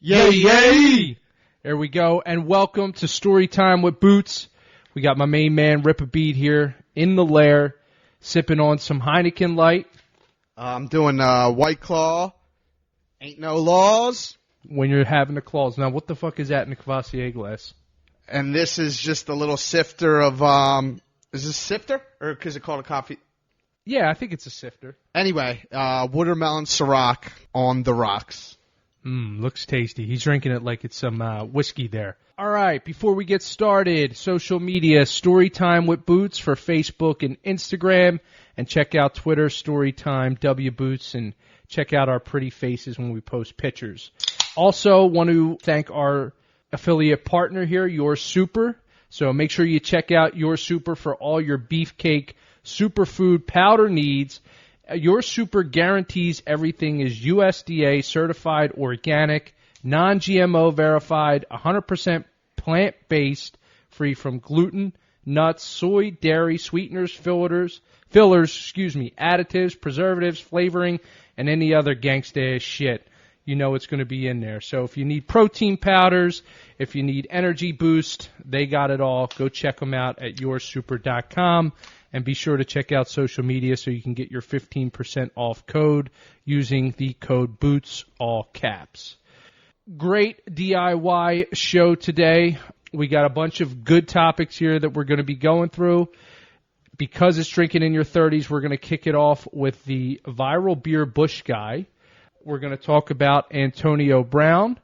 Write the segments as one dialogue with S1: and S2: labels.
S1: Yay, yay! There we go, and welcome to Story Time with Boots. We got my main man, Rip a Beat, here in the lair, sipping on some Heineken Light.
S2: I'm doing White Claw. Ain't no laws.
S1: When you're having the claws. Now, what the fuck is that in the Cavassier glass?
S2: And this is just a little sifter of, is this sifter? Or is it called a coffee?
S1: Yeah, I think it's a sifter.
S2: Anyway, watermelon Ciroc on the rocks.
S1: Looks tasty. He's drinking it like it's some whiskey there. All right, before we get started, social media, Storytime with Boots for Facebook and Instagram, and check out Twitter, Storytime W Boots, and check out our pretty faces when we post pictures. Also, want to thank our affiliate partner here, Your Super. So make sure you check out Your Super for all your beefcake superfood powder needs. Your Super guarantees everything is USDA certified organic, non-GMO verified, 100% plant-based, free from gluten, nuts, soy, dairy, sweeteners, fillers, additives, preservatives, flavoring, and any other gangsta shit. You know it's going to be in there. So if you need protein powders, if you need energy boost, they got it all. Go check them out at yoursuper.com. And be sure to check out social media so you can get your 15% off code using the code BOOTS, all caps. Great DIY show today. We got a bunch of good topics here that we're going to be going through. Because it's drinking in your 30s, we're going to kick it off with the viral beer Busch guy. We're going to talk about Antonio Brown.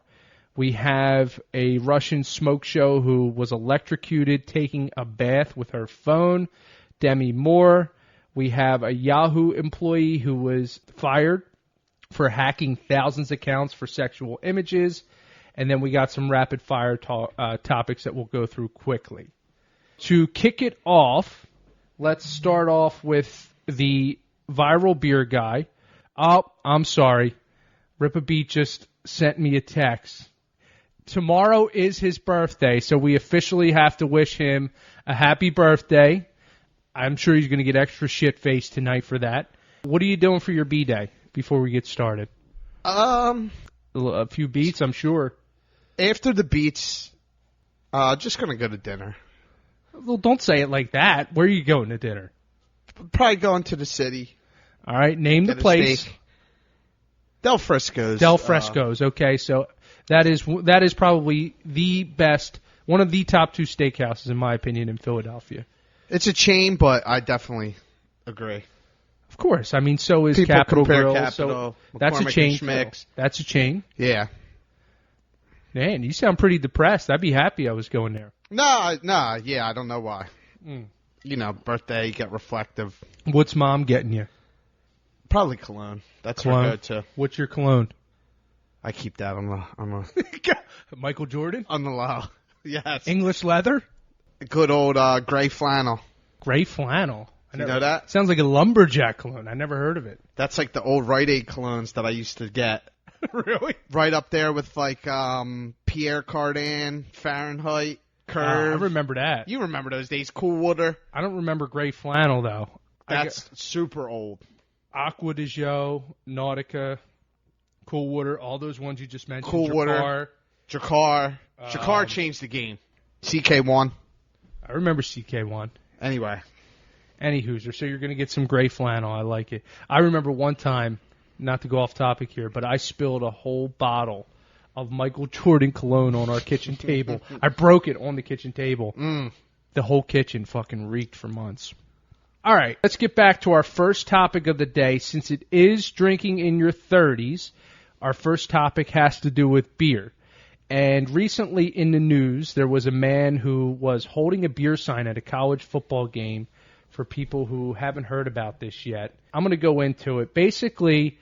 S1: We have a Russian smoke show who was electrocuted taking a bath with her phone. Demi Moore. We have a Yahoo employee who was fired for hacking thousands of accounts for sexual images. And then we got some rapid fire topics that we'll go through quickly. To kick it off, let's start off with the viral beer guy. Oh, I'm sorry. Rip a Beat just sent me a text. Tomorrow is his birthday, so we officially have to wish him a happy birthday. I'm sure he's going to get extra shit-faced tonight for that. What are you doing for your B-Day before we get started? A few beats, I'm sure.
S2: After the beats, just going to go to dinner.
S1: Well, don't say it like that. Where are you going to dinner?
S2: Probably going to the city.
S1: All right, name the place.
S2: Steak. Del Frisco's.
S1: Del Frisco's, okay. So that is probably the best, one of the top two steakhouses, in my opinion, in Philadelphia.
S2: It's a chain, but I definitely agree.
S1: Of course. I mean, so is
S2: People
S1: Capital
S2: compare
S1: Grill.
S2: Capital,
S1: So that's a chain. That's a chain.
S2: Yeah.
S1: Man, you sound pretty depressed. I'd be happy I was going there.
S2: No, yeah, I don't know why. You know, birthday, you get reflective.
S1: What's Mom getting you?
S2: Probably cologne. That's
S1: cologne.
S2: Her go-to.
S1: What's your cologne?
S2: I keep that on the
S1: Michael Jordan?
S2: On the low. Yes.
S1: English leather?
S2: Good old gray flannel.
S1: Gray flannel?
S2: You know that?
S1: Sounds like a lumberjack cologne. I never heard of it.
S2: That's like the old Rite Aid colognes that I used to get.
S1: Really?
S2: Right up there with like Pierre Cardin, Fahrenheit, Curve.
S1: I remember that.
S2: You remember those days. Cool Water.
S1: I don't remember gray flannel, though.
S2: That's super old.
S1: Aqua de Jo, Nautica, Cool Water, all those ones you just mentioned.
S2: Cool Water. Jakar. Jakar changed the game. CK1.
S1: I remember CK1.
S2: Anyway.
S1: Anywho, so you're going to get some gray flannel. I like it. I remember one time, not to go off topic here, but I spilled a whole bottle of Michael Jordan cologne on our kitchen table. I broke it on the kitchen table. The whole kitchen fucking reeked for months. All right, let's get back to our first topic of the day. Since it is drinking in your 30s, our first topic has to do with beer. And recently in the news, there was a man who was holding a beer sign at a college football game. For people who haven't heard about this yet, I'm going to go into it. Basically,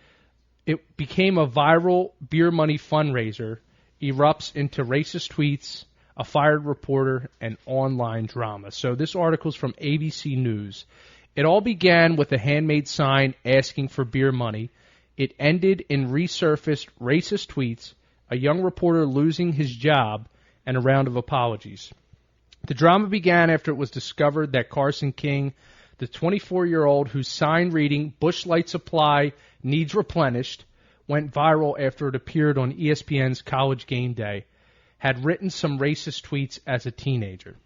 S1: it became a viral beer money fundraiser, erupts into racist tweets, a fired reporter, and online drama. So this article is from ABC News. It all began with a handmade sign asking for beer money. It ended in resurfaced racist tweets, a young reporter losing his job, and a round of apologies. The drama began after it was discovered that Carson King, the 24-year-old whose sign reading "Busch Light Supply needs replenished," went viral after it appeared on ESPN's College Game Day, had written some racist tweets as a teenager.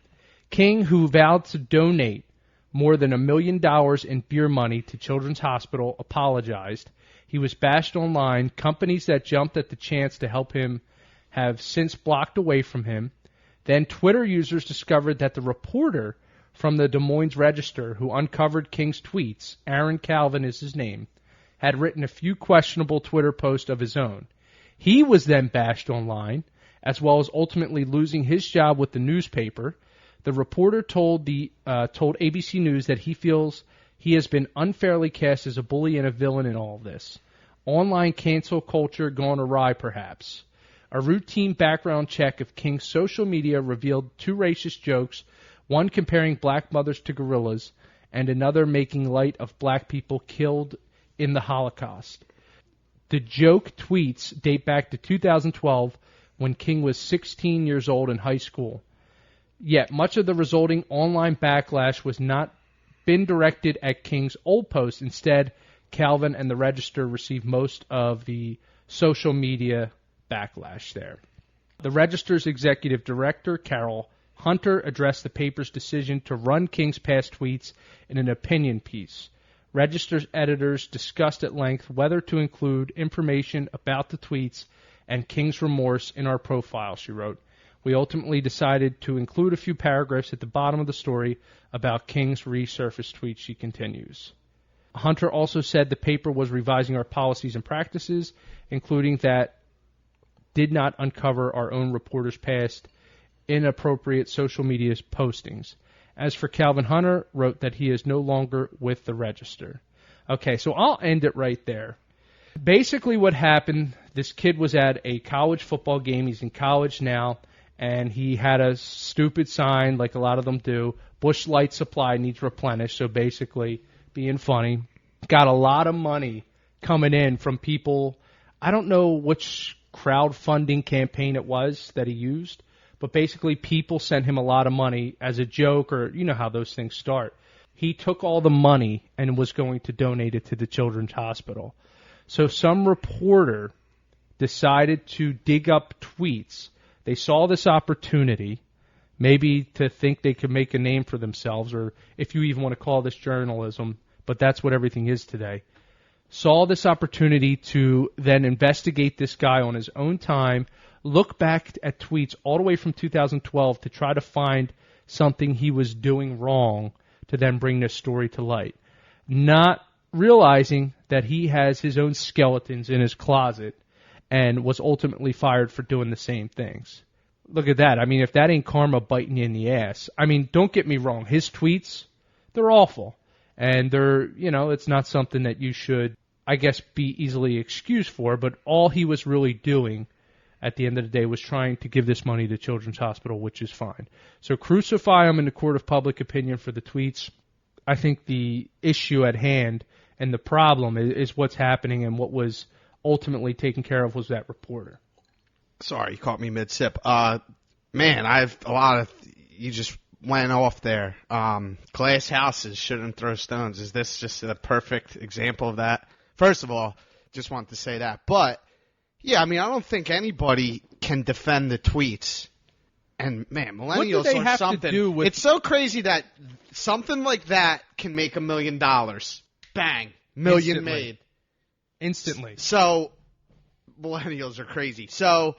S1: King, who vowed to donate more than $1 million in beer money to Children's Hospital, apologized. He was bashed online. Companies that jumped at the chance to help him have since blocked away from him. Then Twitter users discovered that the reporter from the Des Moines Register who uncovered King's tweets, Aaron Calvin is his name, had written a few questionable Twitter posts of his own. He was then bashed online, as well as ultimately losing his job with the newspaper. The reporter told ABC News that he feels he has been unfairly cast as a bully and a villain in all of this. Online cancel culture gone awry, perhaps. A routine background check of King's social media revealed 2 racist jokes, one comparing black mothers to gorillas, and another making light of black people killed in the Holocaust. The joke tweets date back to 2012 when King was 16 years old in high school. Yet much of the resulting online backlash was not been directed at King's old posts. Instead, Calvin and the Register received most of the social media backlash there. The Register's executive director, Carol Hunter, addressed the paper's decision to run King's past tweets in an opinion piece. Register's editors discussed at length whether to include information about the tweets and King's remorse in our profile, she wrote. We ultimately decided to include a few paragraphs at the bottom of the story about King's resurfaced tweets, she continues. Hunter also said the paper was revising our policies and practices, including that did not uncover our own reporters' past inappropriate social media postings. As for Calvin, Hunter wrote that he is no longer with the Register. Okay, so I'll end it right there. Basically what happened, this kid was at a college football game. He's in college now, and he had a stupid sign like a lot of them do. Busch Light Supply needs replenished, so basically being funny. Got a lot of money coming in from people. I don't know which crowdfunding campaign it was that he used, but basically people sent him a lot of money as a joke, or you know how those things start. He took all the money and was going to donate it to the Children's Hospital. So some reporter decided to dig up tweets. They saw this opportunity, maybe to think they could make a name for themselves, or if you even want to call this journalism, but that's what everything is today. Saw this opportunity to then investigate this guy on his own time, look back at tweets all the way from 2012 to try to find something he was doing wrong to then bring this story to light. Not realizing that he has his own skeletons in his closet and was ultimately fired for doing the same things. Look at that. I mean, if that ain't karma biting you in the ass. I mean, don't get me wrong. His tweets, they're awful. And they're, you know, it's not something that you should, I guess, be easily excused for. But all he was really doing at the end of the day was trying to give this money to Children's Hospital, which is fine. So crucify him in the court of public opinion for the tweets. I think the issue at hand and the problem is what's happening, and what was ultimately taken care of was that reporter.
S2: Sorry, you caught me mid-sip. Man, I have a lot of you just went off there. Glass houses shouldn't throw stones. Is this just a perfect example of that? First of all, just wanted to say that. But, yeah, I mean, I don't think anybody can defend the tweets. And, man, millennials are something. It's so crazy that something like that can make $1 million. Bang. Million made.
S1: Instantly.
S2: So, millennials are crazy. So,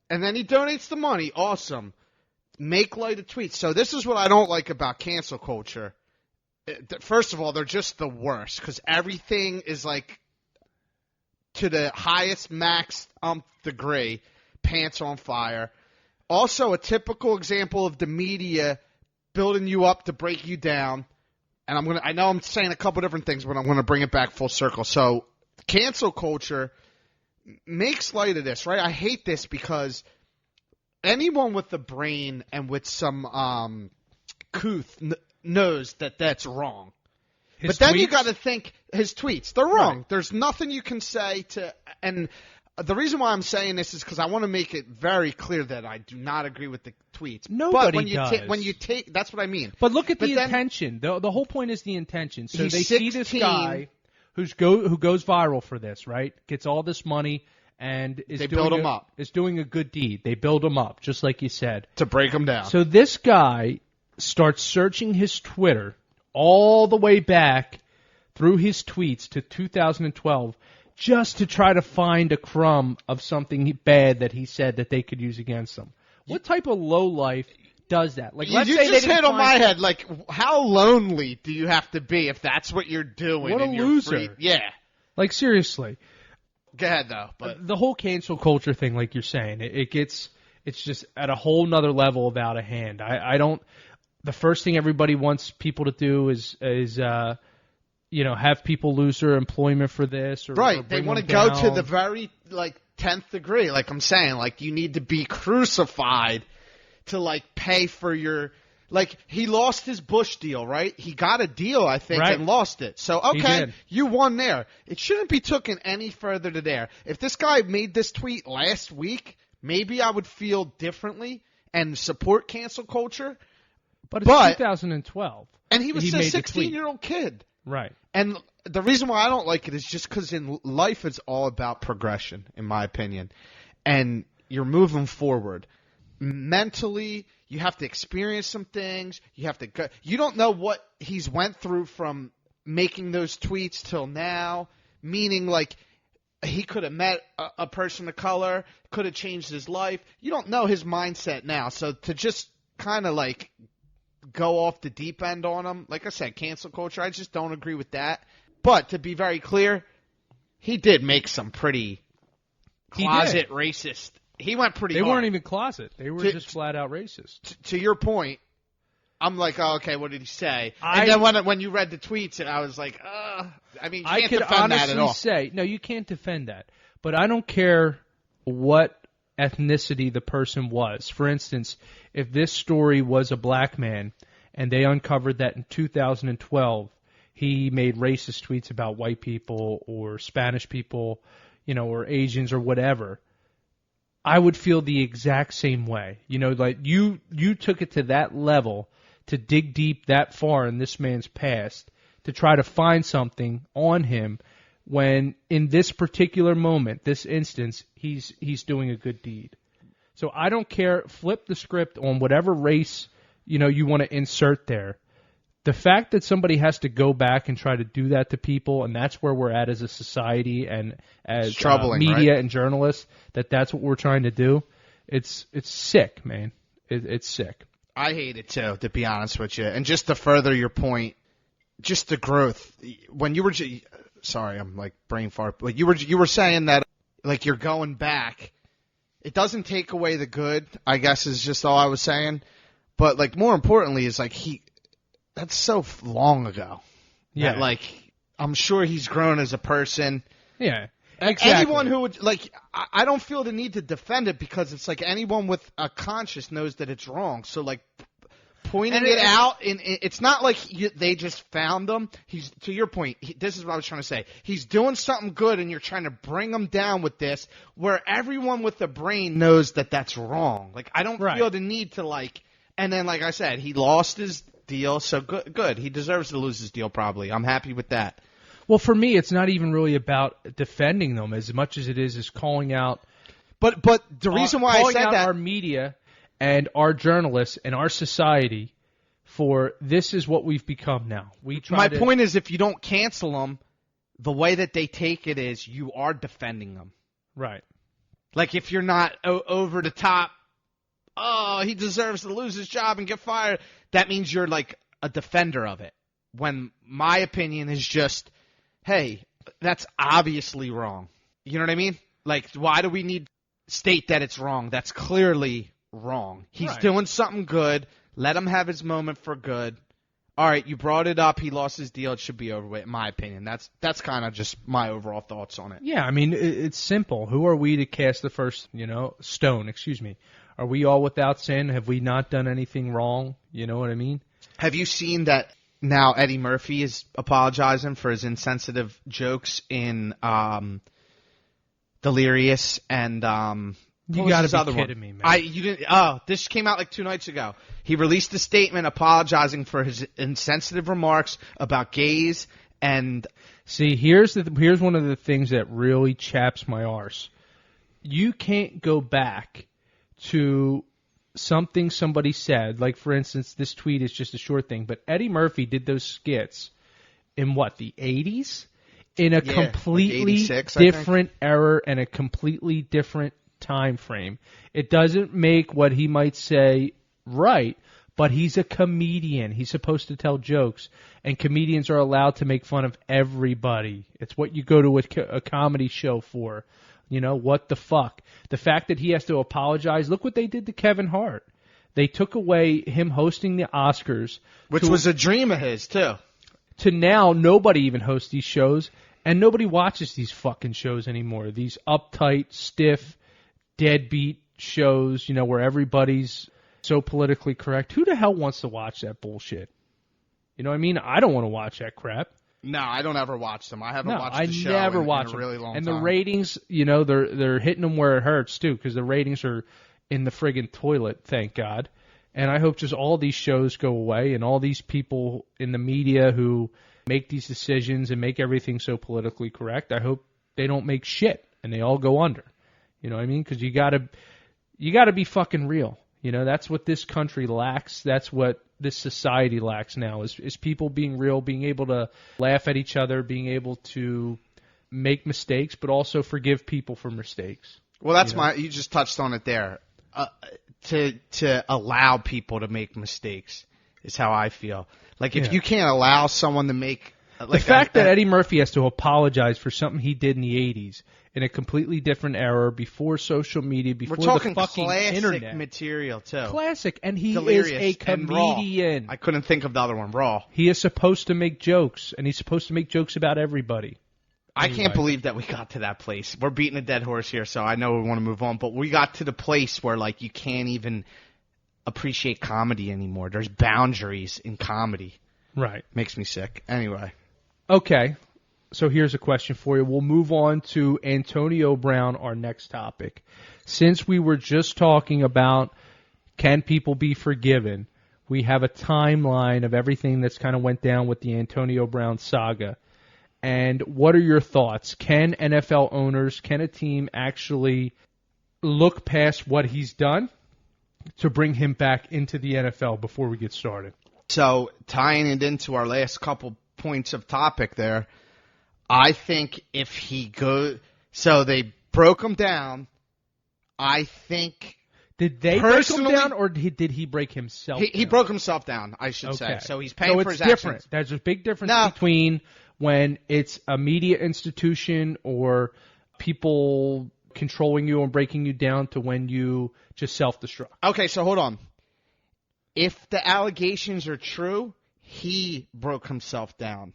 S2: and then he donates the money. Awesome. Make light of tweets. So this is what I don't like about cancel culture. First of all, they're just the worst because everything is like to the highest max degree, pants on fire. Also, a typical example of the media building you up to break you down. And I know I'm saying a couple different things, but I'm going to bring it back full circle. So, cancel culture makes light of this, right? I hate this because anyone with a brain and with some couth knows that that's wrong. But then you got to think his tweets. They're wrong. Right. There's nothing you can say to – and the reason why I'm saying this is because I want to make it very clear that I do not agree with the tweets.
S1: Nobody does.
S2: When you take – that's what I mean.
S1: But look at the intention. The whole point is the intention. So they see this guy who goes viral for this, right? Gets all this money and is doing a good deed. They build him up, just like you said.
S2: To break him down.
S1: So this guy starts searching his Twitter all the way back through his tweets to 2012 just to try to find a crumb of something bad that he said that they could use against him. What type of lowlife does that? Like, let's say
S2: just hit on my head. Like, how lonely do you have to be if that's what you're doing?
S1: What a loser.
S2: Yeah.
S1: Like, seriously.
S2: Go ahead, though. But
S1: the whole cancel culture thing, like you're saying, it's just at a whole nother level of out of hand. I don't. The first thing everybody wants people to do is have people lose their employment for this, or
S2: right.
S1: Or
S2: they want to go to the very 10th degree. Like I'm saying, like you need to be crucified to pay for your. Like, he lost his Busch deal, right? He got a deal, I think,
S1: right.
S2: and lost it. So, okay, you won there. It shouldn't be taken any further to there. If this guy made this tweet last week, maybe I would feel differently and support cancel culture.
S1: But it's 2012.
S2: And he was a 16-year-old kid.
S1: Right.
S2: And the reason why I don't like it is just because in life it's all about progression, in my opinion. And you're moving forward. Mentally, you have to experience some things. You have to go. You don't know what he's went through from making those tweets till now, meaning he could have met a person of color, could have changed his life. You don't know his mindset now. So to just kind of go off the deep end on him, like I said, cancel culture, I just don't agree with that. But to be very clear, he did make some pretty closet racist. He went pretty hard.
S1: They weren't even closet. They were just flat out racist.
S2: To your point, I'm like, oh, okay, what did he say? And then when you read the tweets, and I was like, I mean, you can't defend that at all.
S1: No, you can't defend that. But I don't care what ethnicity the person was. For instance, if this story was a black man and they uncovered that in 2012 he made racist tweets about white people or Spanish people, or Asians or whatever, I would feel the exact same way. You took it to that level to dig deep that far in this man's past to try to find something on him when in this particular moment, this instance, he's doing a good deed. So I don't care. Flip the script on whatever race you want to insert there. The fact that somebody has to go back and try to do that to people, and that's where we're at as a society and as media and journalists, that's what we're trying to do. It's sick, man. It's sick.
S2: I hate it too, to be honest with you. And just to further your point, just the growth. When you were, sorry, I'm brain fart. But you were saying that you're going back. It doesn't take away the good, I guess, is just all I was saying. But more importantly is that's so long ago.
S1: Yeah.
S2: That, I'm sure he's grown as a person.
S1: Yeah. Exactly.
S2: Anyone who would I don't feel the need to defend it because it's anyone with a conscience knows that it's wrong. So pointing it out, it's not they just found him. He's, to your point, this is what I was trying to say. He's doing something good, and you're trying to bring him down with this, where everyone with a brain knows that that's wrong. I don't feel the need to And then, like I said, he lost his deal, so good. He deserves to lose his deal, probably. I'm happy with that.
S1: Well, for me, it's not even really about defending them as much as it is calling out.
S2: But the reason why I said that,
S1: our media and our journalists and our society for this is what we've become now. My
S2: point is, if you don't cancel them, the way that they take it is you are defending them.
S1: Right.
S2: If you're not over the top, oh, he deserves to lose his job and get fired, that means you're a defender of it. When my opinion is just, hey, that's obviously wrong. You know what I mean? Why do we need to state that it's wrong? That's clearly wrong. He's doing something good. Let him have his moment for good. All right, you brought it up. He lost his deal. It should be over with, in my opinion. That's kind of just my overall thoughts on it.
S1: Yeah, I mean, it's simple. Who are we to cast the first, stone? Excuse me. Are we all without sin? Have we not done anything wrong? You know what I mean?
S2: Have you seen that now Eddie Murphy is apologizing for his insensitive jokes in Delirious and
S1: you got to be kidding me, man.
S2: You didn't. Oh, this came out 2 nights ago. He released a statement apologizing for his insensitive remarks about gays And
S1: see, here's one of the things that really chaps my arse. You can't go back to something somebody said, like, for instance, this tweet is just a short thing, but Eddie Murphy did those skits in the 80s? In a completely different era and a completely different time frame. It doesn't make what he might say right, but he's a comedian. He's supposed to tell jokes, and comedians are allowed to make fun of everybody. It's what you go to a comedy show for. You know, what the fuck? The fact that he has to apologize, look what they did to Kevin Hart. They took away him hosting the Oscars.
S2: Which was a dream of his, too.
S1: To now, nobody even hosts these shows, and nobody watches these fucking shows anymore. These uptight, stiff, deadbeat shows, you know, where everybody's so politically correct. Who the hell wants to watch that bullshit? You know what I mean? I don't want to watch that crap.
S2: No, I don't ever watch them. I haven't watched the show
S1: never
S2: in
S1: watch
S2: a really long time.
S1: And the ratings, you know, they're hitting them where it hurts, too, because the ratings are in the friggin' toilet, thank God. And I hope just all these shows go away and all these people in the media who make these decisions and make everything so politically correct, I hope they don't make shit and they all go under. You know what I mean? Because you gotta be fucking real. You know, that's what this country lacks. That's what this society lacks now is people being real, being able to laugh at each other, being able to make mistakes, but also forgive people for mistakes.
S2: Well, that's you just touched on it there. To allow people to make mistakes is how I feel. Like, if you can't allow someone to make...
S1: Like, the fact that Eddie Murphy has to apologize for something he did in the 80s in a completely different era, before social media, before the fucking internet.
S2: We're talking material, too.
S1: Classic, and he
S2: Delirious
S1: is a comedian.
S2: I couldn't think of the other one, Raw.
S1: He is supposed to make jokes, and he's supposed to make jokes about everybody.
S2: I can't believe that we got to that place. We're beating a dead horse here, so I know we want to move on, but we got to the place where, like, you can't even appreciate comedy anymore. There's boundaries in comedy.
S1: Right.
S2: Makes me sick. Anyway.
S1: Okay, so here's a question for you. We'll move on to Antonio Brown, our next topic. Since we were just talking about can people be forgiven, we have a timeline of everything that's kind of went down with the Antonio Brown saga. And what are your thoughts? Can NFL owners, can a team actually look past what he's done to bring him back into the NFL before we get started?
S2: So, tying it into our last couple points of topic there, I think if he goes... So, they broke him down. I think...
S1: Did they break him down, or did he break himself down?
S2: He broke himself down, I should say. So, he's paying for his
S1: different.
S2: actions.
S1: There's a big difference between when it's a media institution or people controlling you and breaking you down to when you just self-destruct.
S2: Okay, so hold on. If the allegations are true, he broke himself down.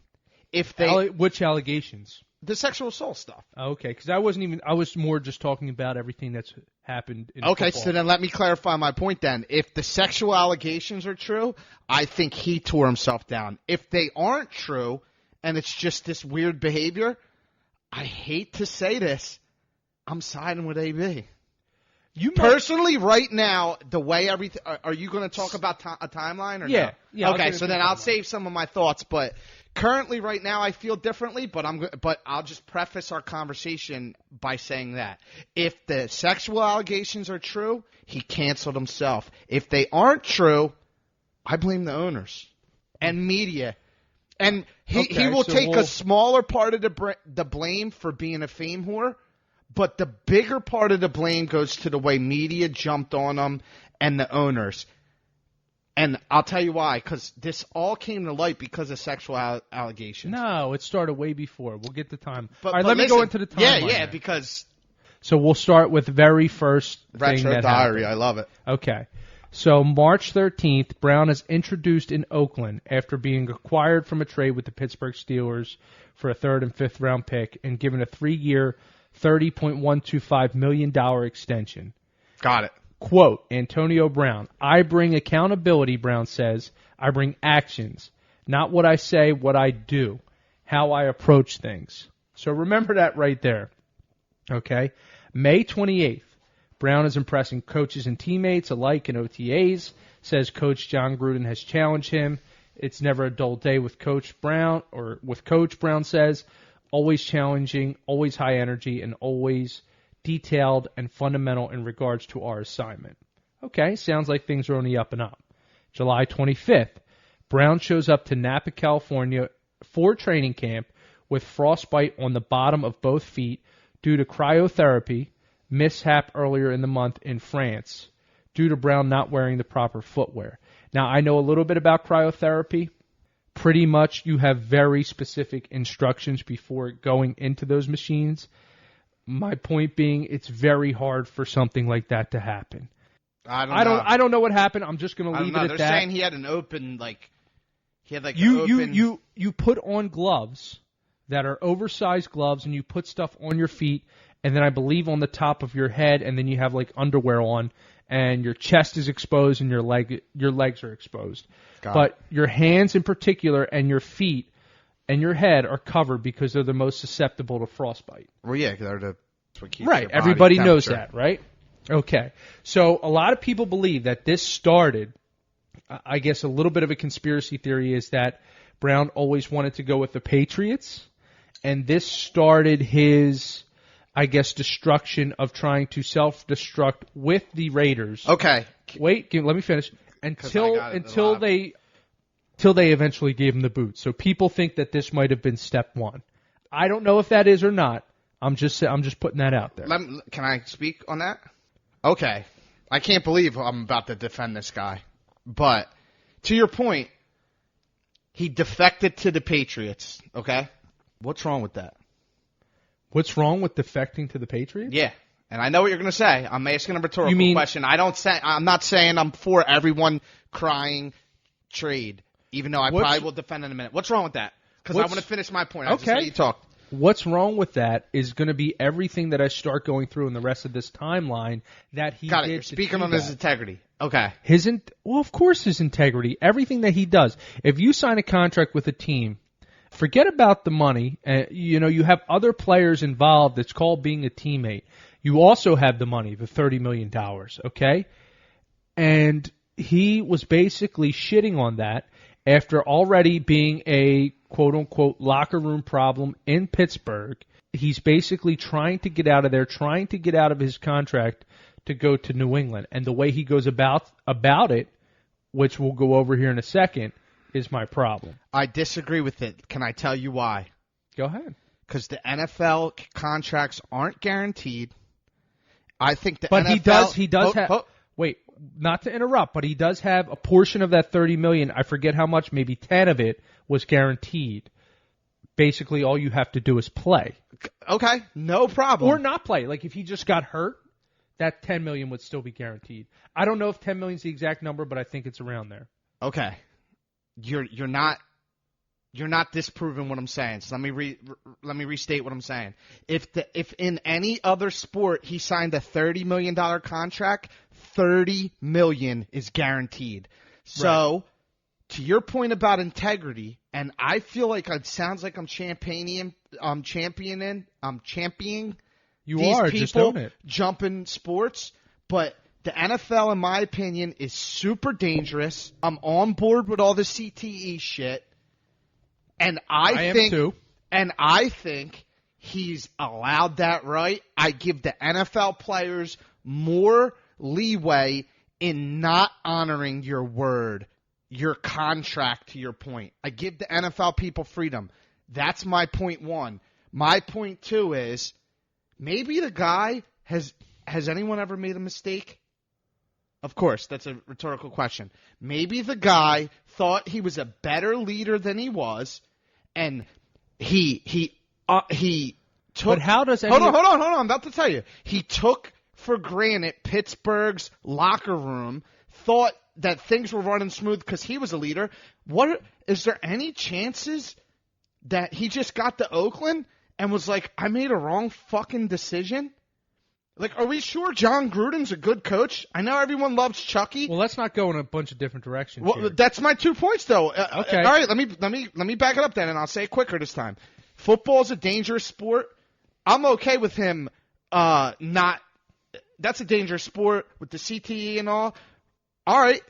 S1: Which allegations?
S2: The sexual assault stuff.
S1: Okay, because I was more just talking about everything that's happened in
S2: Okay,
S1: football.
S2: so then let me clarify my point then. If the sexual allegations are true, I think he tore himself down. If they aren't true, and it's just this weird behavior, I hate to say this, I'm siding with AB. Personally, right now, the way everything... Are you going to talk about a timeline or no?
S1: Yeah.
S2: Okay, so then I'll save some of my thoughts, but currently, right now, I feel differently, but I'll just preface our conversation by saying that. If the sexual allegations are true, he canceled himself. If they aren't true, I blame the owners and media. And he will take a smaller part of the blame for being a fame whore, but the bigger part of the blame goes to the way media jumped on him and the owners. And I'll tell you why, because this all came to light because of sexual allegations.
S1: No, it started way before. We'll get the time.
S2: All
S1: right, let me go into the timeline.
S2: Yeah, because...
S1: So we'll start with the very first thing
S2: Retro
S1: that
S2: Diary,
S1: happened.
S2: I love it.
S1: Okay. So March 13th, Brown is introduced in Oakland after being acquired from a trade with the Pittsburgh Steelers for a third and fifth round pick and given a 3-year, $30.125 million extension.
S2: Got it.
S1: Quote, Antonio Brown, I bring accountability, Brown says. I bring actions. Not what I say, what I do. How I approach things. So remember that right there. Okay? May 28th, Brown is impressing coaches and teammates alike in OTAs, says Coach John Gruden has challenged him. It's never a dull day with Coach Brown, or with Coach Brown says, always challenging, always high energy, and always detailed and fundamental in regards to our assignment. Okay, sounds like things are on the up and up. July 25th, Brown shows up to Napa, California for training camp with frostbite on the bottom of both feet due to cryotherapy mishap earlier in the month in France due to Brown not wearing the proper footwear. Now, I know a little bit about cryotherapy. Pretty much you have very specific instructions before going into those machines. My point being, it's very hard for something like that to happen. I don't know what happened. I'm just going to leave it at that.
S2: They're saying he had an open,
S1: you put on gloves that are oversized gloves, and you put stuff on your feet, and then I believe on the top of your head, and then you have like underwear on, and your chest is exposed and your legs are exposed. But your hands in particular and your feet and your head are covered because they're the most susceptible to frostbite.
S2: Well, yeah, that's what keeps
S1: right. Everybody knows that, right? Okay. So a lot of people believe that this started, I guess a little bit of a conspiracy theory is that Brown always wanted to go with the Patriots, and this started his, I guess, destruction of trying to self-destruct with the Raiders.
S2: Okay.
S1: Wait, let me finish. Until they eventually gave him the boot. So people think that this might have been step one. I don't know if that is or not. I'm just putting that out there.
S2: Can I speak on that? Okay. I can't believe I'm about to defend this guy. But to your point, he defected to the Patriots, okay? What's wrong with that?
S1: What's wrong with defecting to the Patriots?
S2: Yeah. And I know what you're going to say. I'm asking a rhetorical question. I'm not saying I'm for everyone crying trade, even though I probably will defend in a minute. What's wrong with that? Because I want to finish my point. I just let you talk.
S1: What's wrong with that is going to be everything that I start going through in the rest of this timeline that he
S2: Got
S1: did.
S2: You're speaking on his integrity. Okay.
S1: Well, of course his integrity. Everything that he does. If you sign a contract with a team, forget about the money. You have other players involved. It's called being a teammate. You also have the money, the $30 million, okay? And he was basically shitting on that after already being a quote-unquote locker room problem in Pittsburgh. He's basically trying to get out of there, trying to get out of his contract to go to New England. And the way he goes about it, which we'll go over here in a second, is my problem.
S2: I disagree with it. Can I tell you why?
S1: Go ahead.
S2: Because the NFL contracts aren't guaranteed. I think the
S1: but
S2: NFL...
S1: he does have... Wait, not to interrupt, but he does have a portion of that $30 million. I forget how much, maybe 10 of it was guaranteed. Basically, all you have to do is play.
S2: Okay, no problem.
S1: Or not play. Like if he just got hurt, that $10 million would still be guaranteed. I don't know if $10 million is the exact number, but I think it's around there.
S2: Okay, you're not disproving what I'm saying. So let me restate what I'm saying. If in any other sport he signed a $30 million contract, $30 million is guaranteed. So, right. To your point about integrity, and I feel like it sounds like I'm championing
S1: you
S2: these
S1: are
S2: people
S1: just own it.
S2: Jumping sports, but the NFL, in my opinion, is super dangerous. I'm on board with all the CTE shit. And I think,
S1: am too.
S2: And I think he's allowed that right. I give the NFL players more leeway in not honoring your word, your contract, to your point. I give the NFL people freedom. That's my point one. My point two is maybe the guy has anyone ever made a mistake? Of course, that's a rhetorical question. Maybe the guy thought he was a better leader than he was, and he took.
S1: But how does
S2: hold on? I'm about to tell you. He took for granted Pittsburgh's locker room, thought that things were running smooth because he was a leader. Is there any chances that he just got to Oakland and was like, I made a wrong fucking decision? Like, are we sure John Gruden's a good coach? I know everyone loves Chucky.
S1: Well, let's not go in a bunch of different directions.
S2: Well,
S1: here.
S2: That's my 2 points, though.
S1: Okay.
S2: All right, let me back it up then, and I'll say it quicker this time. Football's a dangerous sport. I'm okay with him not. That's a dangerous sport with the CTE and all. All right,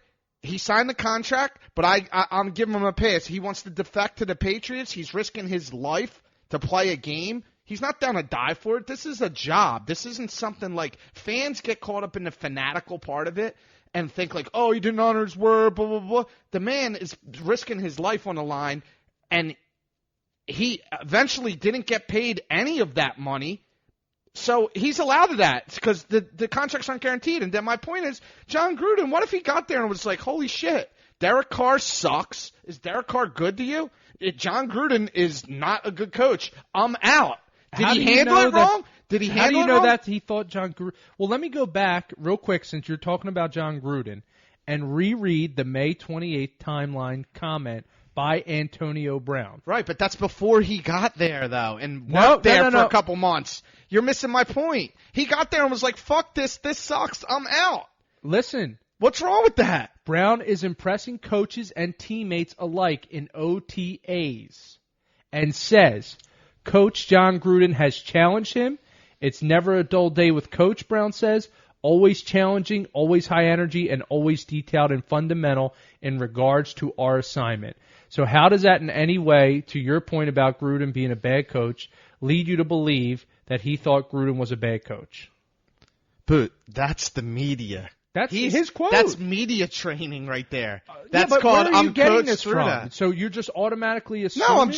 S2: he signed the contract, but I'm giving him a pass. He wants to defect to the Patriots. He's risking his life to play a game. He's not down to die for it. This is a job. This isn't something like fans get caught up in the fanatical part of it and think like, oh, he didn't honor his word, blah, blah, blah. The man is risking his life on the line, and he eventually didn't get paid any of that money. So he's allowed to that because the contracts aren't guaranteed. And then my point is, John Gruden, what if he got there and was like, holy shit, Derek Carr sucks. Is Derek Carr good to you? John Gruden is not a good coach. I'm out. Did he handle it wrong? Did he handle it wrong?
S1: How do you know that he thought John Gruden? Well, let me go back real quick since you're talking about John Gruden and reread the May 28th timeline comment by Antonio Brown.
S2: Right, but that's before he got there, though, and worked there for a couple months. You're missing my point. He got there and was like, fuck this sucks, I'm out.
S1: Listen.
S2: What's wrong with that?
S1: Brown is impressing coaches and teammates alike in OTAs and says, Coach John Gruden has challenged him. It's never a dull day with Coach, Brown says. Always challenging, always high energy, and always detailed and fundamental in regards to our assignment. So how does that in any way, to your point about Gruden being a bad coach, lead you to believe that he thought Gruden was a bad coach?
S2: But that's the media.
S1: That's his quote.
S2: That's media training right there. That's
S1: but
S2: called
S1: where are you
S2: I'm
S1: getting
S2: coached
S1: this
S2: through
S1: from?
S2: that.
S1: So you're just automatically assuming?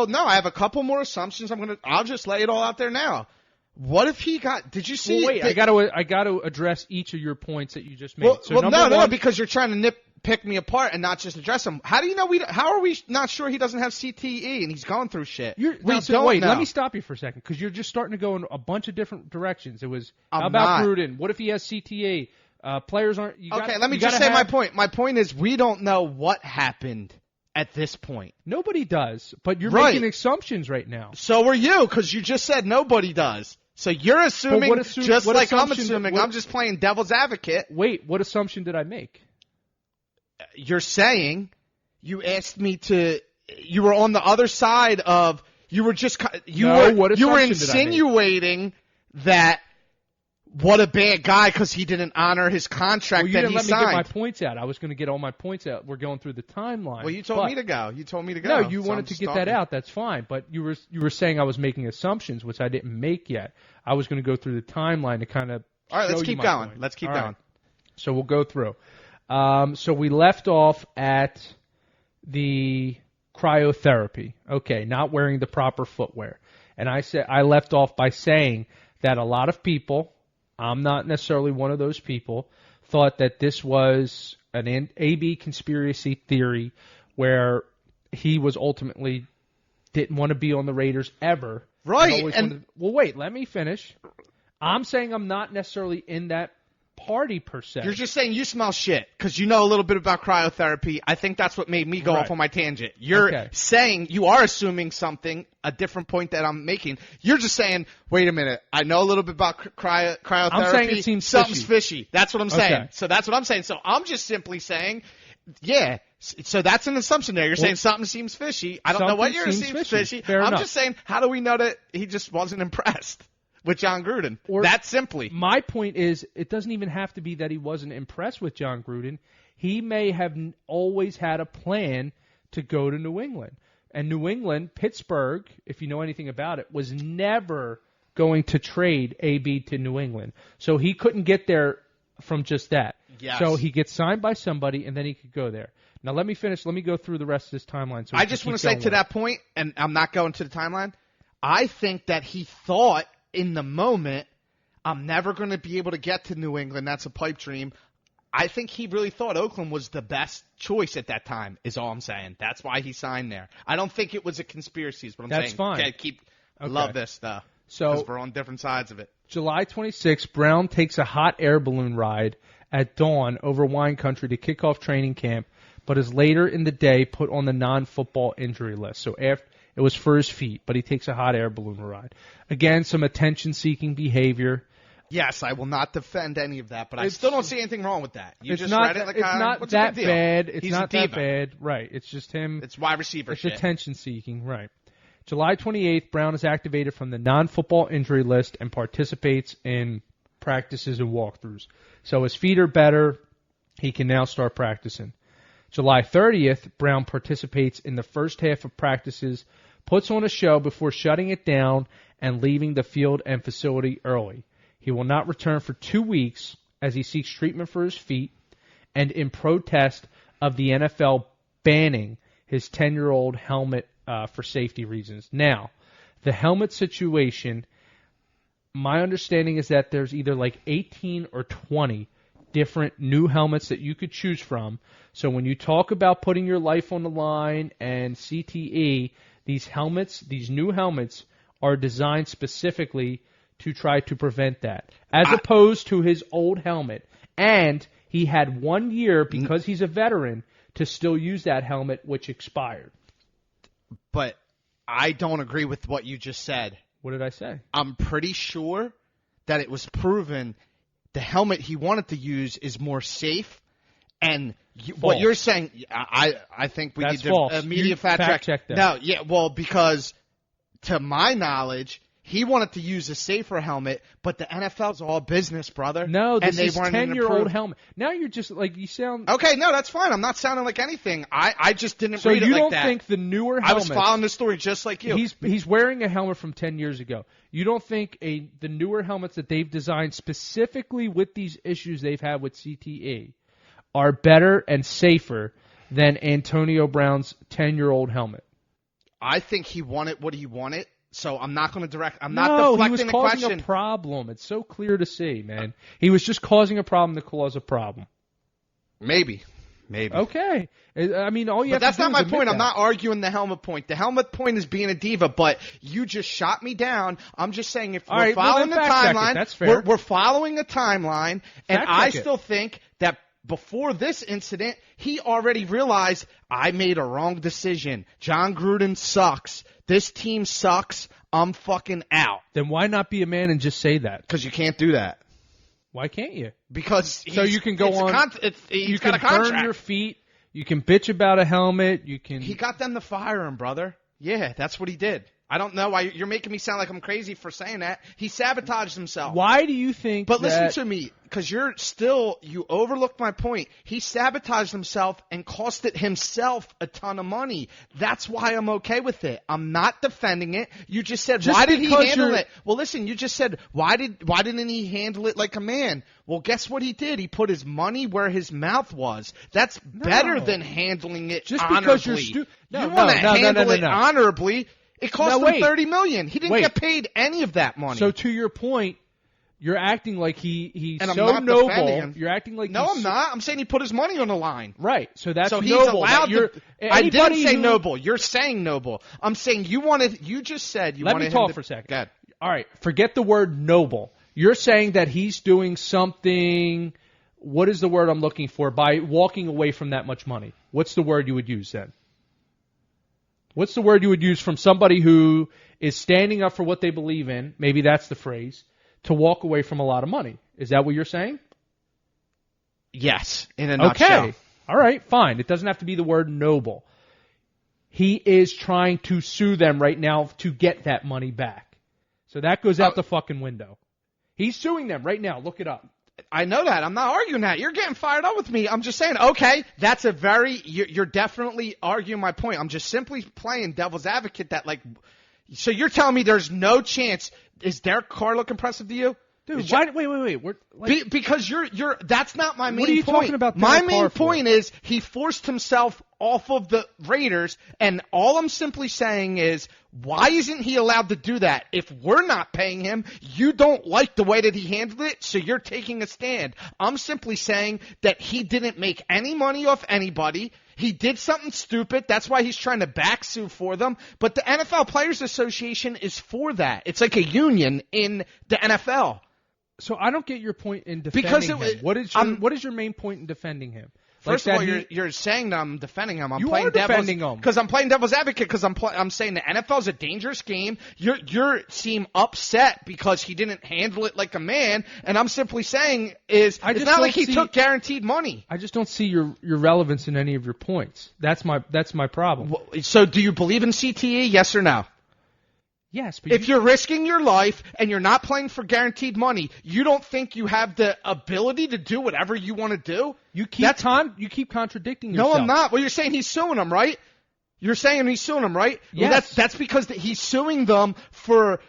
S2: No, I have a couple more assumptions. I'll just lay it all out there now. What if he got? Did you see?
S1: Well, wait, I got to address each of your points that you just made.
S2: No, because you're trying to pick me apart and not just address them. How do you know how are we not sure he doesn't have CTE and he's going through shit?
S1: Wait, let me stop you for a second because you're just starting to go in a bunch of different directions. It was how about Gruden? What if he has CTE? Players aren't.
S2: Let me just say my point. My point is we don't know what happened at this point.
S1: Nobody does, but you're making assumptions right now.
S2: So are you, because you just said nobody does. So you're assuming I'm assuming. I'm just playing devil's advocate.
S1: Wait, what assumption did I make?
S2: You're saying you asked me to. You were on the other side of. You were just. You were insinuating that. What a bad guy because he didn't honor his contract that he signed.
S1: You didn't let me get my points out. I was going to get all my points out. We're going through the timeline.
S2: Well, you told me to go.
S1: No, you wanted to get that out. That's fine. But you were saying I was making assumptions, which I didn't make yet. I was going to go through the timeline to kind of
S2: all right, let's keep going.
S1: Point.
S2: Let's keep going.
S1: Right. So we'll go through. So we left off at the cryotherapy. Okay, not wearing the proper footwear. And I left off by saying that a lot of people, I'm not necessarily one of those people, thought that this was an AB conspiracy theory where he was ultimately didn't want to be on the Raiders ever.
S2: Right.
S1: Well, wait, let me finish. I'm saying I'm not necessarily in that party per se.
S2: You're just saying you smell shit because you know a little bit about cryotherapy. I think that's what made me go off on my tangent. You're saying you are assuming something, a different point that I'm making. You're just saying, wait a minute, I know a little bit about cryotherapy.
S1: I'm saying it seems
S2: something's fishy. That's what I'm saying. So that's what I'm saying. So I'm just simply saying, yeah. So that's an assumption there. You're saying something seems fishy. I don't know what yours seems fishy. I'm just saying, how do we know that he just wasn't impressed with John Gruden? That simply.
S1: My point is, it doesn't even have to be that he wasn't impressed with John Gruden. He may have always had a plan to go to New England. And New England, Pittsburgh, if you know anything about it, was never going to trade AB to New England. So he couldn't get there from just that.
S2: Yes.
S1: So he gets signed by somebody, and then he could go there. Now let me finish. Let me go through the rest of this timeline. So
S2: I just want to say to that point, and I'm not going to the timeline, I think that he thought in the moment, I'm never going to be able to get to New England. That's a pipe dream. I think he really thought Oakland was the best choice at that time, is all I'm saying. That's why he signed there. I don't think it was a conspiracy is what I'm saying.
S1: That's fine.
S2: Okay, love this stuff.
S1: So
S2: because we're on different sides of it.
S1: July 26th, Brown takes a hot air balloon ride at dawn over wine country to kick off training camp, but is later in the day put on the non-football injury list. So after it was for his feet, but he takes a hot air balloon ride. Again, some attention-seeking behavior.
S2: Yes, I will not defend any of that, but I still don't see anything wrong with that. You
S1: it's
S2: just
S1: not,
S2: read it like
S1: it's not that bad. It's
S2: He's
S1: not that bad. Right. It's just him.
S2: It's wide receiver shit.
S1: It's attention-seeking. Right. July 28th, Brown is activated from the non-football injury list and participates in practices and walkthroughs. So his feet are better. He can now start practicing. July 30th, Brown participates in the first half of practices, puts on a show before shutting it down and leaving the field and facility early. He will not return for 2 weeks as he seeks treatment for his feet and in protest of the NFL banning his 10-year-old helmet for safety reasons. Now, the helmet situation, my understanding is that there's either like 18 or 20 different new helmets that you could choose from. So when you talk about putting your life on the line and CTE, these helmets, these new helmets, are designed specifically to try to prevent that, as opposed to his old helmet. And he had 1 year, because he's a veteran, to still use that helmet, which expired.
S2: But I don't agree with what you just said.
S1: What did I say?
S2: I'm pretty sure that it was proven the helmet he wanted to use is more safe. And what you're saying, I think we
S1: That's
S2: need
S1: false.
S2: to immediate fact
S1: check that.
S2: No, yeah, well, because to my knowledge, he wanted to use a safer helmet, but the NFL's all business, brother.
S1: No, this is
S2: 10-year-old
S1: 10-year-old helmet. Now you're just like, you sound...
S2: Okay, no, that's fine. I'm not sounding like anything. I just didn't
S1: So
S2: read it
S1: you
S2: like
S1: don't
S2: that.
S1: think the newer helmets...
S2: I was following the story just like you.
S1: He's wearing a helmet from 10 years ago. You don't think the newer helmets that they've designed specifically with these issues they've had with CTE are better and safer than Antonio Brown's 10-year-old helmet?
S2: I think he wanted what he wanted. So I'm not going to deflecting the question.
S1: No, he was causing a problem. It's so clear to see, man. He was just causing a problem to cause a problem.
S2: Maybe.
S1: Okay. I mean, all you have to do is
S2: that's not my point.
S1: that.
S2: I'm not arguing the helmet point. The helmet point is being a diva, but you just shot me down. I'm just saying if we're following the timeline,
S1: that's fair.
S2: We're following a timeline, and I still think that before this incident, he already realized I made a wrong decision. John Gruden sucks. This team sucks. I'm fucking out.
S1: Then why not be a man and just say that?
S2: Because you can't do that.
S1: Why can't you?
S2: Because
S1: so you can go on. You can burn your feet. You can bitch about a helmet. You can.
S2: He got them to fire him, brother. Yeah, that's what he did. I don't know why you're making me sound like I'm crazy for saying that. He sabotaged himself.
S1: Why do you think?
S2: But listen to me, because you overlooked my point. He sabotaged himself and costed himself a ton of money. That's why I'm okay with it. I'm not defending it. You just said, why did he handle it? Well, listen, you just said, why didn't he handle it like a man? Well, guess what he did? He put his money where his mouth was. That's better than handling it
S1: just
S2: honorably.
S1: Because you're
S2: you want to handle it honorably. It cost him $30 million. He didn't get paid any of that money.
S1: So to your point, you're acting like he's
S2: and
S1: so
S2: I'm not
S1: noble.
S2: Him.
S1: You're acting like
S2: I'm not. I'm saying he put his money on the line.
S1: Right. So that's
S2: he's
S1: noble.
S2: allowed to. I didn't say noble. You're saying noble. I'm saying you just said you wanted him to.
S1: Let me talk for a second.
S2: Go ahead.
S1: All right. Forget the word noble. You're saying that he's doing something. What is the word I'm looking for? By walking away from that much money. What's the word you would use then? What's the word you would use from somebody who is standing up for what they believe in, maybe that's the phrase, to walk away from a lot of money? Is that what you're saying?
S2: Yes, in a nutshell.
S1: Okay. All right, fine. It doesn't have to be the word noble. He is trying to sue them right now to get that money back. So that goes out the fucking window. He's suing them right now. Look it up.
S2: I know that. I'm not arguing that. You're getting fired up with me. I'm just saying, okay, that's you're definitely arguing my point. I'm just simply playing devil's advocate that, so you're telling me there's no chance. Is Derek Carr look impressive to you?
S1: Dude, wait.
S2: Because that's not my main point.
S1: What are you talking about?
S2: My main point is he forced himself off of the Raiders, and all I'm simply saying is, why isn't he allowed to do that? If we're not paying him, you don't like the way that he handled it, so you're taking a stand. I'm simply saying that he didn't make any money off anybody. He did something stupid. That's why he's trying to back sue for them. But the NFL Players Association is for that. It's like a union in the NFL.
S1: So I don't get your point in defending him. What is your main point in defending him?
S2: First of all, you're saying that I'm defending him.
S1: You are defending him
S2: because I'm playing devil's advocate. Because I'm saying the NFL is a dangerous game. You seem upset because he didn't handle it like a man, and I'm simply saying it's not like he took guaranteed money.
S1: I just don't see your relevance in any of your points. That's my problem.
S2: So do you believe in CTE? Yes or no?
S1: Yes, but
S2: if you're risking your life and you're not playing for guaranteed money, you don't think you have the ability to do whatever you want to do?
S1: You keep contradicting yourself.
S2: No, I'm not. Well, you're saying he's suing them, right? You're saying he's suing them, right?
S1: Yes.
S2: Well, that's because he's suing them for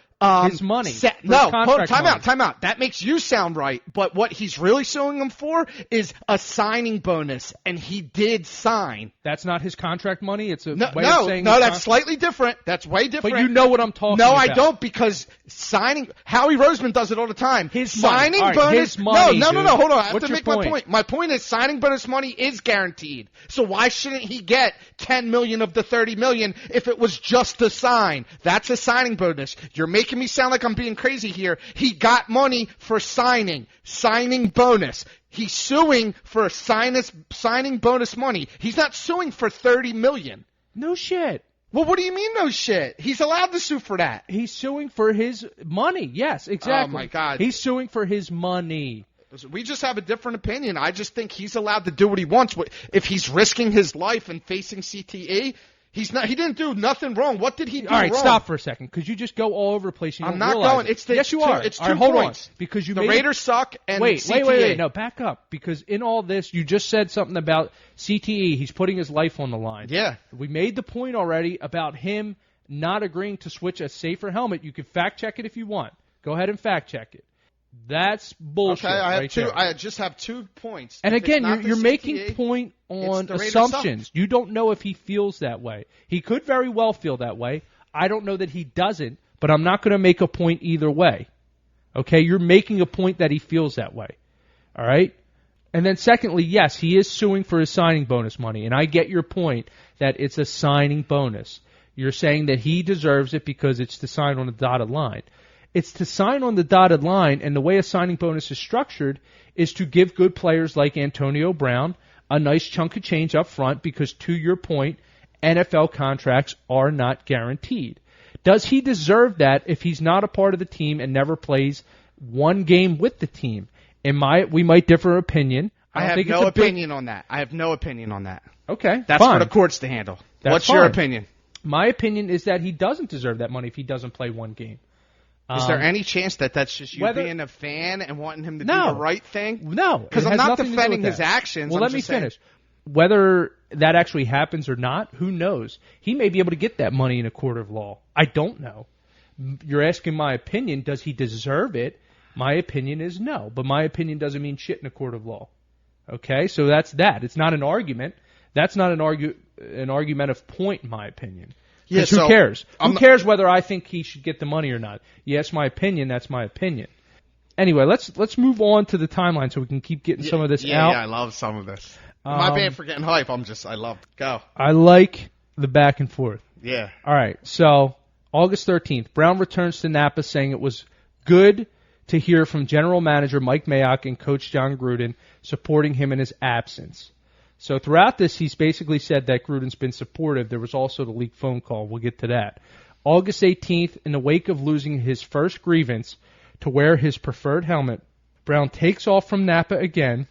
S1: his money.
S2: Time out. That makes you sound right. But what he's really suing them for is a signing bonus, and he did sign.
S1: That's not his contract money. It's a way
S2: of
S1: saying
S2: that's slightly different. That's way different.
S1: But you know what I'm talking about.
S2: No, I don't, because signing. Howie Roseman does it all the time.
S1: His
S2: signing
S1: money.
S2: bonus.
S1: His money,
S2: no. Hold on. I have
S1: What's
S2: to make
S1: your
S2: my point. My point is signing bonus money is guaranteed. So why shouldn't he get $10 million of the $30 million if it was just a sign? That's a signing bonus. You're making me sound like I'm being crazy here. He got money for signing bonus. He's suing for signing bonus money. He's not suing for $30 million.
S1: No shit.
S2: Well, what do you mean no shit? He's allowed to sue for that.
S1: He's suing for his money. Yes, exactly.
S2: Oh my God.
S1: He's suing for his money.
S2: We just have a different opinion. I just think he's allowed to do what he wants. If he's risking his life and facing CTE, he's not. He didn't do nothing wrong. What did he do wrong?
S1: All right, stop for a second, because you just go all over the place.
S2: I'm not going.
S1: Yes, you are.
S2: It's
S1: all
S2: 2
S1: right, hold
S2: points.
S1: On, because you
S2: the
S1: made
S2: Raiders suck and
S1: wait,
S2: CTE.
S1: Wait. No, back up. Because in all this, you just said something about CTE. He's putting his life on the line.
S2: Yeah.
S1: We made the point already about him not agreeing to switch a safer helmet. You can fact check it if you want. Go ahead and fact check it. That's bullshit.
S2: Okay, I have
S1: right
S2: two.
S1: there.
S2: I just have 2 points.
S1: And
S2: if
S1: again,
S2: CTE,
S1: you're making point on assumptions. You don't know if he feels that way. He could very well feel that way. I don't know that he doesn't, but I'm not going to make a point either way. Okay, you're making a point that he feels that way. All right? And then secondly, yes, he is suing for his signing bonus money, and I get your point that it's a signing bonus. You're saying that he deserves it because it's to sign on the dotted line. It's to sign on the dotted line, and the way a signing bonus is structured is to give good players like Antonio Brown a nice chunk of change up front because, to your point, NFL contracts are not guaranteed. Does he deserve that if he's not a part of the team and never plays one game with the team? We might differ opinion.
S2: I have no opinion on that. I have no opinion on that.
S1: Okay,
S2: that's
S1: fine.
S2: for the courts to handle. What's
S1: fine.
S2: your opinion?
S1: My opinion is that he doesn't deserve that money if he doesn't play one game.
S2: Is there any chance that that's just you being a fan and wanting him to do the right thing?
S1: No.
S2: Because I'm not defending his actions.
S1: Well, let me finish. Whether that actually happens or not, who knows? He may be able to get that money in a court of law. I don't know. You're asking my opinion. Does he deserve it? My opinion is no. But my opinion doesn't mean shit in a court of law. Okay? So that's that. It's not an argument. That's not an argumentative point, in my opinion.
S2: Yeah,
S1: who cares? Who cares whether I think he should get the money or not? Yes, my opinion. That's my opinion. Anyway, let's move on to the timeline so we can keep getting some of this out.
S2: Yeah, I love some of this. My bad for getting hype. I love it. Go.
S1: I like the back and forth.
S2: Yeah.
S1: All right. So August 13th, Brown returns to Napa saying it was good to hear from General Manager Mike Mayock and Coach John Gruden supporting him in his absence. So throughout this, he's basically said that Gruden's been supportive. There was also the leaked phone call. We'll get to that. August 18th, in the wake of losing his first grievance to wear his preferred helmet, Brown takes off from Napa again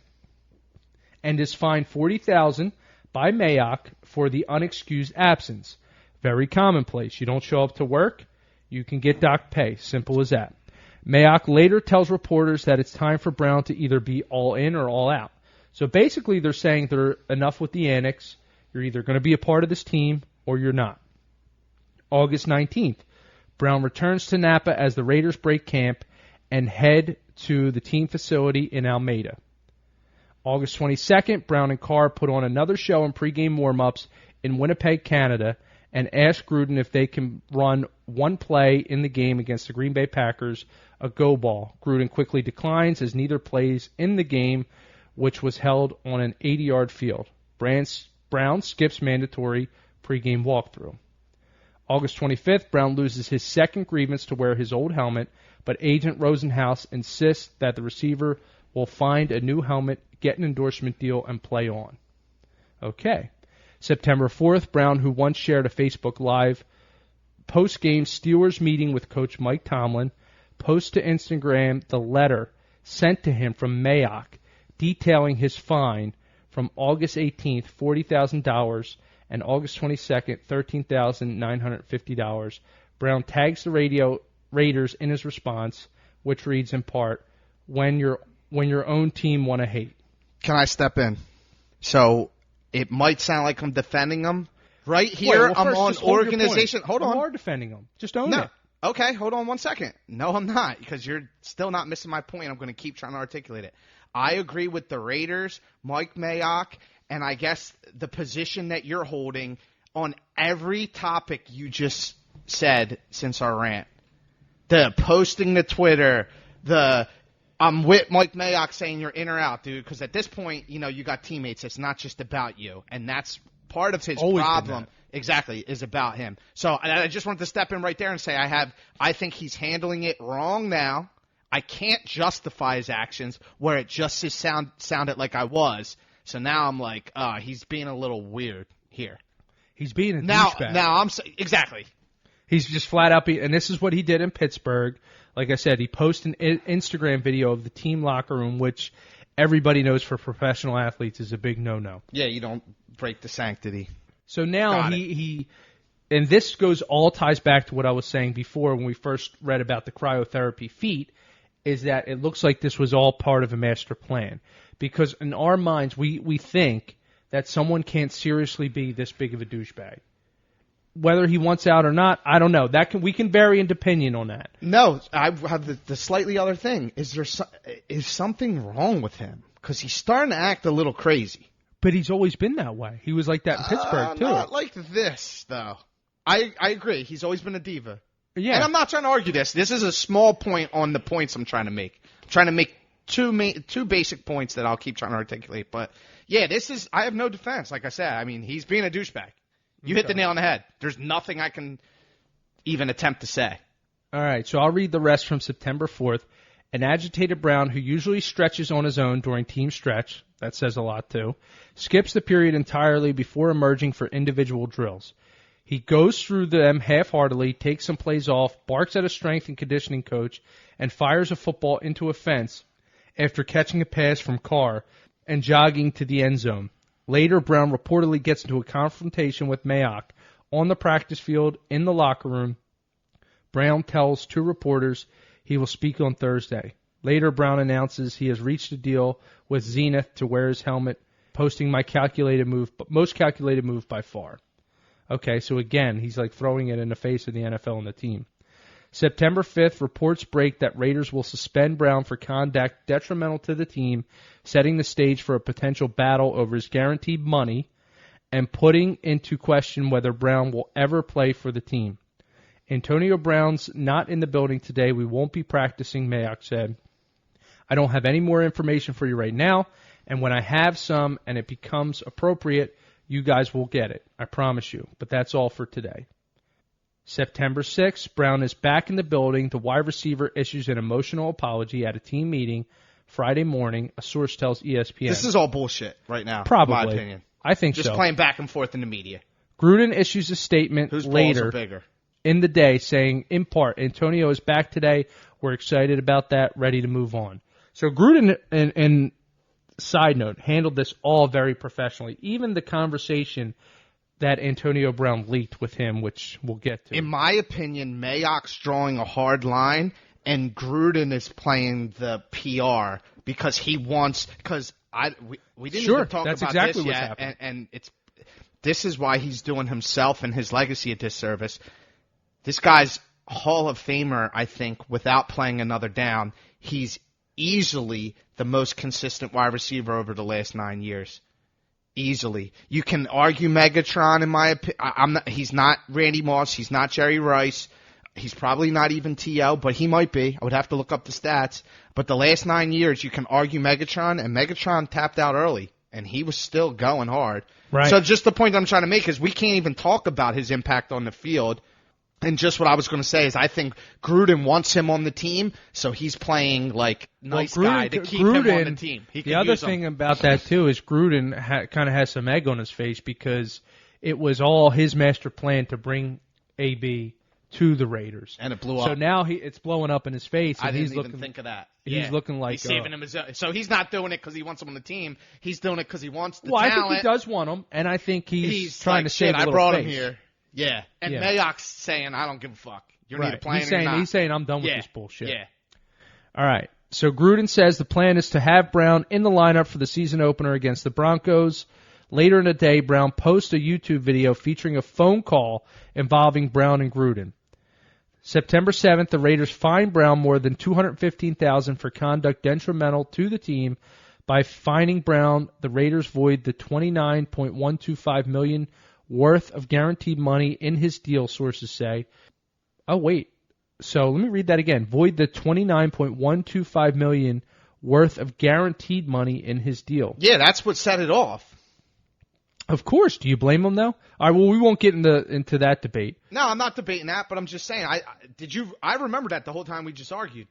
S1: and is fined $40,000 by Mayock for the unexcused absence. Very commonplace. You don't show up to work, you can get docked pay. Simple as that. Mayock later tells reporters that it's time for Brown to either be all in or all out. So basically they're saying they're enough with the annex. You're either going to be a part of this team or you're not. August 19th, Brown returns to Napa as the Raiders break camp and head to the team facility in Almeida. August 22nd, Brown and Carr put on another show in pregame warm-ups in Winnipeg, Canada, and ask Gruden if they can run one play in the game against the Green Bay Packers, a go ball. Gruden quickly declines as neither plays in the game, which was held on an 80-yard field. Brown skips mandatory pregame walkthrough. August 25th, Brown loses his second grievance to wear his old helmet, but Agent Rosenhaus insists that the receiver will find a new helmet, get an endorsement deal, and play on. Okay. September 4th, Brown, who once shared a Facebook Live post-game Steelers meeting with Coach Mike Tomlin, posts to Instagram the letter sent to him from Mayock detailing his fine from August 18th, $40,000, and August 22nd, $13,950. Brown tags the Raiders in his response, which reads in part, when your own team want to hate.
S2: Can I step in? So it might sound like I'm defending them. Right here,
S1: Wait,
S2: I'm on organization. Hold on.
S1: You are defending them. Just own it.
S2: Okay, hold on 1 second. No, I'm not, because you're still not missing my point. I'm going to keep trying to articulate it. I agree with the Raiders, Mike Mayock, and I guess the position that you're holding on every topic you just said since our rant. The posting to Twitter, I'm with Mike Mayock saying you're in or out, dude, because at this point, you got teammates. It's not just about you, and that's part of his problem. Exactly, is about him. So I just wanted to step in right there and say I think he's handling it wrong now. I can't justify his actions where it just sounded like I was. So now I'm like, he's being a little weird here.
S1: He's being a douchebag.
S2: Now exactly.
S1: He's just flat out and this is what he did in Pittsburgh. Like I said, he posted an Instagram video of the team locker room, which everybody knows for professional athletes is a big no-no.
S2: Yeah, you don't break the sanctity.
S1: So now and this ties back to what I was saying before when we first read about the cryotherapy feat, is that it looks like this was all part of a master plan. Because in our minds, we think that someone can't seriously be this big of a douchebag. Whether he wants out or not, I don't know. We can vary in opinion on that.
S2: No, I have the slightly other thing. Is something wrong with him? Because he's starting to act a little crazy.
S1: But he's always been that way. He was like that in Pittsburgh, too.
S2: Not like this, though. I agree. He's always been a diva.
S1: Yeah.
S2: And I'm not trying to argue this. This is a small point on the points I'm trying to make. I'm trying to make two basic points that I'll keep trying to articulate. But, yeah, I have no defense. Like I said, I mean, he's being a douchebag. You hit the nail on the head. There's nothing I can even attempt to say.
S1: All right, so I'll read the rest from September 4th. An agitated Brown who usually stretches on his own during team stretch, that says a lot too, skips the period entirely before emerging for individual drills. He goes through them half-heartedly, takes some plays off, barks at a strength and conditioning coach, and fires a football into a fence after catching a pass from Carr and jogging to the end zone. Later, Brown reportedly gets into a confrontation with Mayock on the practice field in the locker room. Brown tells two reporters he will speak on Thursday. Later, Brown announces he has reached a deal with Zenith to wear his helmet, posting most calculated move by far. Okay, so again, he's like throwing it in the face of the NFL and the team. September 5th, reports break that Raiders will suspend Brown for conduct detrimental to the team, setting the stage for a potential battle over his guaranteed money and putting into question whether Brown will ever play for the team. Antonio Brown's not in the building today. We won't be practicing, Mayock said. I don't have any more information for you right now, and when I have some and it becomes appropriate, you guys will get it. I promise you. But that's all for today. September 6th, Brown is back in the building. The wide receiver issues an emotional apology at a team meeting Friday morning, a source tells ESPN.
S2: This is all bullshit right now,
S1: Probably.
S2: in my opinion.
S1: I think
S2: Just playing back and forth in the media.
S1: Gruden issues a statement
S2: Whose
S1: later
S2: balls are bigger?
S1: in the day saying, in part, Antonio is back today. We're excited about that, ready to move on. So Gruden, and side note, handled this all very professionally. Even the conversation that Antonio Brown leaked with him, which we'll get to.
S2: In my opinion, Mayock's drawing a hard line, and Gruden is playing the PR because he wants. Because we didn't even talk
S1: that's
S2: about
S1: exactly
S2: this
S1: what's
S2: yet,
S1: happening.
S2: and this is why he's doing himself and his legacy a disservice. This guy's Hall of Famer, I think, without playing another down. He's easily the most consistent wide receiver over the last 9 years. Easily. You can argue Megatron in my opinion. He's not Randy Moss. He's not Jerry Rice. He's probably not even T.O., but he might be. I would have to look up the stats. But the last 9 years, you can argue Megatron, and Megatron tapped out early, and he was still going hard.
S1: Right.
S2: So just the point I'm trying to make is we can't even talk about his impact on the field. And just what I was going to say is I think Gruden wants him on the team, so he's playing like nice guy to keep him on the team.
S1: The other thing about that, too, is Gruden kind of has some egg on his face because it was all his master plan to bring AB to the Raiders.
S2: And it blew up.
S1: So now it's blowing up in his face. And
S2: I didn't even think of that.
S1: He's looking like...
S2: He's saving him his... So he's not doing it because he wants him on the team. He's doing it because he wants the
S1: talent.
S2: talent.
S1: I think he does want him, and I think he's trying
S2: like,
S1: to save a little
S2: I brought
S1: face.
S2: him here. Yeah. And Mayock's saying, I don't give a fuck. You're either playing or not.
S1: He's saying I'm done with this bullshit.
S2: Yeah.
S1: All right. So Gruden says the plan is to have Brown in the lineup for the season opener against the Broncos. Later in the day, Brown posts a YouTube video featuring a phone call involving Brown and Gruden. September 7th, the Raiders fined Brown more than $215,000 for conduct detrimental to the team. By fining Brown, the Raiders void the $29.125 million worth of guaranteed money in his deal, sources say. Oh, wait. So let me read that again. Void the $29.125 million worth of guaranteed money in his deal.
S2: Yeah, that's what set it off.
S1: Of course. Do you blame him, though? All right, well, we won't get into that debate.
S2: No, I'm not debating that, but I'm just saying. I remember that the whole time we just argued.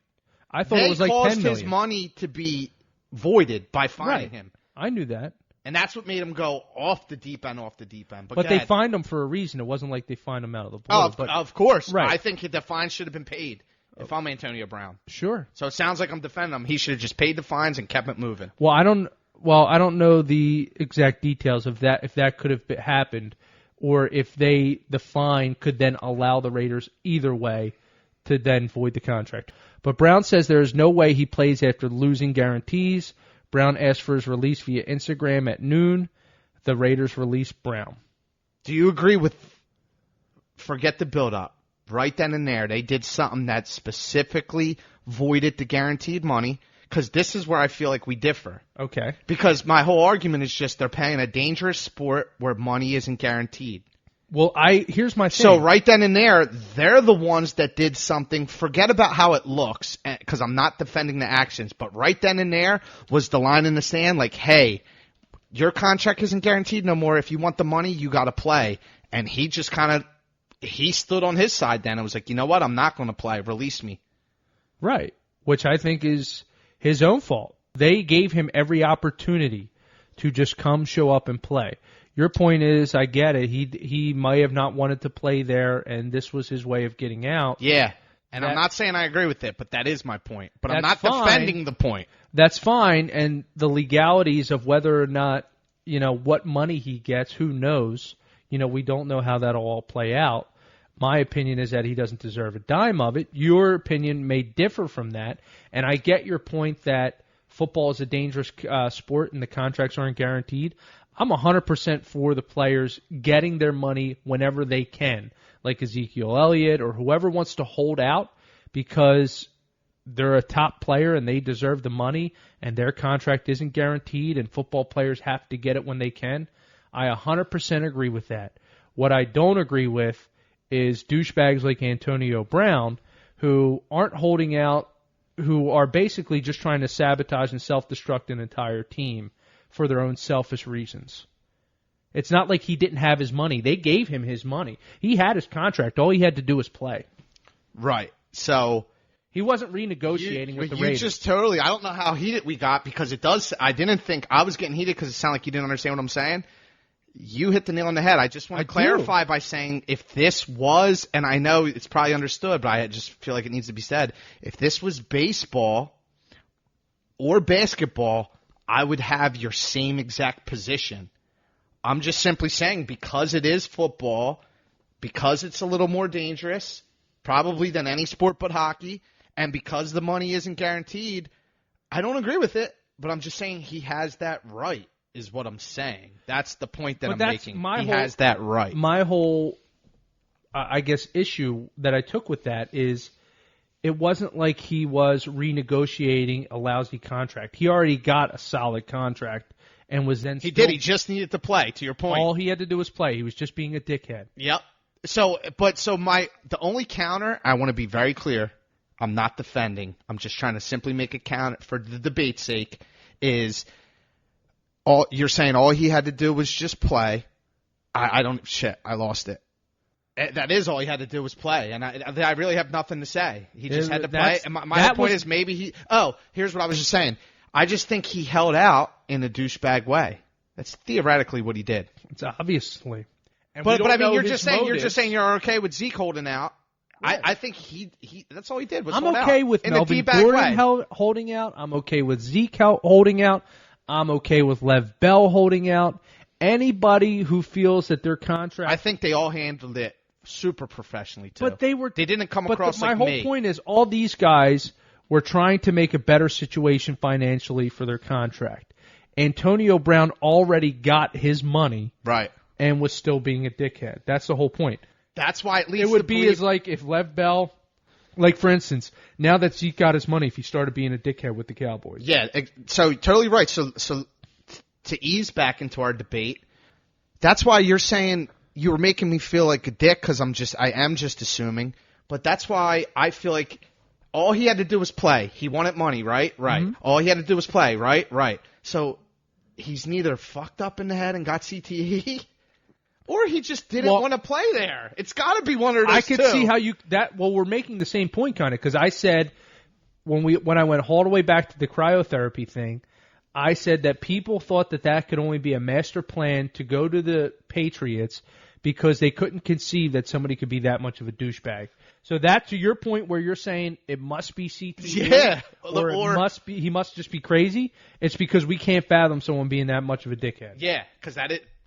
S1: I thought it was like $10 million.
S2: They caused his money to be voided by fining him.
S1: I knew that.
S2: And that's what made him go off the deep end.
S1: But they fined him for a reason. It wasn't like they fined him out of the blue.
S2: Oh, of course.
S1: Right.
S2: I think the fine should have been paid if I'm Antonio Brown.
S1: Sure.
S2: So it sounds like I'm defending him. He should have just paid the fines and kept it moving.
S1: Well, I don't know the exact details of that, if that could have happened, or if the fine could then allow the Raiders either way to then void the contract. But Brown says there is no way he plays after losing guarantees. Brown asked for his release via Instagram at noon. The Raiders released Brown.
S2: Do you agree with forget the build-up? Right then and there, they did something that specifically voided the guaranteed money, because this is where I feel like we differ.
S1: Okay.
S2: Because my whole argument is just they're playing a dangerous sport where money isn't guaranteed.
S1: Well, here's my thing.
S2: So right then and there, they're the ones that did something. Forget about how it looks, because I'm not defending the actions. But right then and there was the line in the sand, like, hey, your contract isn't guaranteed no more. If you want the money, you got to play. And he just he stood on his side then and was like, you know what, I'm not going to play. Release me.
S1: Right, which I think is his own fault. They gave him every opportunity to just come, show up, and play. Your point is, I get it. He might have not wanted to play there, and this was his way of getting out.
S2: Yeah, and I'm not saying I agree with it, but that is my point. But I'm not defending the point.
S1: That's fine, and the legalities of whether or not, what money he gets, who knows? We don't know how that'll all play out. My opinion is that he doesn't deserve a dime of it. Your opinion may differ from that, and I get your point that football is a dangerous sport and the contracts aren't guaranteed. I'm 100% for the players getting their money whenever they can, like Ezekiel Elliott or whoever wants to hold out because they're a top player and they deserve the money and their contract isn't guaranteed and football players have to get it when they can. I 100% agree with that. What I don't agree with is douchebags like Antonio Brown who aren't holding out, who are basically just trying to sabotage and self-destruct an entire team for their own selfish reasons. It's not like he didn't have his money. They gave him his money. He had his contract. All he had to do was play.
S2: Right. So
S1: he wasn't renegotiating with the Raiders.
S2: Just totally, I don't know how heated we got because it does. I didn't think I was getting heated because it sounded like you didn't understand what I'm saying. You hit the nail on the head. I just want to clarify by saying if this was, and I know it's probably understood, but I just feel like it needs to be said, if this was baseball or basketball, I would have your same exact position. I'm just simply saying because it is football, because it's a little more dangerous, probably than any sport but hockey, and because the money isn't guaranteed, I don't agree with it, but I'm just saying he has that right is what I'm saying. That's the point that I'm making. He has that right.
S1: My whole, I guess, issue that I took with that is it wasn't like he was renegotiating a lousy contract. He already got a solid contract and was then
S2: He did. He just needed to play, to your point.
S1: All he had to do was play. He was just being a dickhead.
S2: Yep. The only counter, I want to be very clear, I'm not defending. I'm just trying to simply make a counter for the debate's sake, is you're saying all he had to do was just play. I lost it. That is all he had to do was play, and I really have nothing to say. He just had to play. And my point is maybe he. Oh, here's what I was just saying. I just think he held out in a douchebag way. That's theoretically what he did.
S1: It's obviously.
S2: But I mean, you're just saying you're okay with Zeke holding out. Right. I think he that's all he did was hold out.
S1: I'm okay with Melvin Gordon holding out. I'm okay with Zeke holding out. I'm okay with Lev Bell holding out. Anybody who feels that their contract...
S2: I think they all handled it super professionally too.
S1: But they
S2: didn't come across
S1: my
S2: like
S1: whole
S2: me.
S1: point is all these guys were trying to make a better situation financially for their contract. Antonio Brown already got his money,
S2: right,
S1: and was still being a dickhead. That's the whole point.
S2: That's why it leads.
S1: It would be as like if Lev Bell, like for instance, now that Zeke got his money, if he started being a dickhead with the Cowboys.
S2: Yeah, so totally right. So to ease back into our debate, that's why you're saying you were making me feel like a dick because I am just assuming. But that's why I feel like all he had to do was play. He wanted money, right? Right.
S1: Mm-hmm.
S2: All he had to do was play, right? Right. So he's neither fucked up in the head and got CTE, or he just didn't want to play there. It's got to be one of those.
S1: I could see how we're making the same point kind of because I said when I went all the way back to the cryotherapy thing, I said that people thought that could only be a master plan to go to the Patriots because they couldn't conceive that somebody could be that much of a douchebag. So that, to your point where you're saying it must be CTE,
S2: yeah,
S1: or he must just be crazy, it's because we can't fathom someone being that much of a dickhead.
S2: Yeah, because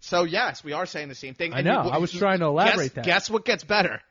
S2: so yes, we are saying the same thing.
S1: I know. I was trying to elaborate that.
S2: Guess what gets better?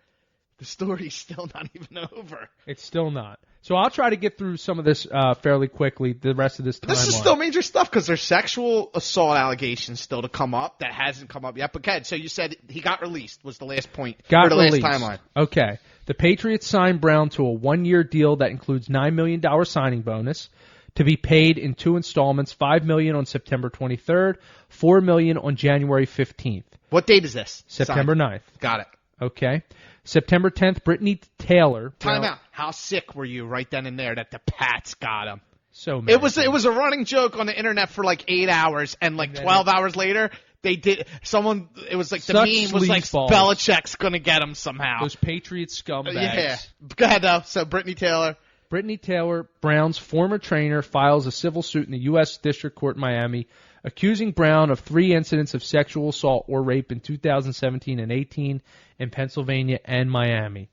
S2: The story's still not even over.
S1: It's still not. So I'll try to get through some of this fairly quickly, the rest of this timeline.
S2: This is still major stuff because there's sexual assault allegations still to come up that hasn't come up yet. But, Ken, so you said he got released was the last point.
S1: Got
S2: released.
S1: Last timeline. Okay. The Patriots signed Brown to a one-year deal that includes $9 million signing bonus to be paid in 2 installments, $5 million on September 23rd, $4 million on January 15th.
S2: What date is this?
S1: September 9th.
S2: Got it.
S1: Okay. September 10th, Brittany Taylor.
S2: Time out. How sick were you right then and there that the Pats got him?
S1: So mad.
S2: It was a running joke on the internet for like 8 hours, and like 12 hours later, they did. Someone, it was like the meme was like Belichick's gonna get him somehow.
S1: Those Patriots scumbags.
S2: Yeah. Go ahead though. So Brittany Taylor.
S1: Brittany Taylor, Brown's former trainer, files a civil suit in the U.S. District Court in Miami, accusing Brown of 3 incidents of sexual assault or rape in 2017 and 18 in Pennsylvania and Miami.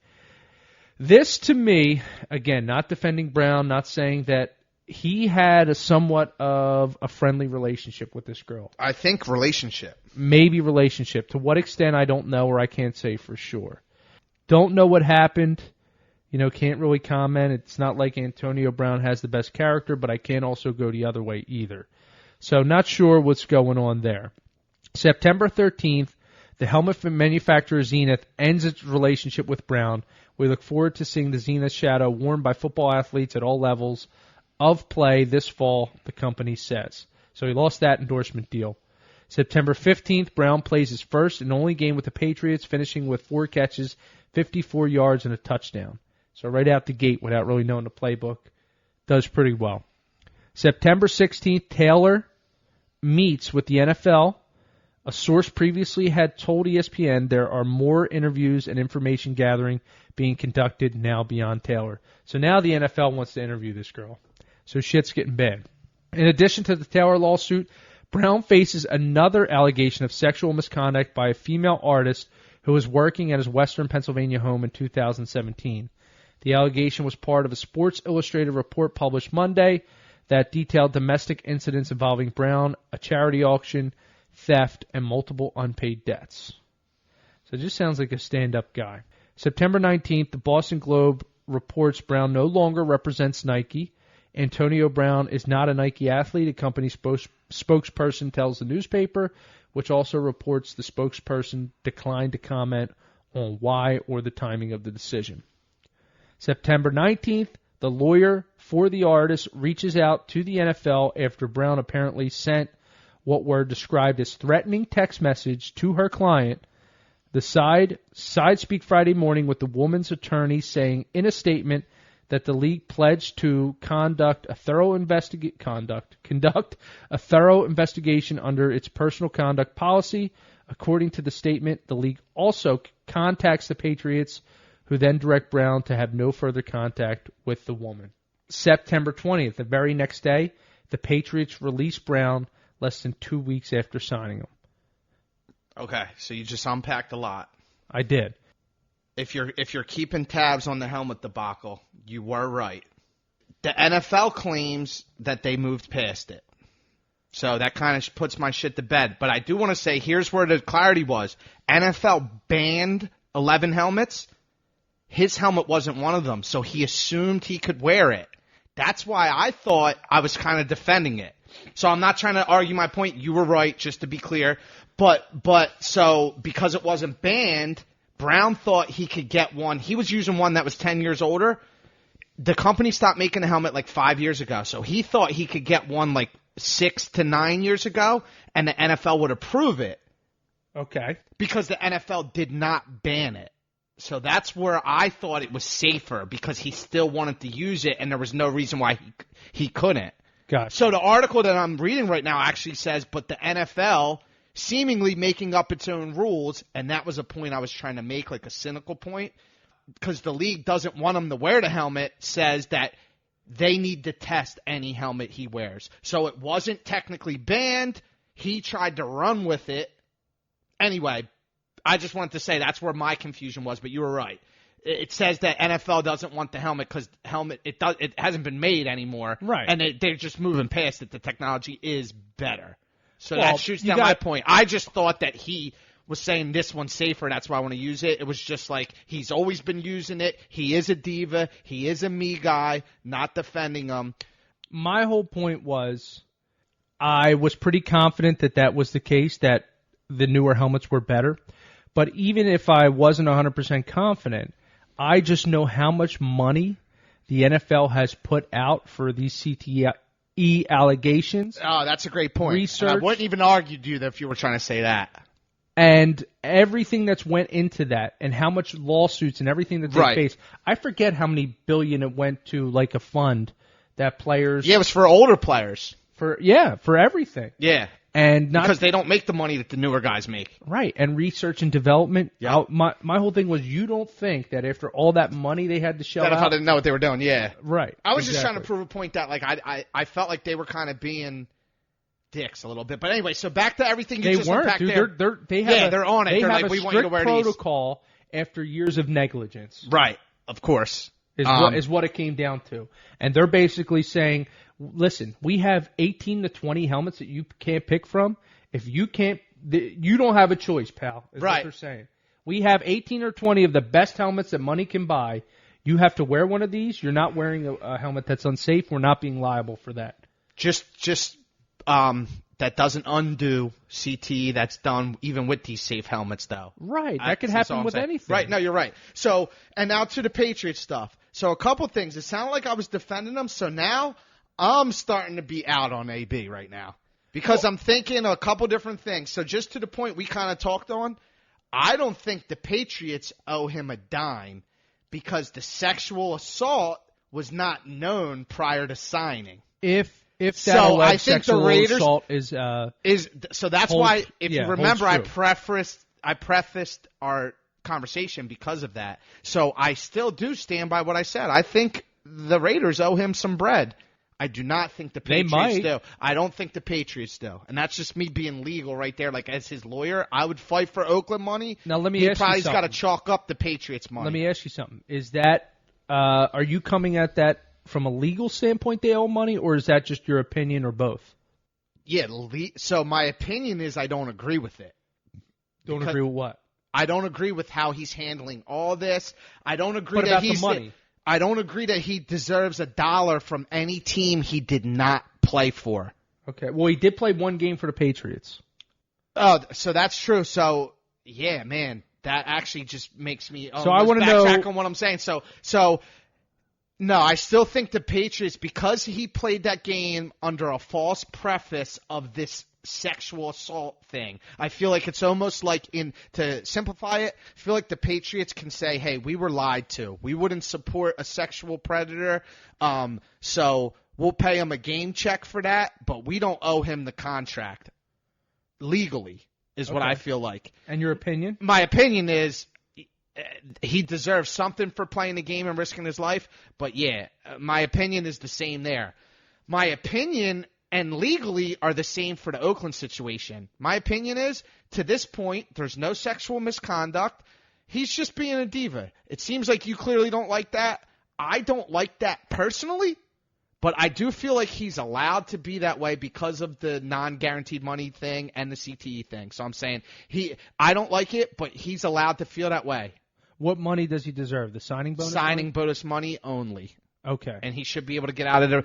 S1: This, to me, again, not defending Brown, not saying that he had a somewhat of a friendly relationship with this girl.
S2: I think relationship.
S1: Maybe relationship. To what extent, I don't know, or I can't say for sure. Don't know what happened. Can't really comment. It's not like Antonio Brown has the best character, but I can't also go the other way either. So not sure what's going on there. September 13th, the helmet manufacturer Zenith ends its relationship with Brown. We look forward to seeing the Zenith shadow worn by football athletes at all levels of play this fall, the company says. So he lost that endorsement deal. September 15th, Brown plays his first and only game with the Patriots, finishing with 4 catches, 54 yards, and a touchdown. So right out the gate, without really knowing the playbook, does pretty well. September 16th, Taylor meets with the NFL. A source previously had told ESPN there are more interviews and information gathering being conducted now beyond Taylor. So now the NFL wants to interview this girl. So shit's getting bad. In addition to the Taylor lawsuit, Brown faces another allegation of sexual misconduct by a female artist who was working at his Western Pennsylvania home in 2017. The allegation was part of a Sports Illustrated report published Monday that detailed domestic incidents involving Brown, a charity auction, theft, and multiple unpaid debts. So it just sounds like a stand-up guy. September 19th, the Boston Globe reports Brown no longer represents Nike. Antonio Brown is not a Nike athlete, a company spokesperson tells the newspaper, which also reports the spokesperson declined to comment on why or the timing of the decision. September 19th, the lawyer for the artist reaches out to the NFL after Brown apparently sent what were described as threatening text message to her client. The side speak Friday morning with the woman's attorney saying in a statement that the league pledged to conduct a thorough investigation under its personal conduct policy. According to the statement, the league also contacts the Patriots, who then direct Brown to have no further contact with the woman. September 20th, the very next day, the Patriots released Brown less than 2 weeks after signing him.
S2: Okay, so you just unpacked a lot.
S1: I did.
S2: If you're keeping tabs on the helmet debacle, you were right. The NFL claims that they moved past it. So that kind of puts my shit to bed. But I do want to say, here's where the clarity was. NFL banned 11 helmets. His helmet wasn't one of them, so he assumed he could wear it. That's why I thought I was kind of defending it. So I'm not trying to argue my point. You were right, just to be clear. But so because it wasn't banned, Brown thought he could get one. He was using one that was 10 years older. The company stopped making a helmet like 5 years ago, so he thought he could get one like 6 to 9 years ago, and the NFL would approve it.
S1: Okay.
S2: Because the NFL did not ban it. So that's where I thought it was safer, because he still wanted to use it, and there was no reason why he couldn't.
S1: Gotcha.
S2: So the article that I'm reading right now actually says, but the NFL seemingly making up its own rules, and that was a point I was trying to make, like a cynical point, because the league doesn't want him to wear the helmet, says that they need to test any helmet he wears. So it wasn't technically banned. He tried to run with it. Anyway, I just wanted to say that's where my confusion was, but you were right. It says that NFL doesn't want the helmet because it hasn't been made anymore,
S1: right?
S2: And they're just moving past it. The technology is better, so that shoots down my point. I just thought that he was saying this one's safer. That's why I want to use it. It was just like he's always been using it. He is a diva. He is a me guy. Not defending him.
S1: My whole point was, I was pretty confident that was the case. That the newer helmets were better. But even if I wasn't 100% confident, I just know how much money the NFL has put out for these CTE allegations.
S2: Oh, that's a great point.
S1: Research.
S2: And I wouldn't even argue with you if you were trying to say that.
S1: And everything that's went into that, and how much lawsuits and everything that they faced. I forget how many billion it went to, like a fund that players.
S2: Yeah, it was for older players.
S1: For everything.
S2: Yeah.
S1: And not
S2: because they don't make the money that the newer guys make.
S1: Right, and research and development.
S2: Yeah.
S1: My whole thing was, you don't think that after all that money they had to shell out,
S2: I didn't know what they were doing. Yeah,
S1: right.
S2: I was just trying to prove a point that like I felt like they were kind of being dicks a little bit. But anyway, so back to everything you just unpacked there. They're on it.
S1: They
S2: They're
S1: have
S2: like,
S1: a
S2: we want you to wear
S1: strict protocol after years of negligence.
S2: Right, of course.
S1: Is what it came down to. And they're basically saying, listen, we have 18 to 20 helmets that you can't pick from. If you can't, you don't have a choice, pal, is what they're saying. We have 18 or 20 of the best helmets that money can buy. You have to wear one of these. You're not wearing a helmet that's unsafe. We're not being liable for that.
S2: Just that doesn't undo CT that's done even with these safe helmets, though.
S1: Right. That could happen with anything.
S2: Right. No, you're right. So, and now to the Patriots stuff. So a couple things. It sounded like I was defending them. So now I'm starting to be out on AB right now. Because I'm thinking a couple different things. So just to the point we kind of talked on, I don't think the Patriots owe him a dime because the sexual assault was not known prior to signing.
S1: If that alleged sexual assault is
S2: so that's why if you remember I prefaced our conversation because of that. So I still do stand by what I said. I think the Raiders owe him some bread. I do not think the Patriots do. I don't think the Patriots do. And that's just me being legal right there. Like, as his lawyer, I would fight for Oakland money.
S1: Now, let me ask you something.
S2: He's got to chalk up the Patriots money.
S1: Let me ask you something. Is that, are you coming at that from a legal standpoint they owe money, or is that just your opinion, or both?
S2: Yeah, so my opinion is I don't agree with it.
S1: Don't agree with what?
S2: I don't agree with how he's handling all this. I don't agree
S1: what
S2: that
S1: about
S2: he's
S1: the money?
S2: I don't agree that he deserves $1 from any team he did not play for.
S1: Okay. Well, he did play one game for the Patriots.
S2: Oh, so that's true. So, yeah, man, that actually just makes me
S1: so I want to know
S2: on what I'm saying. So no, I still think the Patriots, because he played that game under a false preface of this sexual assault thing. I feel like it's almost like, to simplify it, I feel like the Patriots can say, hey, we were lied to. We wouldn't support a sexual predator, so we'll pay him a game check for that, but we don't owe him the contract legally, is what I feel like.
S1: And your opinion?
S2: My opinion is he deserves something for playing the game and risking his life, but yeah, my opinion is the same there. My opinion and legally are the same for the Oakland situation. My opinion is, to this point, there's no sexual misconduct. He's just being a diva. It seems like you clearly don't like that. I don't like that personally, but I do feel like he's allowed to be that way because of the non-guaranteed money thing and the CTE thing. So I'm saying I don't like it, but he's allowed to feel that way.
S1: What money does he deserve? The signing bonus?
S2: Signing bonus money only.
S1: Okay.
S2: And he should be able to get out of the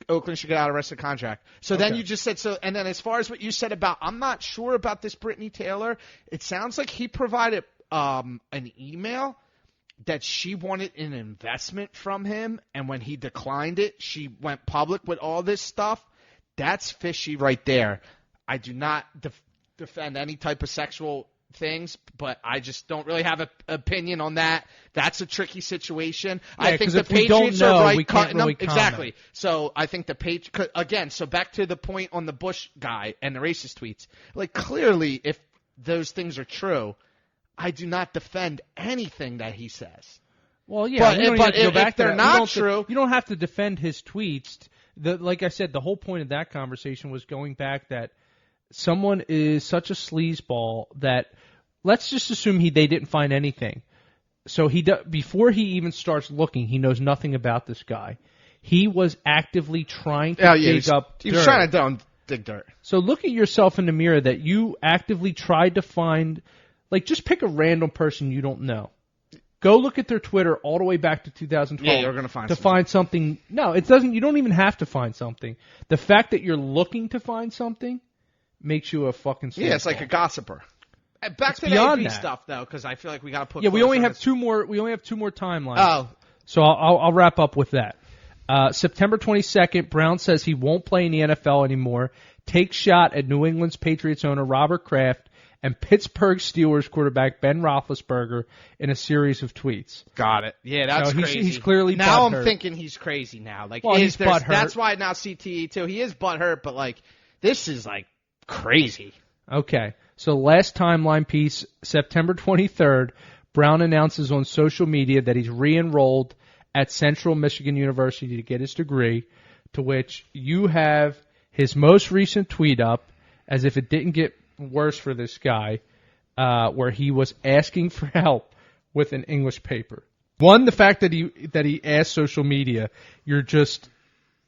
S2: Oakland should get out of the rest of the contract. So then
S1: Okay.
S2: you just said so. And then as far as what you said about, I'm not sure about this Brittany Taylor. It sounds like he provided an email that she wanted an investment from him, and when he declined it, she went public with all this stuff. That's fishy right there. I do not defend any type of sexual things, but I just don't really have an opinion on that. That's a tricky situation.
S1: Yeah,
S2: I think the
S1: if we don't
S2: Patriots
S1: know,
S2: are right
S1: we can't
S2: cutting
S1: really
S2: them.
S1: comment.
S2: Exactly. So I think the Patriots, again, so back to the point on the Busch guy and the racist tweets. Like, clearly, if those things are true, I do not defend anything that he says.
S1: Well, yeah,
S2: But if they're not true,
S1: you don't have to defend his tweets. Like I said, the whole point of that conversation was going back that someone is such a sleazeball that let's just assume they didn't find anything. So before he even starts looking, he knows nothing about this guy. He was actively trying to dig up dirt.
S2: He was trying to dig dirt.
S1: So look at yourself in the mirror that you actively tried to find. Like, just pick a random person you don't know. Go look at their Twitter all the way back to 2012.
S2: Yeah, you're gonna
S1: find something. No, it doesn't. You don't even have to find something. The fact that you're looking to find something makes you a fucking.
S2: Yeah, it's like a gossiper. Back to the AB stuff though, because I feel like we got to put.
S1: Yeah, we only have two more. We only have two more timelines.
S2: Oh,
S1: so I'll wrap up with that. September 22nd, Brown says he won't play in the NFL anymore. Takes shot at New England's Patriots owner Robert Kraft and Pittsburgh Steelers quarterback Ben Roethlisberger in a series of tweets.
S2: Got it. Yeah, that's crazy.
S1: He's clearly
S2: now
S1: butthurt.
S2: I'm thinking he's crazy now. Like,
S1: well, he's butthurt.
S2: That's why now CTE too. He is butthurt, but like this is like crazy.
S1: Okay, so last timeline piece, September 23rd, Brown announces on social media that he's re-enrolled at Central Michigan University to get his degree, to which you have his most recent tweet up, as if it didn't get worse for this guy, where he was asking for help with an English paper. One, the fact that he asked social media, you're just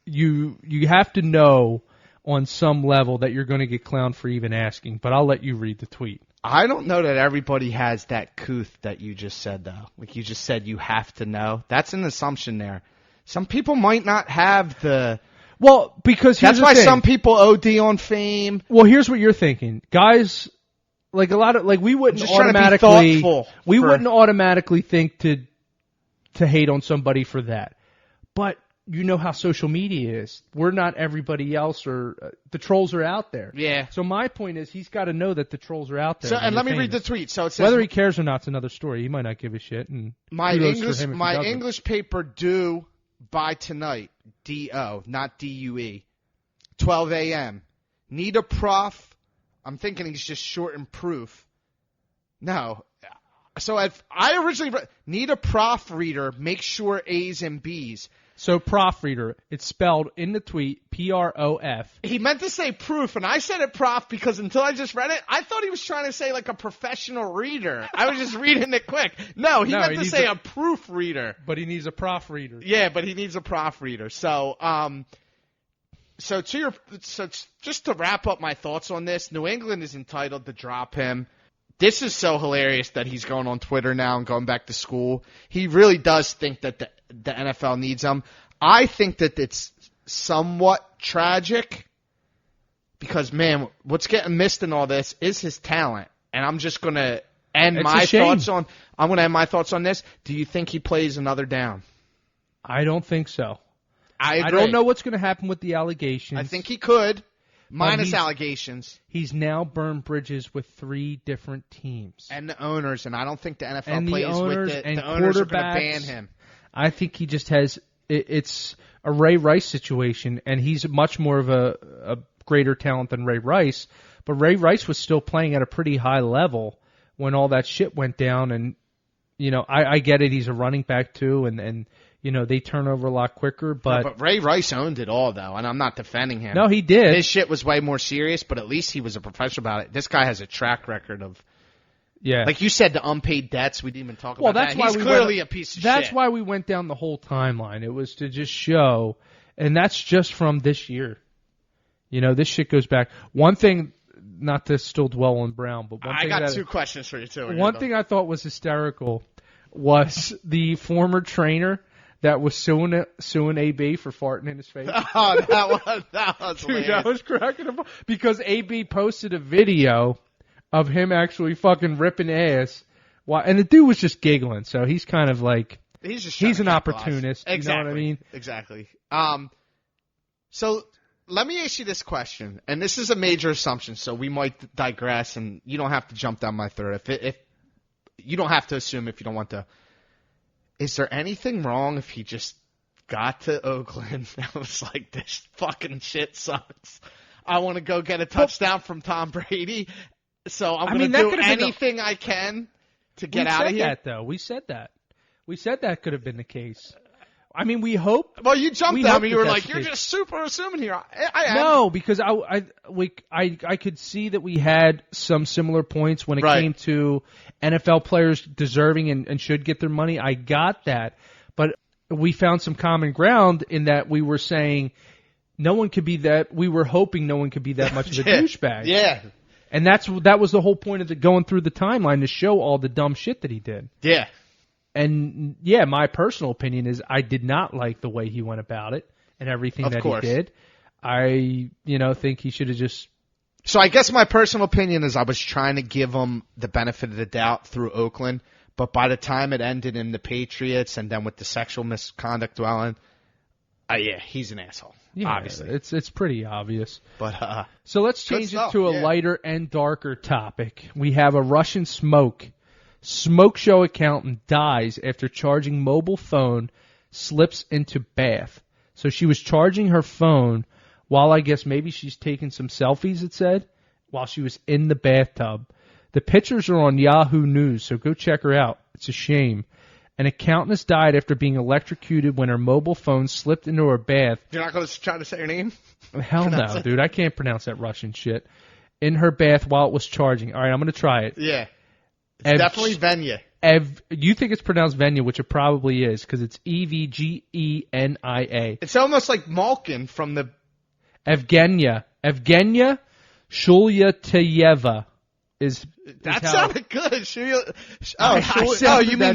S1: you have to know on some level that you're going to get clowned for even asking. But I'll let you read the tweet.
S2: I don't know that everybody has that couth that you just said though. Like you just said, you have to know. That's an assumption there. Some people might not have the.
S1: Well, because
S2: that's why
S1: thing.
S2: some people OD on fame.
S1: Well, here's what you're thinking, guys. Like a lot of we wouldn't automatically think to hate on somebody for that, but you know how social media is. We're not everybody else, or the trolls are out there.
S2: Yeah.
S1: So my point is, he's got to know that the trolls are out there.
S2: So, and let me read the tweet. So it says
S1: whether he cares or not's another story. He might not give a shit. And
S2: my English paper due by tonight. D-O, not D-U-E. 12 a.m. Need a prof. I'm thinking he's just shortened proof. No. So I originally read, need a prof reader. Make sure A's and B's.
S1: So prof reader, it's spelled in the tweet P-R-O-F.
S2: He meant to say proof, and I said it prof because until I just read it, I thought he was trying to say like a professional reader. I was just reading it quick. No, he meant to say a proof reader.
S1: But he needs a prof reader.
S2: Yeah, but he needs a prof reader. So, so just to wrap up my thoughts on this, New England is entitled to drop him. This is so hilarious that he's going on Twitter now and going back to school. He really does think that the NFL needs him. I think that it's somewhat tragic because, man, what's getting missed in all this is his talent. And I'm just going to end my thoughts on this. Do you think he plays another down?
S1: I don't think so.
S2: I agree.
S1: I don't know what's going to happen with the allegations.
S2: I think he could. Minus allegations.
S1: He's now burned bridges with 3 different teams.
S2: And the owners, and I don't think the NFL
S1: and
S2: plays
S1: the owners
S2: with it.
S1: And
S2: the owners are going to
S1: quarterbacks.
S2: ban him.
S1: I think he just has it's a Ray Rice situation, and he's much more of a greater talent than Ray Rice. But Ray Rice was still playing at a pretty high level when all that shit went down. And, I get it. He's a running back, too, and they turn over a lot quicker. But
S2: Ray Rice owned it all, though, and I'm not defending him.
S1: No, he did.
S2: His shit was way more serious, but at least he was a professional about it. This guy has a track record of, like you said, the unpaid debts. We didn't even talk about that. He's clearly a piece of shit.
S1: That's why we went down the whole timeline. It was to just show, and that's just from this year. This shit goes back. One thing, not to still dwell on Brown, but one thing
S2: I got 2 questions for you, too.
S1: One thing I thought was hysterical was the former trainer that was suing AB for farting in his face.
S2: Oh, that was
S1: Dude,
S2: hilarious.
S1: that was cracking him up. Because AB posted a video of him actually fucking ripping ass. And the dude was just giggling, so he's kind of like... He's an opportunist.
S2: Exactly.
S1: You know what I mean?
S2: Exactly. So let me ask you this question, and this is a major assumption, so we might digress, and you don't have to jump down my throat. If you don't have to assume if you don't want to. Is there anything wrong if he just got to Oakland and was like, this fucking shit sucks? I want to go get a touchdown from Tom Brady, so I'm going to do anything I can to get out of here.
S1: We said that, though. We said that. We said that could have been the case. I mean, we hope.
S2: Well, you jumped on me. You were like, "You're just super assuming here." I am.
S1: No, because I could see that we had some similar points when it came to NFL players deserving and should get their money. I got that, but we found some common ground in that we were saying no one could be that. We were hoping no one could be that much of a douchebag.
S2: Yeah.
S1: And that was the whole point of going through the timeline to show all the dumb shit that he did.
S2: Yeah.
S1: And, yeah, my personal opinion is I did not like the way he went about it and everything he did. I, think he should have just...
S2: So I guess my personal opinion is I was trying to give him the benefit of the doubt through Oakland, but by the time it ended in the Patriots and then with the sexual misconduct dwelling, he's an asshole, obviously.
S1: It's pretty obvious.
S2: But
S1: so let's change it to a lighter and darker topic. We have a Russian smoke show accountant dies after charging mobile phone slips into bath. So she was charging her phone while I guess maybe she's taking some selfies, it said, while she was in the bathtub. The pictures are on Yahoo News, so go check her out. It's a shame. An accountantess died after being electrocuted when her mobile phone slipped into her bath.
S2: You're not going to try to say her name?
S1: Hell no, dude. I can't pronounce that Russian shit. In her bath while it was charging. All right, I'm going to try it.
S2: Yeah. It's definitely Venya.
S1: You think it's pronounced Venya, which it probably is, because it's Evgenia.
S2: It's almost like Malkin from the...
S1: Evgenia Shulyatayeva is
S2: That
S1: how...
S2: sounded good. You mean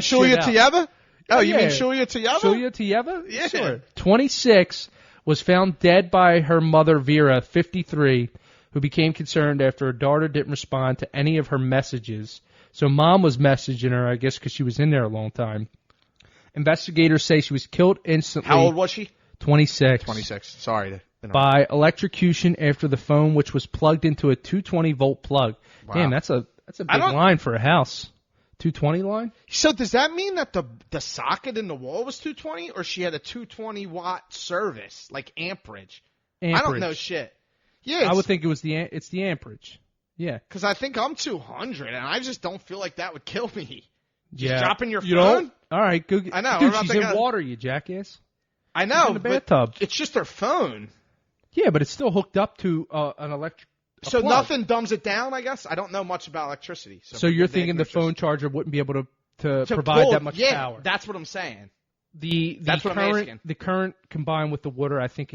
S1: Shulyatayeva?
S2: Oh, you mean Shulyatayeva?
S1: Shulyatayeva?
S2: Yeah.
S1: Sure. 26, was found dead by her mother, Vera, 53, who became concerned after her daughter didn't respond to any of her messages. So mom was messaging her, I guess, because she was in there a long time. Investigators say she was killed instantly.
S2: How old was she?
S1: 26.
S2: 26. Sorry.
S1: By electrocution after the phone, which was plugged into a 220-volt plug. Wow. Damn, that's a big line for a house. 220 line? So
S2: does that mean that the socket in the wall was 220, or she had a 220-watt service, like amperage? I don't know shit. Yeah,
S1: I would think it's the amperage. Yeah.
S2: Because I think I'm 200, and I just don't feel like that would kill me. Just dropping your phone?
S1: Don't? All right, go get...
S2: I know.
S1: Dude, she's in water, you jackass.
S2: I know,
S1: she's in the bathtub.
S2: It's just her phone.
S1: Yeah, but it's still hooked up to an electric...
S2: So
S1: plug.
S2: Nothing dumbs it down, I guess? I don't know much about electricity.
S1: So you're thinking the phone charger wouldn't be able to provide that much power?
S2: Yeah, that's what I'm saying.
S1: That's what I'm asking. The current combined with the water, I think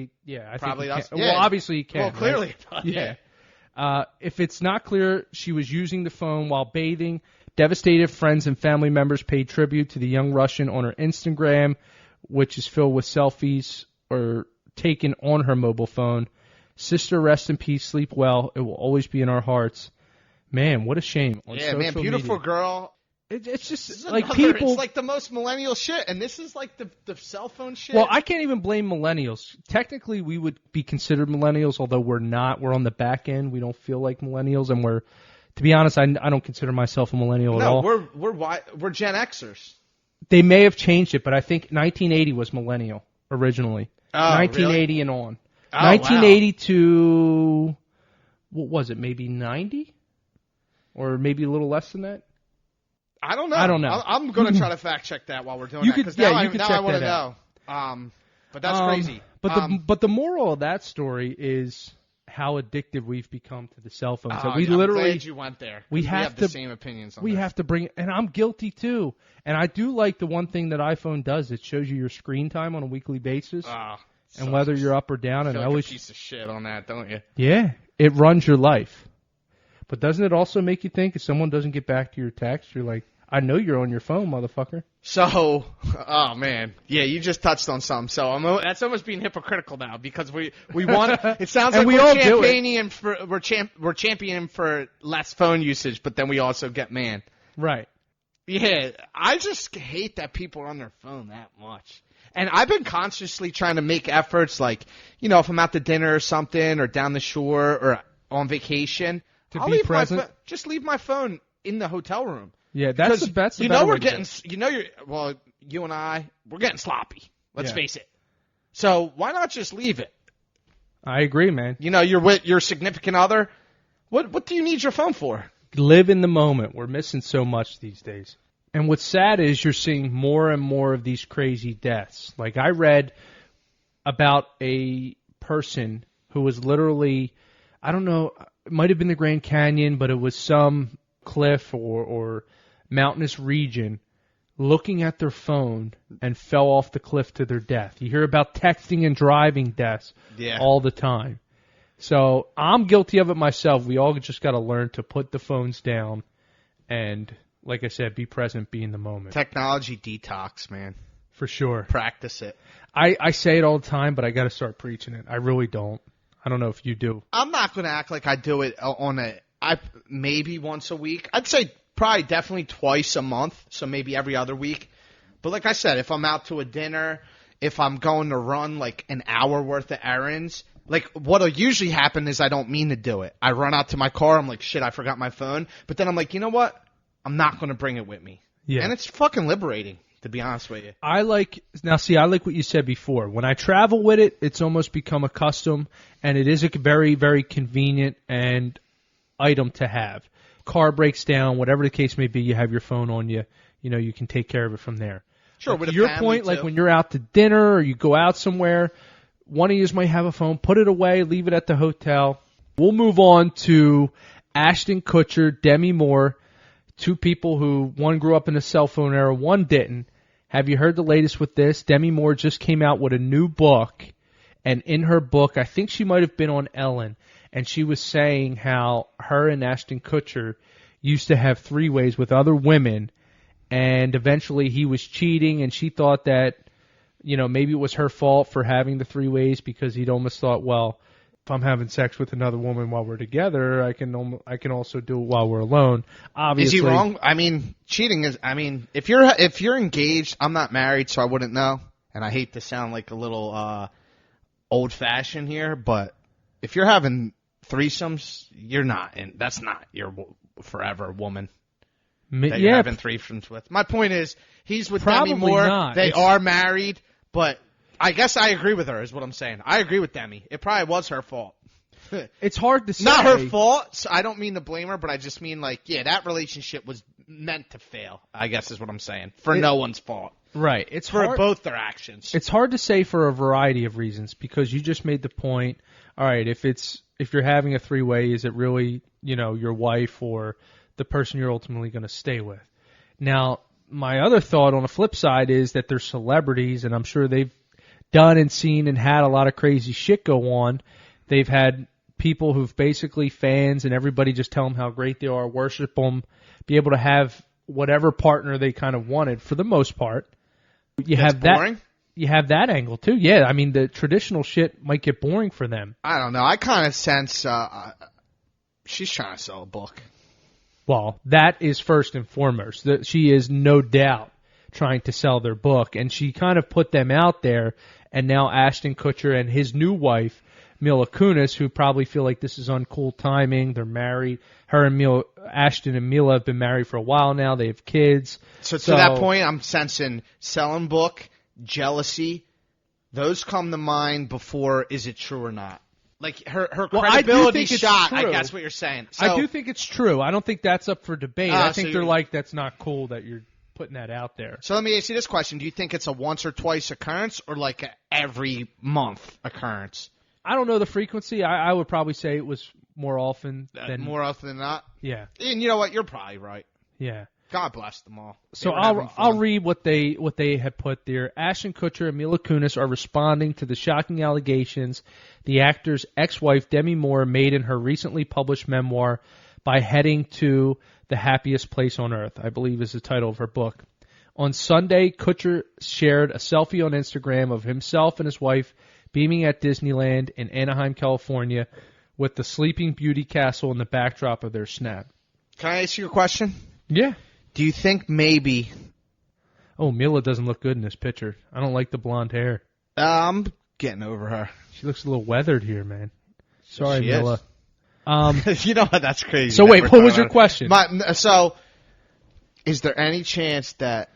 S2: probably does.
S1: Yeah. Well, obviously it can.
S2: Well, clearly
S1: right?
S2: it does.
S1: Yeah. If it's not clear, she was using the phone while bathing. Devastated friends and family members paid tribute to the young Russian on her Instagram, which is filled with selfies or taken on her mobile phone. Sister, rest in peace, sleep well. It will always be in our hearts. Man, what a shame. On social
S2: beautiful
S1: media.
S2: Girl.
S1: It's just like people.
S2: It's like the most millennial shit, and this is like the cell phone shit.
S1: Well, I can't even blame millennials. Technically, we would be considered millennials, although we're not. We're on the back end. We don't feel like millennials, and we're, to be honest, I don't consider myself a millennial at all.
S2: No, we're Gen Xers.
S1: They may have changed it, but I think 1980 was millennial originally.
S2: Oh,
S1: 1980
S2: really?
S1: and on.
S2: Oh,
S1: 1980 to, what was it, maybe 90? Or maybe a little less than that?
S2: I don't know. I'm going to try to fact check that while we're doing that. Because now I want to know. But that's crazy.
S1: But the moral of that story is how addicted we've become to the cell phone. So
S2: I'm glad you went there.
S1: We have
S2: the same opinions on
S1: We
S2: this.
S1: have to bring it, and I'm guilty too. And I do like the one thing that iPhone does. It shows you your screen time on a weekly basis. And whether you're up or down, and
S2: I
S1: always
S2: like a piece of shit on that, don't you?
S1: Yeah, it runs your life. But doesn't it also make you think if someone doesn't get back to your text, you're like, I know you're on your phone, motherfucker.
S2: So, oh man, yeah, you just touched on something. So that's almost being hypocritical now because we want. It sounds like we're championing for less phone usage, but then we also get man.
S1: Right.
S2: Yeah, I just hate that people are on their phone that much. And I've been consciously trying to make efforts, like, you know, if I'm out to dinner or something, or down the shore, or on vacation,
S1: to be present.
S2: Just leave my phone in the hotel room.
S1: Yeah, that's the best.
S2: You know, you and I, we're getting sloppy. Let's face it. So why not just leave it?
S1: I agree, man.
S2: You know, you're with your significant other. What do you need your phone for?
S1: Live in the moment. We're missing so much these days. And what's sad is you're seeing more and more of these crazy deaths. Like I read about a person who was literally, I don't know, it might have been the Grand Canyon, but it was some cliff or mountainous region, looking at their phone and fell off the cliff to their death. You hear about texting and driving deaths all the time. So I'm guilty of it myself. We all just got to learn to put the phones down and, like I said, be present, be in the moment.
S2: Technology detox, man.
S1: For sure.
S2: Practice it.
S1: I say it all the time, but I got to start preaching it. I really don't. I don't know if you do.
S2: I'm not going to act like I do it maybe once a week. I'd say probably definitely twice a month, so maybe every other week. But like I said, if I'm out to a dinner, if I'm going to run like an hour worth of errands, like what'll usually happen is I don't mean to do it. I run out to my car, I'm like, shit, I forgot my phone. But then I'm like, you know what? I'm not going to bring it with me.
S1: Yeah.
S2: And it's fucking liberating, to be honest with you.
S1: I like what you said before. When I travel with it, it's almost become a custom, and it is a very, very convenient and item to have. Car breaks down, whatever the case may be, you have your phone on you. You know, you can take care of it from there.
S2: Sure,
S1: to your point, like when you're out to dinner or you go out somewhere, one of you might have a phone, put it away, leave it at the hotel. We'll move on to Ashton Kutcher, Demi Moore, two people who, one grew up in the cell phone era, one didn't. Have you heard the latest with this? Demi Moore just came out with a new book, and in her book, I think she might have been on Ellen, and she was saying how her and Ashton Kutcher used to have three-ways with other women, and eventually he was cheating, and she thought that, you know, maybe it was her fault for having the three-ways because he'd almost thought, well, if I'm having sex with another woman while we're together, I can also do it while we're alone. Obviously,
S2: is he wrong? I mean, cheating is. I mean, if you're engaged, I'm not married, so I wouldn't know. And I hate to sound like a little old-fashioned here, but if you're having threesomes, you're not, and that's not your forever woman that you're having threesomes with. My point is, he's with Demi Moore.
S1: Not.
S2: They are married, but. I guess I agree with her is what I'm saying. I agree with Demi. It probably was her fault.
S1: It's hard to say.
S2: Not her fault. So I don't mean to blame her, but I just mean like, yeah, that relationship was meant to fail, I guess is what I'm saying. For no one's fault.
S1: Right. It's
S2: for
S1: hard,
S2: both their actions.
S1: It's hard to say for a variety of reasons because you just made the point, all right, if you're having a three-way, is it really, you know, your wife or the person you're ultimately going to stay with? Now, my other thought on the flip side is that they're celebrities, and I'm sure they've done and seen and had a lot of crazy shit go on. They've had people who've basically fans and everybody just tell them how great they are, worship them, be able to have whatever partner they kind of wanted for the most part. You have that angle too. Yeah, I mean the traditional shit might get boring for them.
S2: I don't know. I kind of sense she's trying to sell a book.
S1: Well, that is first and foremost. She is no doubt trying to sell their book, and she kind of put them out there. And now Ashton Kutcher and his new wife, Mila Kunis, who probably feel like this is uncool timing. They're married. Her and Ashton and Mila have been married for a while now. They have kids.
S2: So to that point, I'm sensing selling book, jealousy. Those come to mind before is it true or not? Like her credibility shot, I guess what you're saying. So,
S1: I do think it's true. I don't think that's up for debate. I think they're like, that's not cool that you're putting that out there.
S2: So let me ask you this question. Do you think it's a once or twice occurrence or like a every month occurrence?
S1: I don't know the frequency. I would probably say it was more often than
S2: not.
S1: Yeah.
S2: And you know what? You're probably right.
S1: Yeah.
S2: God bless them all.
S1: So I'll read what they had put there. Ashton Kutcher and Mila Kunis are responding to the shocking allegations the actor's ex-wife Demi Moore made in her recently published memoir, by heading to the happiest place on earth, I believe is the title of her book. On Sunday, Kutcher shared a selfie on Instagram of himself and his wife beaming at Disneyland in Anaheim, California, with the Sleeping Beauty castle in the backdrop of their snap.
S2: Can I ask you a question?
S1: Yeah.
S2: Do you think maybe...
S1: Oh, Mila doesn't look good in this picture. I don't like the blonde hair.
S2: I'm getting over her.
S1: She looks a little weathered here, man. Sorry,
S2: She
S1: Mila.
S2: You know what? That's crazy.
S1: So wait, what was your question?
S2: So, is there any chance that...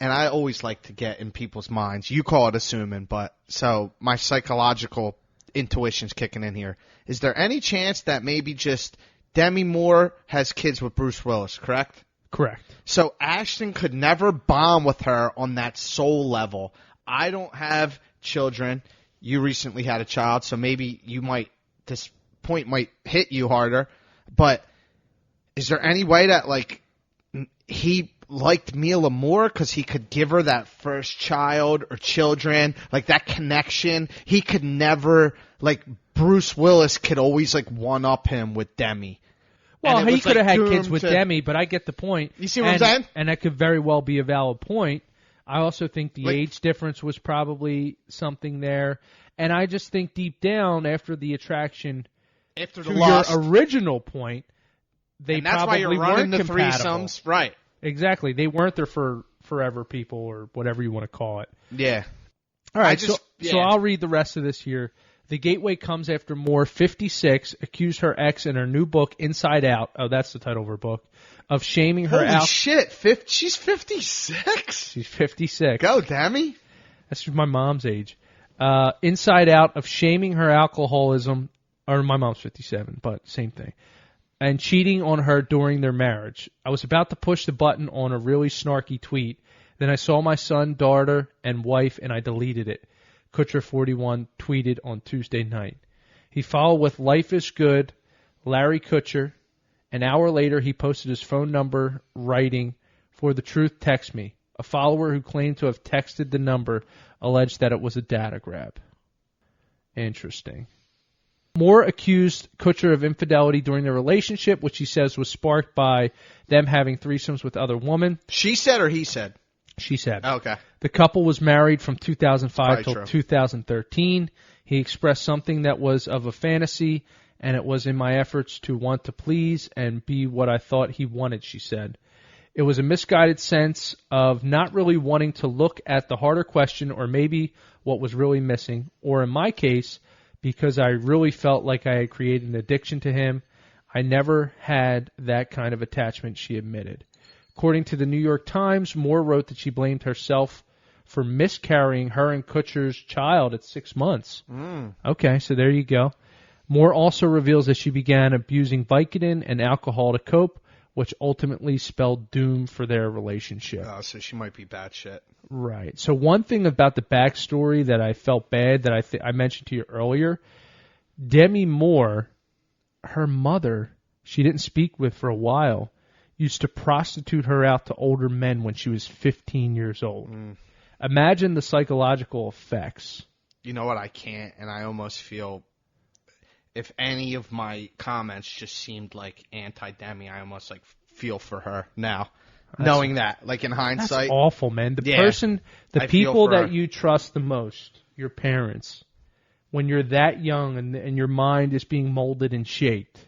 S2: And I always like to get in people's minds. You call it assuming, but so my psychological intuition's kicking in here. Is there any chance that maybe just Demi Moore has kids with Bruce Willis, correct?
S1: Correct.
S2: So Ashton could never bond with her on that soul level. I don't have children. You recently had a child, so maybe this point might hit you harder. But is there any way that, like, he liked Mila more because he could give her that first child or children, like that connection? He could never, like, Bruce Willis could always, like, one-up him with Demi.
S1: Well, he could have had kids with Demi, but I get the point.
S2: You see what I'm saying?
S1: And that could very well be a valid point. I also think the age difference was probably something there. And I just think deep down, after the attraction,
S2: after the
S1: to
S2: loss,
S1: your original point, they
S2: and that's
S1: probably
S2: why you're running
S1: weren't
S2: the
S1: compatible.
S2: threesomes, right?
S1: Exactly. They weren't there for forever people or whatever you want to call it.
S2: Yeah.
S1: All right, so I'll read the rest of this here. The gateway comes after Moore, 56, accused her ex in her new book, Inside Out, oh, that's the title of her book, of shaming her
S2: Holy shit, she's 56?
S1: She's 56.
S2: Go, Demi.
S1: That's my mom's age. Inside Out, of shaming her alcoholism, or my mom's 57, but same thing, and cheating on her during their marriage. I was about to push the button on a really snarky tweet. Then I saw my son, daughter, and wife, and I deleted it. Kutcher41 tweeted on Tuesday night. He followed with Life is Good, Larry Kutcher. An hour later, he posted his phone number, writing, "For the truth, text me." A follower who claimed to have texted the number alleged that it was a data grab. Interesting. Moore accused Kutcher of infidelity during their relationship, which he says was sparked by them having threesomes with other women.
S2: She said or he said?
S1: She said.
S2: Oh, okay.
S1: The couple was married from 2005 till
S2: true.
S1: 2013. He expressed something that was of a fantasy, and it was in my efforts to want to please and be what I thought he wanted, she said. It was a misguided sense of not really wanting to look at the harder question or maybe what was really missing, or in my case, because I really felt like I had created an addiction to him. I never had that kind of attachment, she admitted. According to the New York Times, Moore wrote that she blamed herself for miscarrying her and Kutcher's child at 6 months. Okay, so there you go. Moore also reveals that she began abusing Vicodin and alcohol to cope, which ultimately spelled doom for their relationship.
S2: Oh, so she might be bad shit.
S1: Right. So one thing about the backstory that I felt bad that I mentioned to you earlier, Demi Moore, her mother, she didn't speak with for a while, used to prostitute her out to older men when she was 15 years old. Imagine the psychological effects.
S2: You know what? I can't, and I almost feel if any of my comments just seemed like anti-Demi, I almost like feel for her now, knowing that, like in hindsight.
S1: That's awful, man. The
S2: I
S1: people
S2: feel for
S1: that
S2: her.
S1: you trust the most, your parents, when you're that young and your mind is being molded and shaped.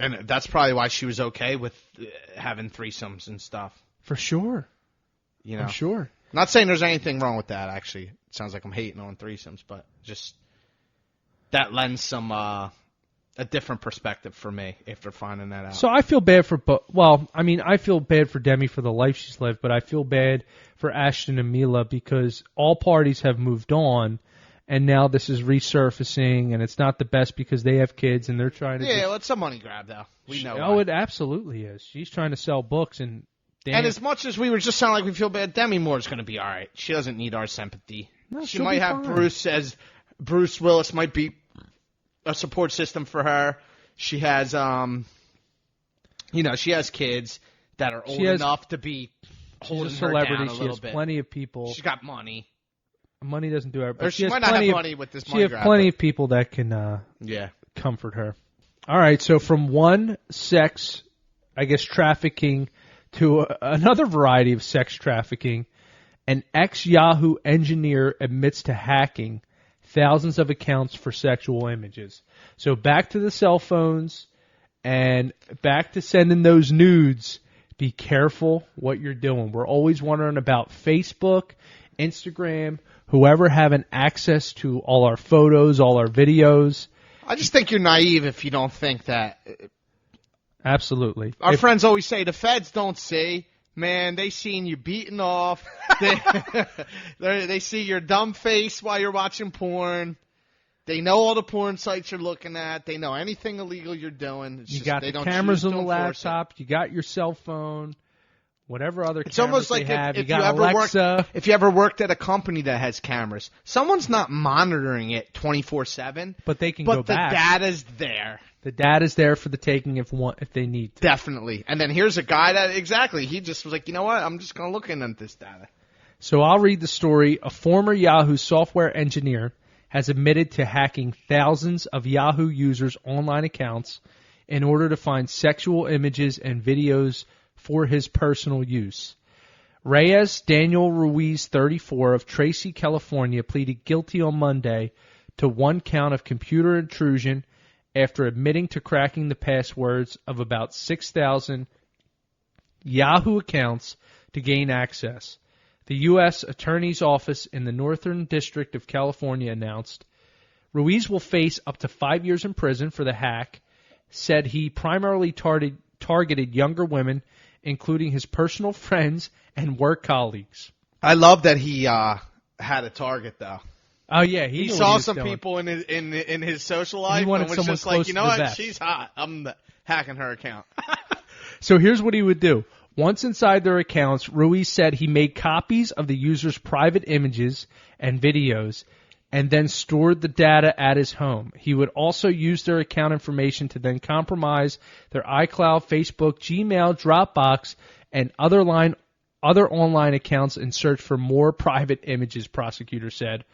S2: And that's probably why she was okay with having threesomes and stuff.
S1: For sure.
S2: You know,
S1: For sure.
S2: Not saying there's anything wrong with that, actually. It sounds like I'm hating on threesomes, but just that lends some a different perspective for me after finding that out.
S1: So I feel bad for I feel bad for Demi for the life she's lived, but I feel bad for Ashton and Mila because all parties have moved on, and now this is resurfacing, and it's not the best because they have kids and they're trying to.
S2: Yeah, well, it's a money grab, though. We know.
S1: Oh, it absolutely is. She's trying to sell books, and
S2: as much as we were just sounding like we feel bad, Demi Moore's going to be all right. She doesn't need our sympathy.
S1: No,
S2: she might have fine. Bruce Willis might be a support system for her. She has, she has kids that are old enough to be holding her down a little bit.
S1: She has plenty of people.
S2: She's got money.
S1: Money doesn't do everything.
S2: Or she might not have money with this money grab.
S1: She has plenty of people that can comfort her. All right, so from one sex, I guess, trafficking to another variety of sex trafficking, an ex-Yahoo engineer admits to hacking thousands of accounts for sexual images. So back to the cell phones and back to sending those nudes. Be careful what you're doing. We're always wondering about Facebook, Instagram, whoever having access to all our photos, all our videos.
S2: I just think you're naive if you don't think that.
S1: Absolutely.
S2: Our friends always say the feds don't see. Man, they seen you beating off. They see your dumb face while you're watching porn. They know all the porn sites you're looking at. They know anything illegal you're doing. It's
S1: you
S2: just,
S1: got
S2: they
S1: the
S2: don't
S1: cameras on the
S2: enforce it.
S1: laptop. You got your cell phone. Whatever other
S2: It's
S1: cameras
S2: almost like
S1: they have.
S2: if
S1: You
S2: you
S1: got
S2: ever
S1: Alexa.
S2: if you ever worked at a company that has cameras, someone's not monitoring it 24/7,
S1: But they can go
S2: but the
S1: back.
S2: data's there.
S1: The data's there for the taking if they need to.
S2: Definitely. And then here's a guy that, exactly, he just was like, you know what, I'm just going to look into this data.
S1: So I'll read the story. A former Yahoo software engineer has admitted to hacking thousands of Yahoo users' online accounts in order to find sexual images and videos for his personal use. Reyes Daniel Ruiz, 34, of Tracy, California, pleaded guilty on Monday to one count of computer intrusion after admitting to cracking the passwords of about 6,000 Yahoo accounts to gain access. The U.S. Attorney's Office in the Northern District of California announced Ruiz will face up to 5 years in prison for the hack, said he primarily targeted younger women, including his personal friends and work colleagues.
S2: I love that he had a target, though.
S1: Oh, yeah.
S2: He
S1: knew what
S2: saw
S1: was
S2: some
S1: doing.
S2: people in his social life
S1: wanted
S2: and was
S1: someone
S2: just like,
S1: close
S2: you
S1: to
S2: know
S1: the
S2: what,
S1: vest.
S2: she's hot. I'm hacking her account.
S1: So here's what he would do. Once inside their accounts, Ruiz said he made copies of the user's private images and videos and then stored the data at his home. He would also use their account information to then compromise their iCloud, Facebook, Gmail, Dropbox, and other online accounts in search for more private images, prosecutors said.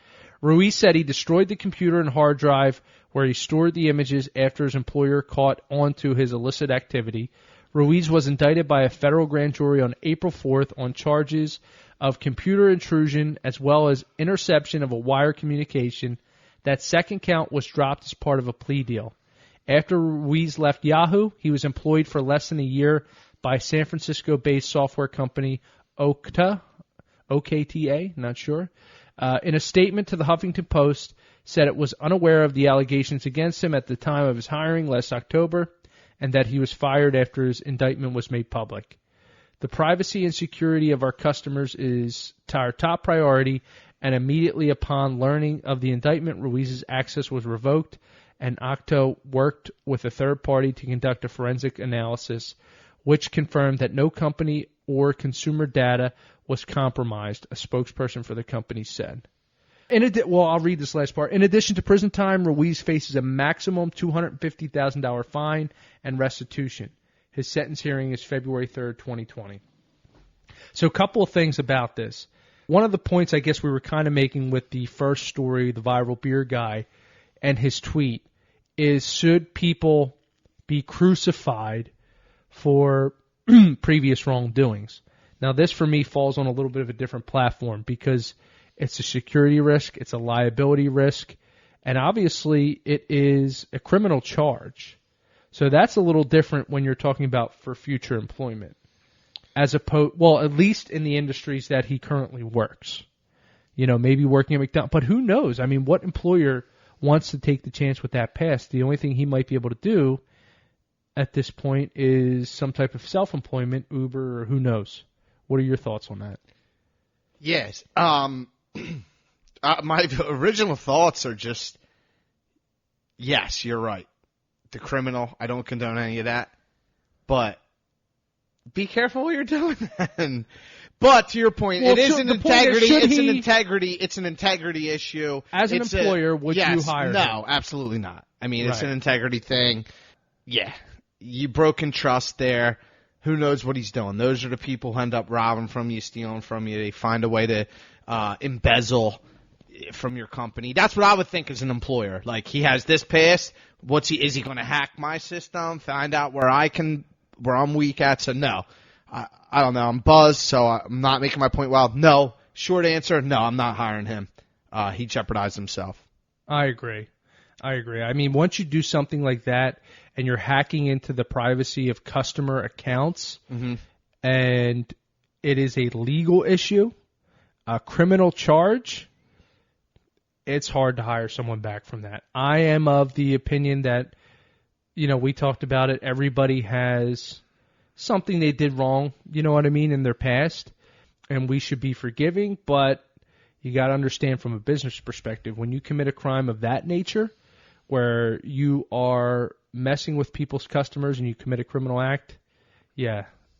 S1: Ruiz said he destroyed the computer and hard drive where he stored the images after his employer caught on to his illicit activity. Ruiz was indicted by a federal grand jury on April 4th on charges of computer intrusion as well as interception of a wire communication. That second count was dropped as part of a plea deal. After Ruiz left Yahoo, he was employed for less than a year by San Francisco-based software company Okta, OKTA, not sure. In a statement to the Huffington Post, said it was unaware of the allegations against him at the time of his hiring last October and that he was fired after his indictment was made public. The privacy and security of our customers is our top priority, and immediately upon learning of the indictment, Ruiz's access was revoked, and Okta worked with a third party to conduct a forensic analysis, which confirmed that no company or consumer data was compromised, a spokesperson for the company said. I'll read this last part. In addition to prison time, Ruiz faces a maximum $250,000 fine and restitution. His sentence hearing is February 3rd, 2020. So a couple of things about this. One of the points I guess we were kind of making with the first story, the viral beer guy, and his tweet, is should people be crucified for previous wrongdoings? Now, this for me falls on a little bit of a different platform because it's a security risk, it's a liability risk, and obviously it is a criminal charge. So that's a little different when you're talking about for future employment, as opposed, well, at least in the industries that he currently works. You know, maybe working at McDonald's, but who knows? I mean, what employer wants to take the chance with that pass? The only thing he might be able to do at this point is some type of self-employment, Uber, or who knows. What are your thoughts on that?
S2: Yes. My original thoughts are just, yes, you're right. The criminal, I don't condone any of that. But be careful what you're doing. But to your point,
S1: Well,
S2: it is an integrity. It's an integrity issue.
S1: As an employer, would you hire him?
S2: No, absolutely not. I mean, it's
S1: Right.
S2: an integrity thing. Yeah, you broken trust there. Who knows what he's doing? Those are the people who end up robbing from you, stealing from you. They find a way to embezzle. from your company. That's what I would think as an employer. Like, he has this past. Is he going to hack my system? Find out where I'm weak at? So no, I don't know. I'm buzzed, so I'm not making my point well. No, short answer. No, I'm not hiring him. He jeopardized himself.
S1: I agree. I mean, once you do something like that and you're hacking into the privacy of customer accounts, and it is a legal issue, a criminal charge, it's hard to hire someone back from that. I am of the opinion that, we talked about it, everybody has something they did wrong, you know what I mean, in their past, and we should be forgiving, but you got to understand from a business perspective, when you commit a crime of that nature, where you are messing with people's customers and you commit a criminal act,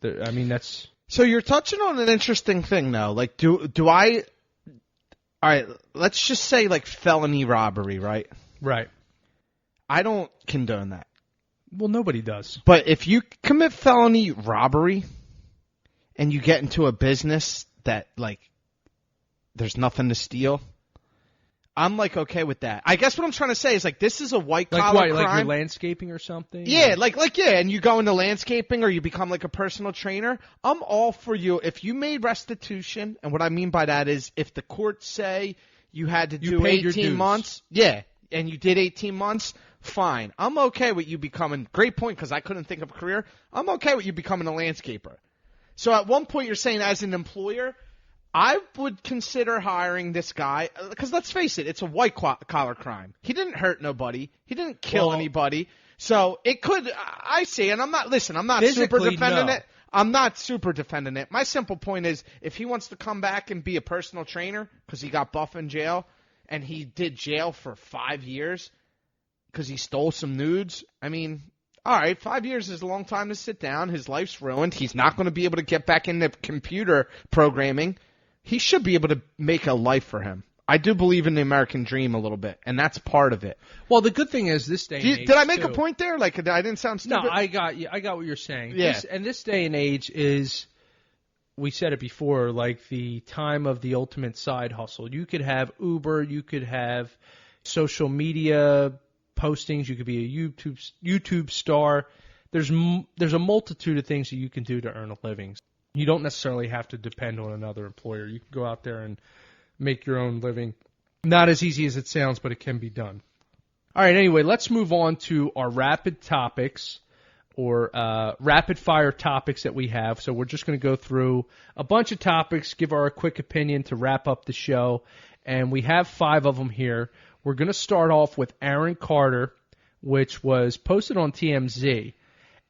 S1: that's...
S2: So you're touching on an interesting thing, though. Like, do I... All right, let's just say, like, felony robbery, right?
S1: Right.
S2: I don't condone that.
S1: Well, nobody does.
S2: But if you commit felony robbery and you get into a business that, like, there's nothing to steal, I'm, like, okay with that. I guess what I'm trying to say is, like, this is a white-collar crime.
S1: Like you're landscaping or something?
S2: Yeah, and you go into landscaping or you become, like, a personal trainer. I'm all for you. If you made restitution, and what I mean by that is if the courts say you had to do 18 months, and you did 18 months, fine. I'm okay with you becoming, great point because I couldn't think of a career, I'm okay with you becoming a landscaper. So at one point you're saying as an employer, I would consider hiring this guy because let's face it, it's a white-collar crime. He didn't hurt nobody. He didn't kill anybody. So it could, I see, and I'm not super defending it. I'm not super defending it. My simple point is if he wants to come back and be a personal trainer because he got buff in jail and he did jail for 5 years because he stole some nudes, I mean, all right, 5 years is a long time to sit down. His life's ruined. He's not going to be able to get back into computer programming. He should be able to make a life for him. I do believe in the American dream a little bit, and that's part of it.
S1: Well, the good thing is this day and age.
S2: Did I make a point there? Like, I didn't sound stupid?
S1: No, I got you. I got what you're saying.
S2: Yeah.
S1: This day and age is, we said it before, like the time of the ultimate side hustle. You could have Uber, you could have social media postings, you could be a YouTube star. There's a multitude of things that you can do to earn a living. You don't necessarily have to depend on another employer. You can go out there and make your own living. Not as easy as it sounds, but it can be done. All right, anyway, let's move on to our rapid topics or rapid fire topics that we have. So we're just going to go through a bunch of topics, give our quick opinion to wrap up the show. And we have 5 of them here. We're going to start off with Aaron Carter, which was posted on TMZ.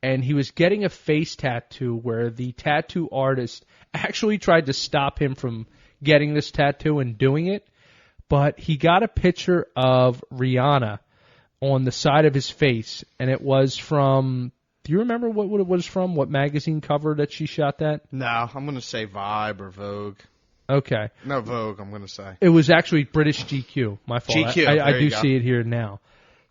S1: And he was getting a face tattoo where the tattoo artist actually tried to stop him from getting this tattoo and doing it. But he got a picture of Rihanna on the side of his face. And it was from, do you remember what it was from? What magazine cover that she shot that?
S2: No, I'm going to say Vibe or Vogue.
S1: Okay.
S2: No, Vogue, I'm going to say.
S1: It was actually British GQ. My fault.
S2: GQ.
S1: I do see it here now.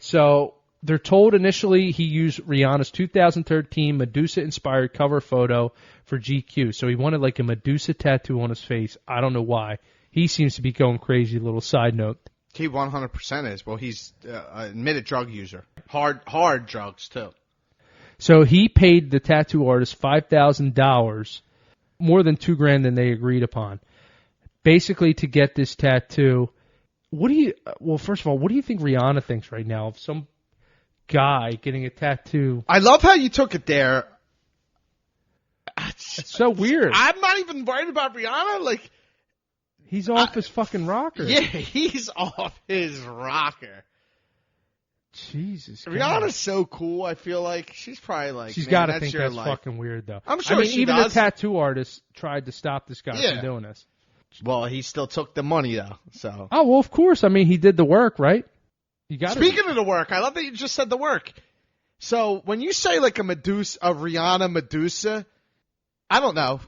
S1: So they're told initially he used Rihanna's 2013 Medusa-inspired cover photo for GQ. So he wanted like a Medusa tattoo on his face. I don't know why. He seems to be going crazy. Little side note.
S2: He 100% is. Well, he's an admitted drug user. Hard drugs, too.
S1: So he paid the tattoo artist $5,000, more than $2,000 than they agreed upon, basically to get this tattoo. Well, first of all, what do you think Rihanna thinks right now of some guy getting a tattoo?
S2: I love how you took it there.
S1: It's so weird.
S2: I'm not even worried about Rihanna. Like,
S1: he's off his fucking rocker.
S2: Yeah, he's off his rocker.
S1: Jesus.
S2: Rihanna's so cool. I feel like she's probably like.
S1: She's got to think that's fucking weird, though.
S2: I'm sure she
S1: even
S2: does.
S1: the tattoo artist tried to stop this guy from doing this.
S2: Well, he still took the money though. So.
S1: Oh well, of course. I mean, he did the work, right? You got.
S2: Speaking of the work, I love that you just said the work. So when you say like a Rihanna Medusa, I don't know.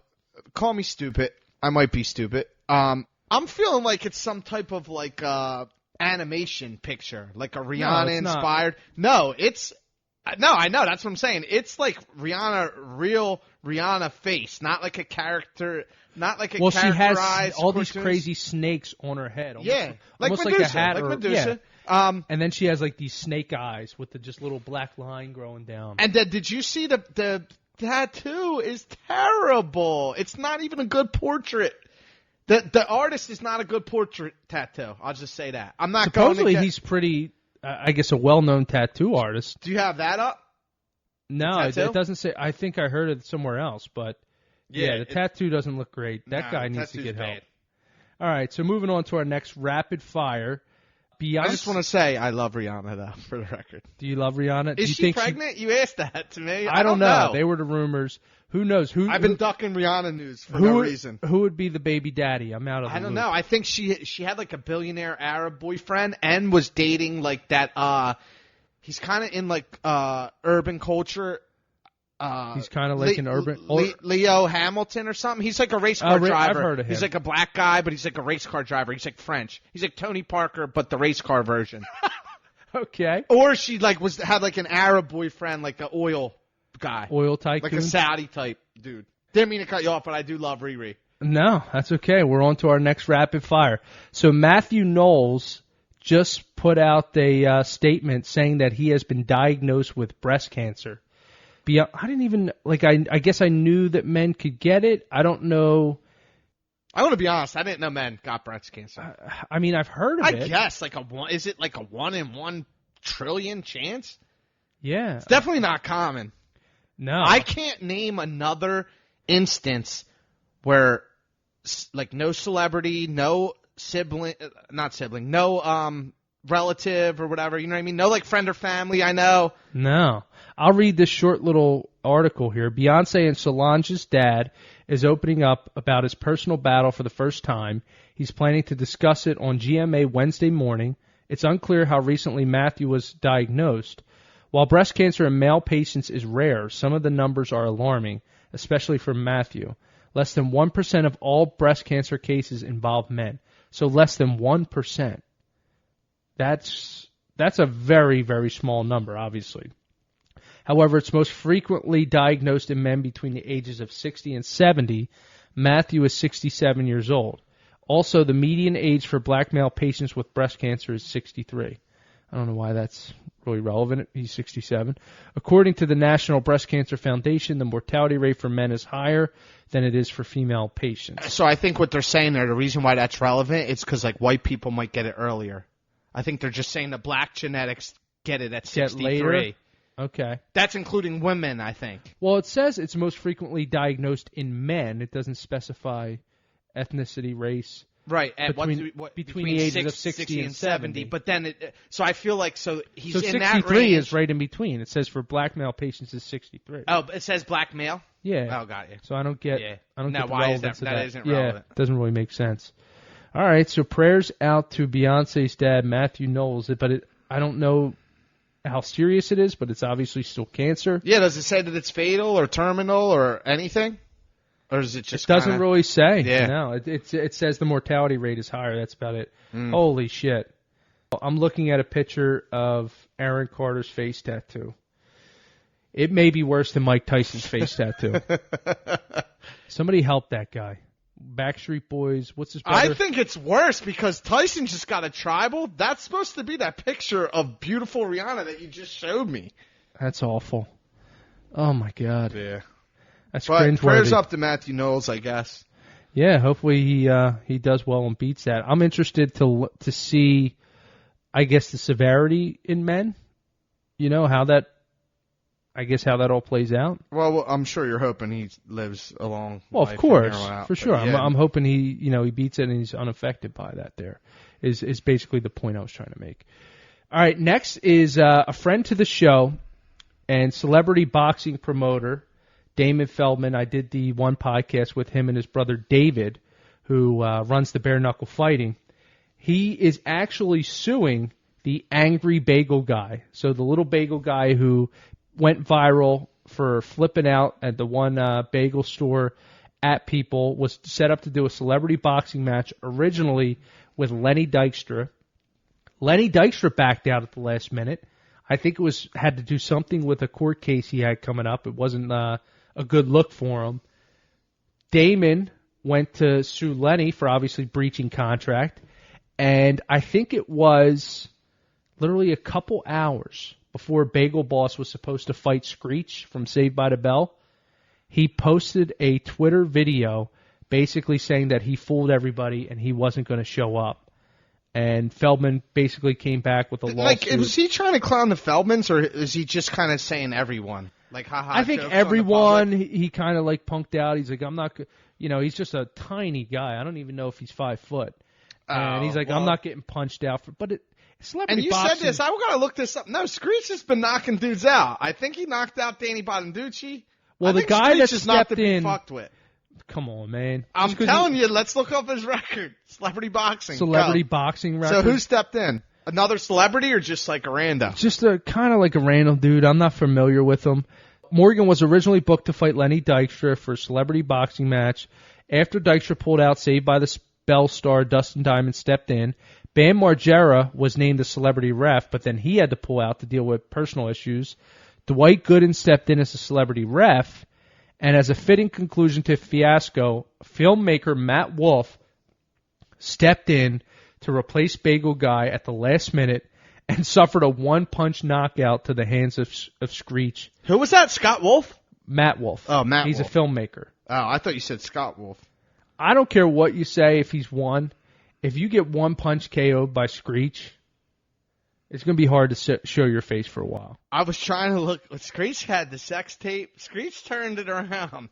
S2: Call me stupid. I might be stupid. I'm feeling like it's some type of like animation picture, like a Rihanna inspired. No, it's No, I know. That's what I'm saying. It's like Rihanna, real Rihanna face, not like a character, not like a
S1: Well, she has all
S2: cartoons.
S1: these crazy snakes on her head.
S2: Yeah, like
S1: almost
S2: Medusa,
S1: like a hat.
S2: like
S1: or,
S2: Medusa.
S1: Yeah. And then she has like these snake eyes with the just little black line growing down.
S2: And then, did you see the tattoo is terrible. It's not even a good portrait. The artist is not a good portrait tattoo. I'll just say that. I'm not
S1: Supposedly
S2: going to
S1: he's pretty, I guess, a well-known tattoo artist.
S2: Do you have that up?
S1: No, it doesn't say. I think I heard it somewhere else, but the tattoo doesn't look great. That guy needs to get help. All right, so moving on to our next rapid fire. Beyonce.
S2: I just want to say I love Rihanna, though, for the record.
S1: Do you love Rihanna?
S2: Is she pregnant? You asked that to me.
S1: I don't know. They were the rumors. Who knows?
S2: I've been ducking Rihanna news for no reason.
S1: Who would be the baby daddy? I'm out of the
S2: I don't
S1: loop.
S2: know. I think she had like a billionaire Arab boyfriend and was dating like that. He's kind of in like urban culture.
S1: He's kind of like an urban
S2: Leo Hamilton or something. He's like a race car driver.
S1: I've heard of him.
S2: He's like a black guy, but he's like a race car driver. He's like French. He's like Tony Parker, but the race car version.
S1: Okay.
S2: Or she like had like an Arab boyfriend, like an oil guy,
S1: oil tycoon,
S2: like a Saudi type dude. Didn't mean to cut you off, but I do love Riri.
S1: No, that's okay. We're on to our next rapid fire. So Matthew Knowles just put out a statement saying that he has been diagnosed with breast cancer. I didn't even, I guess I knew that men could get it. I don't know.
S2: I want to be honest. I didn't know men got breast cancer.
S1: I mean, I've heard of it.
S2: I guess, is it like a 1 in 1 trillion chance?
S1: Yeah.
S2: It's definitely not common.
S1: No.
S2: I can't name another instance where, like, no celebrity, no sibling, no relative or whatever, you know what I mean? No, like, friend or family I know.
S1: No. I'll read this short little article here. Beyonce and Solange's dad is opening up about his personal battle for the first time. He's planning to discuss it on GMA Wednesday morning. It's unclear how recently Matthew was diagnosed. While breast cancer in male patients is rare, some of the numbers are alarming, especially for Matthew. Less than 1% of all breast cancer cases involve men. So less than 1%. That's a very, very small number, obviously. However, it's most frequently diagnosed in men between the ages of 60 and 70. Matthew is 67 years old. Also, the median age for black male patients with breast cancer is 63. I don't know why that's really relevant. He's 67. According to the National Breast Cancer Foundation, the mortality rate for men is higher than it is for female patients.
S2: So I think what they're saying there, the reason why that's relevant, is because like white people might get it earlier. I think they're just saying the black genetics get it at 63.
S1: Later? Okay.
S2: That's including women, I think.
S1: Well, it says it's most frequently diagnosed in men. It doesn't specify ethnicity, race.
S2: Right, at
S1: between the ages of 60 and 70.
S2: But then, he's in
S1: 63
S2: that range.
S1: is right in between. It says for black male patients is 63.
S2: Oh, it says black male?
S1: Yeah.
S2: Oh, got you.
S1: So I don't get.
S2: Yeah.
S1: I don't
S2: now,
S1: get the
S2: why is
S1: relevance
S2: that?
S1: of
S2: That isn't relevant.
S1: Yeah, it doesn't really make sense. All right, so prayers out to Beyonce's dad, Matthew Knowles. But I don't know how serious it is, but it's obviously still cancer.
S2: Yeah, does it say that it's fatal or terminal or anything? Or is it just
S1: It doesn't really say.
S2: Yeah.
S1: No, it says the mortality rate is higher. That's about it. Holy shit. I'm looking at a picture of Aaron Carter's face tattoo. It may be worse than Mike Tyson's face tattoo. Somebody help that guy. Backstreet Boys, what's his brother?
S2: I think it's worse because Tyson just got a tribal. That's supposed to be that picture of beautiful Rihanna that you just showed me.
S1: That's awful. Oh, my God.
S2: Yeah.
S1: That's
S2: but
S1: cringeworthy.
S2: Prayers up to Matthew Knowles, I guess.
S1: Yeah, hopefully he does well and beats that. I'm interested to see, I guess, the severity in men. You know, how that all plays out.
S2: Well, I'm sure you're hoping he lives a long
S1: Well,
S2: life
S1: of course,
S2: from here on out,
S1: for sure.
S2: Yeah.
S1: I'm hoping he beats it and he's unaffected by that. There is basically the point I was trying to make. All right, next is a friend to the show and celebrity boxing promoter, Damon Feldman. I did the one podcast with him and his brother David, who runs the Bare Knuckle Fighting. He is actually suing the Angry Bagel Guy. So the little bagel guy who went viral for flipping out at the one bagel store at people was set up to do a celebrity boxing match originally with Lenny Dykstra. Lenny Dykstra backed out at the last minute. I think it had to do something with a court case he had coming up. It wasn't a good look for him. Damon went to sue Lenny for obviously breaching contract, and I think it was literally a couple hours before Bagel Boss was supposed to fight Screech from Saved by the Bell. He posted a Twitter video basically saying that he fooled everybody and he wasn't going to show up. And Feldman basically came back with a lawsuit.
S2: Like, was he trying to clown the Feldmans, or is he just kind of saying everyone? Like, haha.
S1: I think everyone, he kind of like punked out. He's like, I'm not, he's just a tiny guy. I don't even know if he's 5 foot. And he's like, I'm not getting punched out for, but celebrity
S2: and you
S1: boxing.
S2: said this. I got to look this up. No, Screech has been knocking dudes out. I think he knocked out Danny Bonaducci.
S1: Well, the guy that
S2: is not to be
S1: in,
S2: fucked with.
S1: Come on, man.
S2: I'm telling you, let's look up his record. Celebrity boxing.
S1: Celebrity boxing record.
S2: So who stepped in? Another celebrity or just like a rando?
S1: Just a kind of like a random dude. I'm not familiar with him. Morgan was originally booked to fight Lenny Dykstra for a celebrity boxing match. After Dykstra pulled out, Saved by the Bell star Dustin Diamond stepped in. Bam Margera was named the celebrity ref, but then he had to pull out to deal with personal issues. Dwight Gooden stepped in as a celebrity ref. And as a fitting conclusion to fiasco, filmmaker Matt Wolf stepped in to replace Bagel Guy at the last minute and suffered a one-punch knockout to the hands of Screech.
S2: Who was that? Scott Wolf?
S1: Matt Wolf.
S2: Oh, Matt
S1: He's
S2: Wolf.
S1: a filmmaker.
S2: Oh, I thought you said Scott Wolf.
S1: I don't care what you say if he's won. If you get one punch KO'd by Screech, it's going to be hard to show your face for a while.
S2: I was trying to look. Screech had the sex tape. Screech turned it around.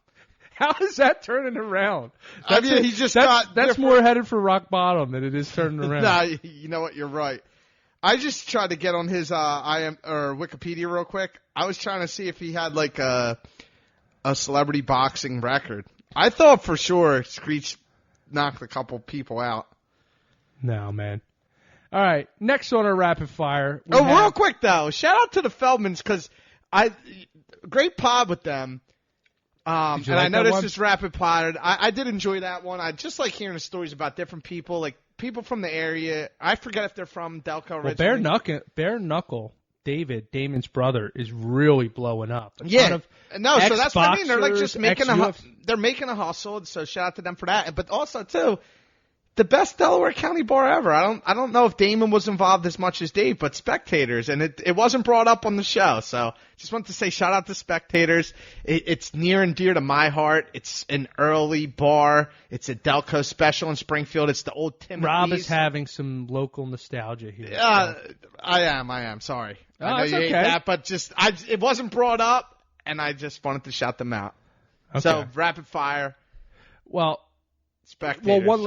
S1: How is that turning around?
S2: That's
S1: more headed for rock bottom than it is turning around.
S2: Nah, you know what? You're right. I just tried to get on his Wikipedia real quick. I was trying to see if he had like a celebrity boxing record. I thought for sure Screech knocked a couple people out.
S1: No, man. All right, next on our rapid fire.
S2: Real quick though, shout out to the Feldmans because great pod with them. And I know this is rapid pod. I did enjoy that one. I just like hearing the stories about different people, like people from the area. I forget if they're from Delco originally.
S1: Well, Bare Knuckle, David, Damon's brother, is really blowing up.
S2: So that's what I mean. They're like just making they're making a hustle. So shout out to them for that. But also too, the best Delaware County bar ever. I don't know if Damon was involved as much as Dave, but Spectators, and it wasn't brought up on the show. So just want to say shout out to Spectators. It's near and dear to my heart. It's an early bar. It's a Delco special in Springfield. It's the old Timothy's.
S1: Rob is having some local nostalgia here.
S2: I am. Sorry.
S1: Oh,
S2: I know you hate that, but it wasn't brought up, and I just wanted to shout them out. Okay. So rapid fire.
S1: Well,
S2: Spectators.
S1: Well,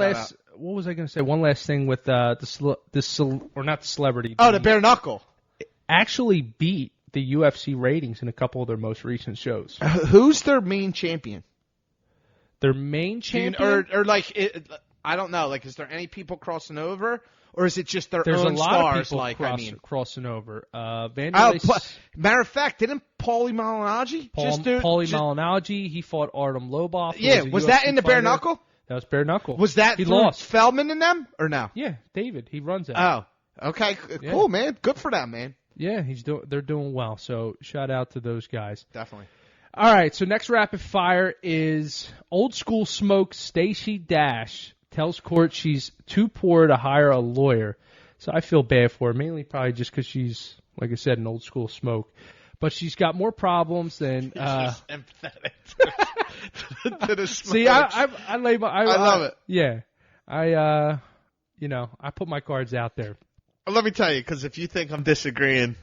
S1: what was I going to say? One last thing with not the celebrity.
S2: The bare knuckle.
S1: Actually beat the UFC ratings in a couple of their most recent shows.
S2: Who's their main champion?
S1: Their main champion?
S2: I don't know. Like, is there any people crossing over? Or is it just their
S1: There's
S2: own
S1: a lot
S2: stars?
S1: Of people crossing over.
S2: Matter of fact, didn't Paulie Malignaggi
S1: Malignaggi, he fought Artem Lobov.
S2: Yeah, was that in the bare knuckle?
S1: That was bare knuckle.
S2: Was that
S1: he lost?
S2: Feldman and them or no?
S1: Yeah, David. He runs it.
S2: Oh, okay, cool, man. Good for them, man.
S1: Yeah, they're doing well. So shout out to those guys.
S2: Definitely.
S1: All right, so next rapid fire is Old School Smoke Stacey Dash tells court she's too poor to hire a lawyer. So I feel bad for her, mainly probably just because she's, like I said, an Old School Smoke. But she's got more problems than.
S2: Just empathetic to the smoke.
S1: See, I
S2: love it.
S1: Yeah, I put my cards out there.
S2: Let me tell you, because if you think I'm disagreeing,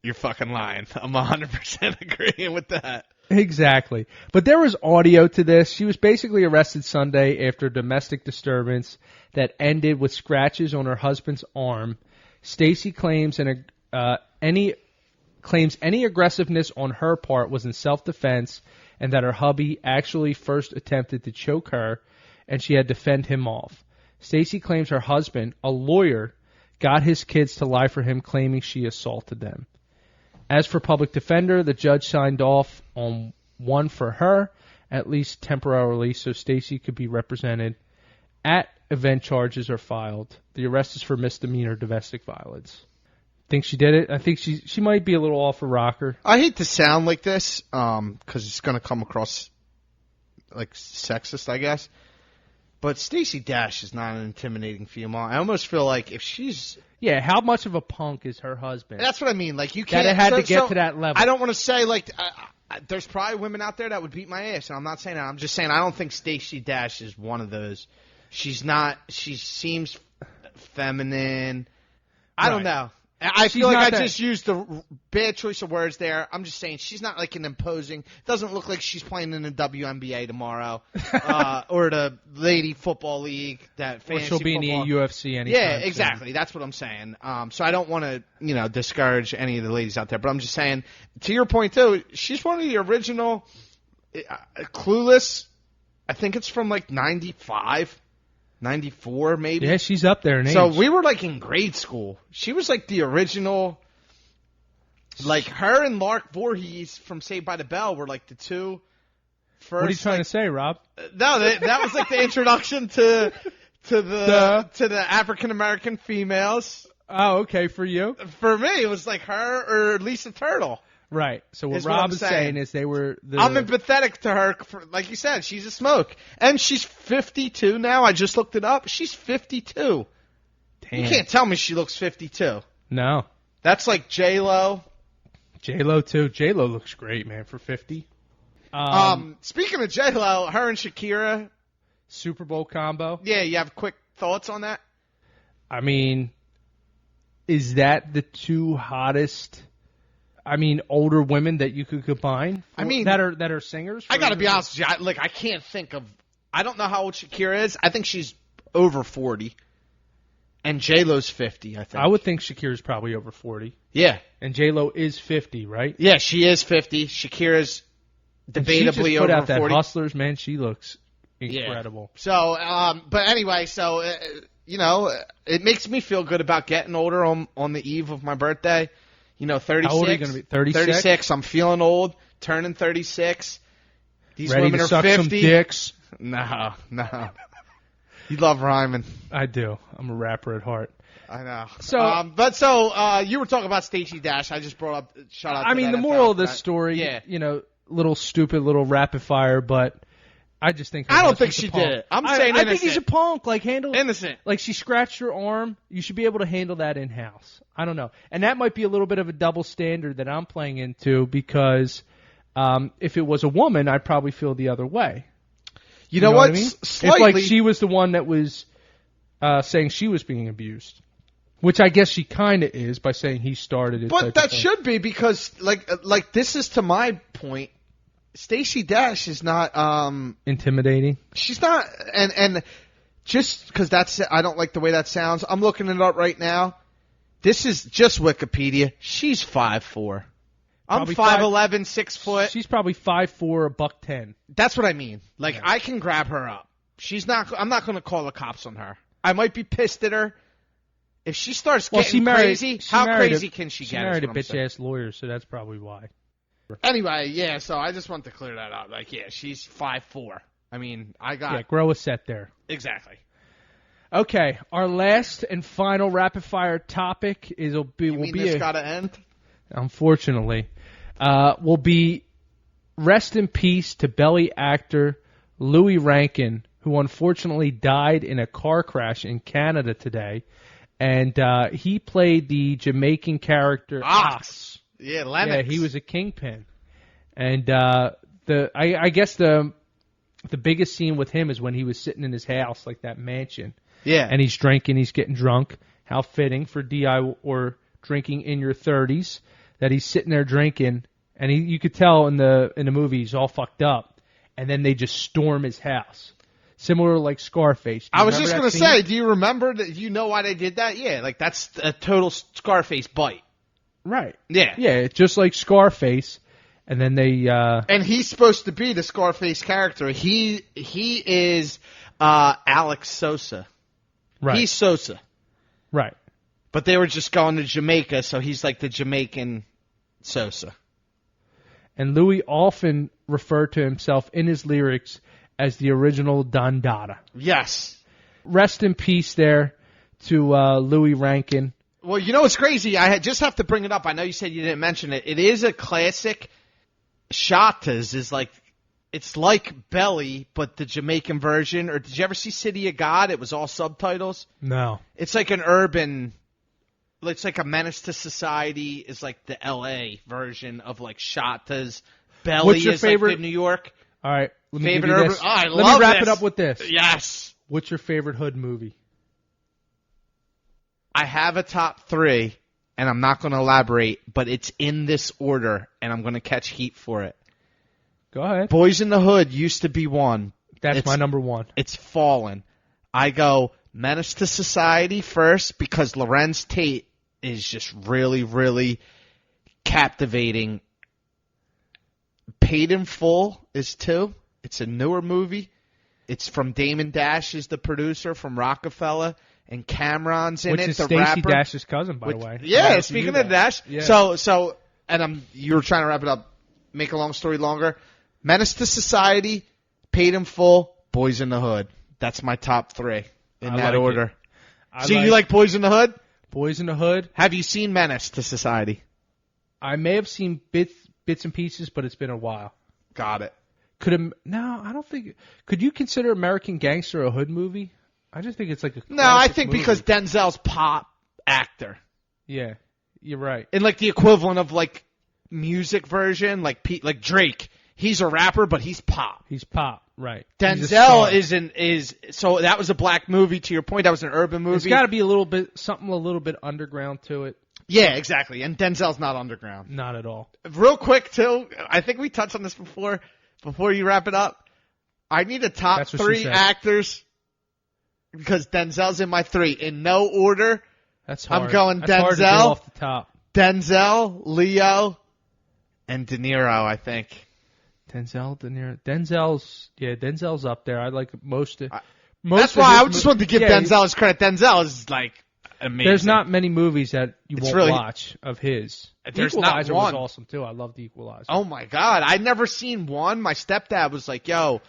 S2: you're fucking lying. I'm 100% agreeing with that.
S1: Exactly. But there was audio to this. She was basically arrested Sunday after a domestic disturbance that ended with scratches on her husband's arm. Stacey claims any aggressiveness on her part was in self-defense and that her hubby actually first attempted to choke her and she had to fend him off. Stacey claims her husband, a lawyer, got his kids to lie for him, claiming she assaulted them. As for public defender, the judge signed off on one for her, at least temporarily, so Stacey could be represented at event charges are filed. The arrest is for misdemeanor domestic violence. Think she did it? I think she might be a little off her rocker.
S2: I hate to sound like this, because it's going to come across like sexist, I guess. But Stacey Dash is not an intimidating female. I almost feel like if she's...
S1: Yeah, how much of a punk is her husband?
S2: That's what I mean. Like, you can't...
S1: That it had to get to that level.
S2: I don't want to say, like... there's probably women out there that would beat my ass, and I'm not saying that. I'm just saying I don't think Stacey Dash is one of those. She's not... She seems feminine. I don't know. I feel like I just used the bad choice of words there. I'm just saying she's not like an imposing. Doesn't look like she's playing in the WNBA tomorrow or the Lady Football League. That fantasy
S1: she'll be
S2: football.
S1: In the UFC anytime.
S2: Yeah, exactly. Soon. That's what I'm saying. So I don't want to discourage any of the ladies out there, but I'm just saying to your point too. She's one of the original Clueless. I think it's from like 95. 94 maybe.
S1: Yeah, she's up there in age.
S2: So we were like in grade school. She was like the original. Like her and Lark Voorhees from Saved by the Bell were like the two first.
S1: What are you trying to say, Rob?
S2: No, that was like the introduction to the African American females.
S1: Oh, okay, for you.
S2: For me, it was like her or Lisa Turtle.
S1: Right. So what Rob is saying is they were...
S2: I'm empathetic to her. Like you said, she's a smoke. And she's 52 now. I just looked it up. She's 52. Damn. You can't tell me she looks 52.
S1: No.
S2: That's like J-Lo.
S1: J-Lo, too. J-Lo looks great, man, for 50.
S2: Speaking of J-Lo, her and Shakira.
S1: Super Bowl combo.
S2: Yeah, you have quick thoughts on that?
S1: I mean, is that the two hottest... older women that you could combine. That are singers.
S2: I got to be honest with you. I can't think of. I don't know how old Shakira is. I think she's over 40, and J Lo's 50. I think.
S1: I would think Shakira's probably over 40.
S2: Yeah,
S1: and J Lo is 50, right?
S2: Yeah, she is 50. Shakira's debatably
S1: she just
S2: over
S1: put out
S2: 40.
S1: That Hustlers, man, she looks incredible.
S2: Yeah. So, but anyway, it makes me feel good about getting older on the eve of my birthday. 36.
S1: How old are you going to be? 36?
S2: 36. I'm feeling old. Turning 36. These
S1: Ready
S2: women
S1: to
S2: are
S1: suck
S2: 50.
S1: Some dicks?
S2: No. You love rhyming.
S1: I do. I'm a rapper at heart.
S2: I know.
S1: So,
S2: you were talking about Stacey Dash. I just brought up. Shout out.
S1: The moral of this story.
S2: Yeah.
S1: Little stupid, little rapid fire, but I just think.
S2: I don't think she did it. I'm saying
S1: I think he's a punk. Like handle
S2: innocent.
S1: Like she scratched her arm. You should be able to handle that in house. I don't know, and that might be a little bit of a double standard that I'm playing into because if it was a woman, I'd probably feel the other way.
S2: You know what?
S1: I mean?
S2: Slightly.
S1: If like she was the one that was saying she was being abused, which I guess she kind of is by saying he started it.
S2: But that should be because like this is to my point. Stacey Dash is not
S1: intimidating.
S2: She's not, and just because I don't like the way that sounds. I'm looking it up right now. This is just Wikipedia. She's 5'4". I'm 5'11", 6 foot.
S1: She's probably 5'4", $110.
S2: That's what I mean. Like I can grab her up. I'm not going to call the cops on her. I might be pissed at her. If she starts getting crazy, how crazy can she get?
S1: She married a bitch-ass lawyer, so that's probably why.
S2: Anyway, yeah, so I just want to clear that up. Like, yeah, she's 5'4". I mean,
S1: grow a set there.
S2: Exactly.
S1: Okay, our last and final rapid-fire topic will be
S2: this gotta end?
S1: Unfortunately. Will be rest in peace to belly actor Louis Rankin, who unfortunately died in a car crash in Canada today. And he played the Jamaican character Ox.
S2: Yeah, Lennox.
S1: Yeah, he was a kingpin. And I guess the biggest scene with him is when he was sitting in his house, like that mansion.
S2: Yeah.
S1: And he's drinking, he's getting drunk. How fitting for DI or drinking in your 30s that he's sitting there drinking, and you could tell in the movie he's all fucked up, and then they just storm his house. Similar to like Scarface.
S2: I was just going to say, do you remember that? Do you know why they did that? Yeah, like that's a total Scarface bite.
S1: Right.
S2: Yeah.
S1: Yeah, just like Scarface. And then they
S2: and he's supposed to be the Scarface character. He is Alex Sosa.
S1: Right.
S2: He's Sosa.
S1: Right.
S2: But they were just going to Jamaica, so he's like the Jamaican Sosa.
S1: And Louis often referred to himself in his lyrics as the original Don Dada.
S2: Yes.
S1: Rest in peace there to Louis Rankin.
S2: Well, you know what's crazy? Just have to bring it up. I know you said you didn't mention it. It is a classic. Shatas is like, it's like Belly, but the Jamaican version. Or did you ever see City of God? It was all subtitles.
S1: No.
S2: It's like an urban, it's like a Menace to Society is like the L.A. version of like Shatas. Belly
S1: What's your
S2: is
S1: favorite?
S2: like the New York.
S1: All right. Let me
S2: Favorite
S1: give you
S2: urban.
S1: this.
S2: Oh, I
S1: Let
S2: love
S1: me wrap
S2: this.
S1: it up with this.
S2: Yes.
S1: What's your favorite hood movie?
S2: I have a top 3, and I'm not going to elaborate, but it's in this order, and I'm going to catch heat for it.
S1: Go ahead.
S2: Boys in the Hood used to be one.
S1: That's my number 1.
S2: It's fallen. I go Menace to Society first because Lorenz Tate is just really, really captivating. Paid in Full is 2. It's a newer movie. It's from Damon Dash is the producer from Rockefeller, and Cameron's in
S1: Which
S2: it,
S1: is
S2: the
S1: Stacey
S2: rapper.
S1: Dash's cousin, by the way. I don't know
S2: Yeah,
S1: if you
S2: speaking
S1: knew
S2: of Dash.
S1: Yeah.
S2: So, and you were trying to wrap it up. Make a long story longer. Menace to Society, Paid in Full, Boys in the Hood. That's my top 3 in that order. So you like Boys in the Hood?
S1: Boys in the Hood.
S2: Have you seen Menace to Society?
S1: I may have seen bits and pieces, but it's been a while.
S2: Got it.
S1: No, I don't think. Could you consider American Gangster a hood movie? I just think it's like a.
S2: No, I
S1: classic
S2: think
S1: movie.
S2: because Denzel's pop actor.
S1: Yeah, you're right.
S2: And like the equivalent of like music version, like Drake. He's a rapper, but he's pop.
S1: He's pop, right? He's a
S2: Denzel
S1: star.
S2: so that was a black movie. To your point, that was an urban movie.
S1: It's got to be something a little bit underground to it.
S2: Yeah, exactly. And Denzel's not underground.
S1: Not at all.
S2: Real quick, too, I think we touched on this before you wrap it up. I need a top 3 actors because Denzel's in my 3. In no order.
S1: That's hard.
S2: I'm going
S1: That's hard to do
S2: Denzel,
S1: off the top.
S2: Denzel, Leo, and De Niro, I think.
S1: Denzel, De Niro. Denzel's up there. I like most.
S2: That's why I just wanted to give Denzel his credit. Denzel is like amazing.
S1: There's not many movies that you won't
S2: really,
S1: watch of his.
S2: There's
S1: Equalizer
S2: not one.
S1: was awesome too. I love the Equalizer.
S2: Oh my God, I'd never seen one. My stepdad was like, "Yo,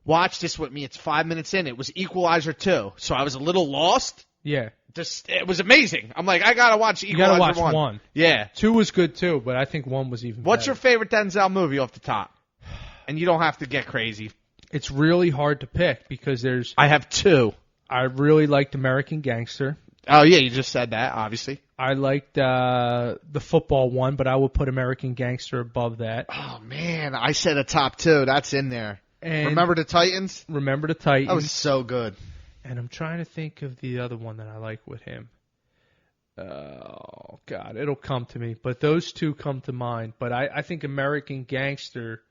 S2: watch this with me. It's 5 minutes in." It was Equalizer 2, so I was a little lost.
S1: Yeah.
S2: It was amazing. I'm like, I gotta watch Equalizer
S1: You gotta watch 1.
S2: Yeah.
S1: 2 was good too, but I think 1 was even
S2: What's
S1: better.
S2: your favorite Denzel movie off the top? And you don't have to get crazy.
S1: It's really hard to pick because there's.
S2: I have 2.
S1: I really liked American Gangster.
S2: Oh yeah, you just said that, obviously.
S1: I liked the football one, but I would put American Gangster above that.
S2: Oh man, I said a top 2. That's in there.
S1: And
S2: Remember the Titans?
S1: Remember the Titans.
S2: That was so good.
S1: And I'm trying to think of the other one that I like with him. Oh, God, it'll come to me. But those 2 come to mind. But I think American Gangster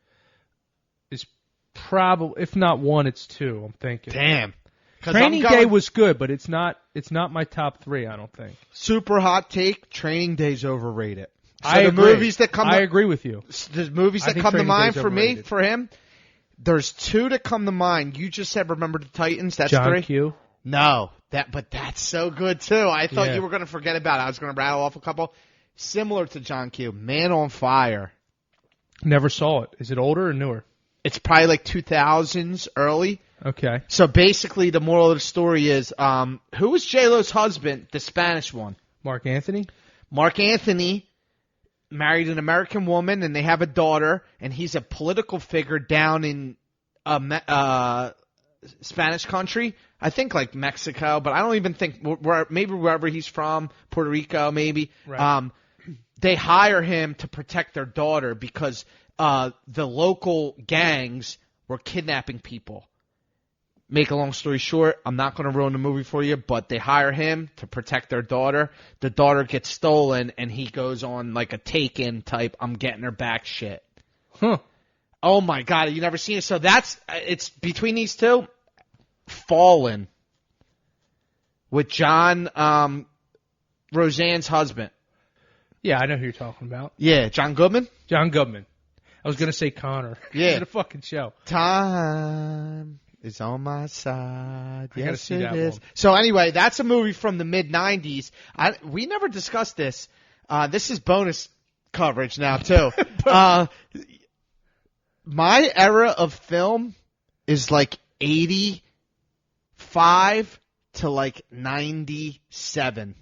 S1: is probably, if not 1, it's 2, I'm thinking.
S2: Damn.
S1: Training Day was good, but it's not my top 3, I don't think.
S2: Super hot take, Training Day's overrated. So
S1: I agree.
S2: Movies that come
S1: I agree with you.
S2: The movies that come to
S1: Training
S2: mind
S1: Day's
S2: for me,
S1: overrated.
S2: for him, there's 2 that come to mind. You just said Remember the Titans. That's
S1: John
S2: 3.
S1: Q.
S2: No, but that's so good too. I thought
S1: Yeah.
S2: you were going to forget about it. I was going to rattle off a couple similar to John Q. Man on Fire.
S1: Never saw it. Is it older or newer?
S2: It's probably like 2000s early.
S1: Okay.
S2: So basically, the moral of the story is, who was J-Lo's husband, the Spanish one?
S1: Mark Anthony?
S2: Mark Anthony married an American woman, and they have a daughter, and he's a political figure down in Spanish country. I think like Mexico, but I don't even think maybe wherever he's from, Puerto Rico, maybe.
S1: Right.
S2: They hire him to protect their daughter because the local gangs were kidnapping people. Make a long story short, I'm not going to ruin the movie for you, but they hire him to protect their daughter. The daughter gets stolen, and he goes on like a take-in type, I'm getting her back shit.
S1: Huh.
S2: Oh, my God. You never seen it? So it's between these 2, Fallen with John Roseanne's husband.
S1: Yeah, I know who you're talking about.
S2: Yeah, John Goodman?
S1: John Goodman. I was going to say Connor.
S2: Yeah.
S1: It's a fucking show.
S2: Time is on my side.
S1: I gotta
S2: Yes,
S1: see
S2: it
S1: that
S2: is.
S1: one.
S2: So anyway, that's a movie from the mid-'90s. We never discussed this. This is bonus coverage now, too. My era of film is like 85 to like 97.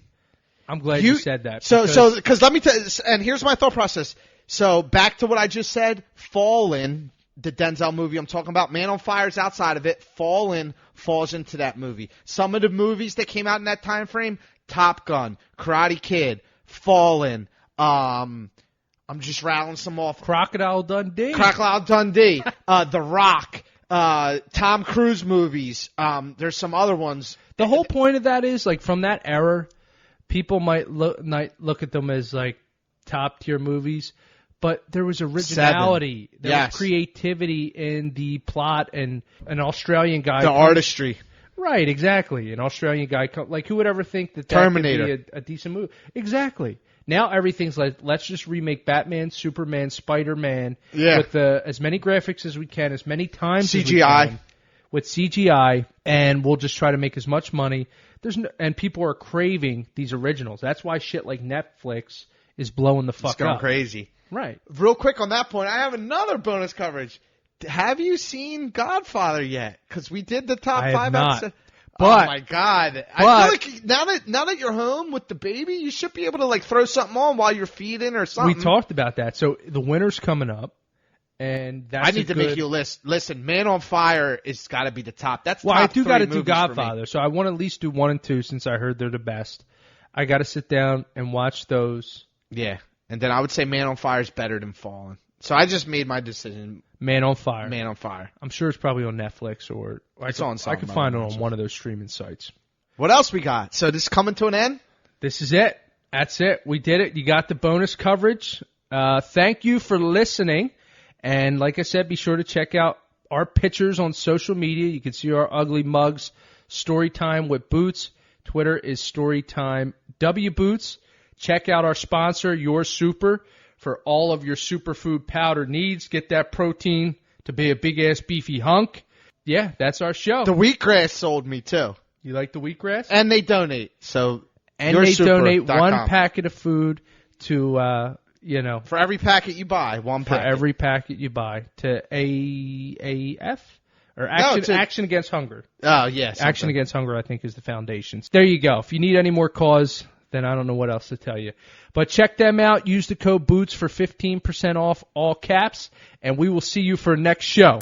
S1: I'm glad you said that.
S2: Because let me tell you, and here's my thought process. So back to what I just said, Fallen, the Denzel movie I'm talking about, Man on Fire is outside of it. Fallen falls into that movie. Some of the movies that came out in that time frame, Top Gun, Karate Kid, Fallen, I'm just rattling some off.
S1: Crocodile Dundee.
S2: The Rock, Tom Cruise movies. There's some other ones.
S1: The whole point of that is, like, from that era, people might look at them as, like, top-tier movies, but there was originality. There was creativity in the plot, and an Australian guy.
S2: The artistry.
S1: Right, exactly. An Australian guy. Like, who would ever think that
S2: Terminator
S1: could be a decent movie? Exactly. Now everything's like, let's just remake Batman, Superman, Spider-Man with as many graphics as we can, as many times
S2: CGI.
S1: as we can, with CGI, and we'll just try to make as much money. And people are craving these originals. That's why shit like Netflix is blowing the fuck up.
S2: It's going crazy.
S1: Right.
S2: Real quick on that point, I have another bonus coverage. Have you seen Godfather yet? Because we did the top 5 episodes.
S1: But,
S2: oh my God! I feel like now that you're home with the baby, you should be able to like throw something on while you're feeding or something.
S1: We talked about that. So the winter's coming up, and that's
S2: I need to make you a list. Listen, Man on Fire has got to be the top. That's
S1: well,
S2: top
S1: I do got to do
S2: movies
S1: Godfather, so I want to at least do 1 and 2 since I heard they're the best. I got to sit down and watch those.
S2: Yeah, and then I would say Man on Fire is better than Fallen. So I just made my decision.
S1: Man on Fire.
S2: Man on Fire.
S1: I'm sure it's probably on Netflix or
S2: it's on something.
S1: I could find it on one of those streaming sites.
S2: What else we got? So this is coming to an end?
S1: This is it. That's it. We did it. You got the bonus coverage. Thank you for listening. And like I said, be sure to check out our pictures on social media. You can see our ugly mugs. Storytime with Boots. Twitter is Storytime W Boots. Check out our sponsor, Your Super, for all of your superfood powder needs. Get that protein to be a big-ass beefy hunk. Yeah, that's our show.
S2: The wheatgrass sold me, too.
S1: You like the wheatgrass?
S2: And they donate.
S1: And they donate one packet of food to,
S2: for every packet you buy, one packet.
S1: For every packet you buy to AAF? Or Action Against Hunger.
S2: Oh, yes. Yeah,
S1: Action Against Hunger, I think, is the foundation. There you go. If you need any more cause, then I don't know what else to tell you. But check them out. Use the code BOOTS for 15% off, all caps, and we will see you for next show.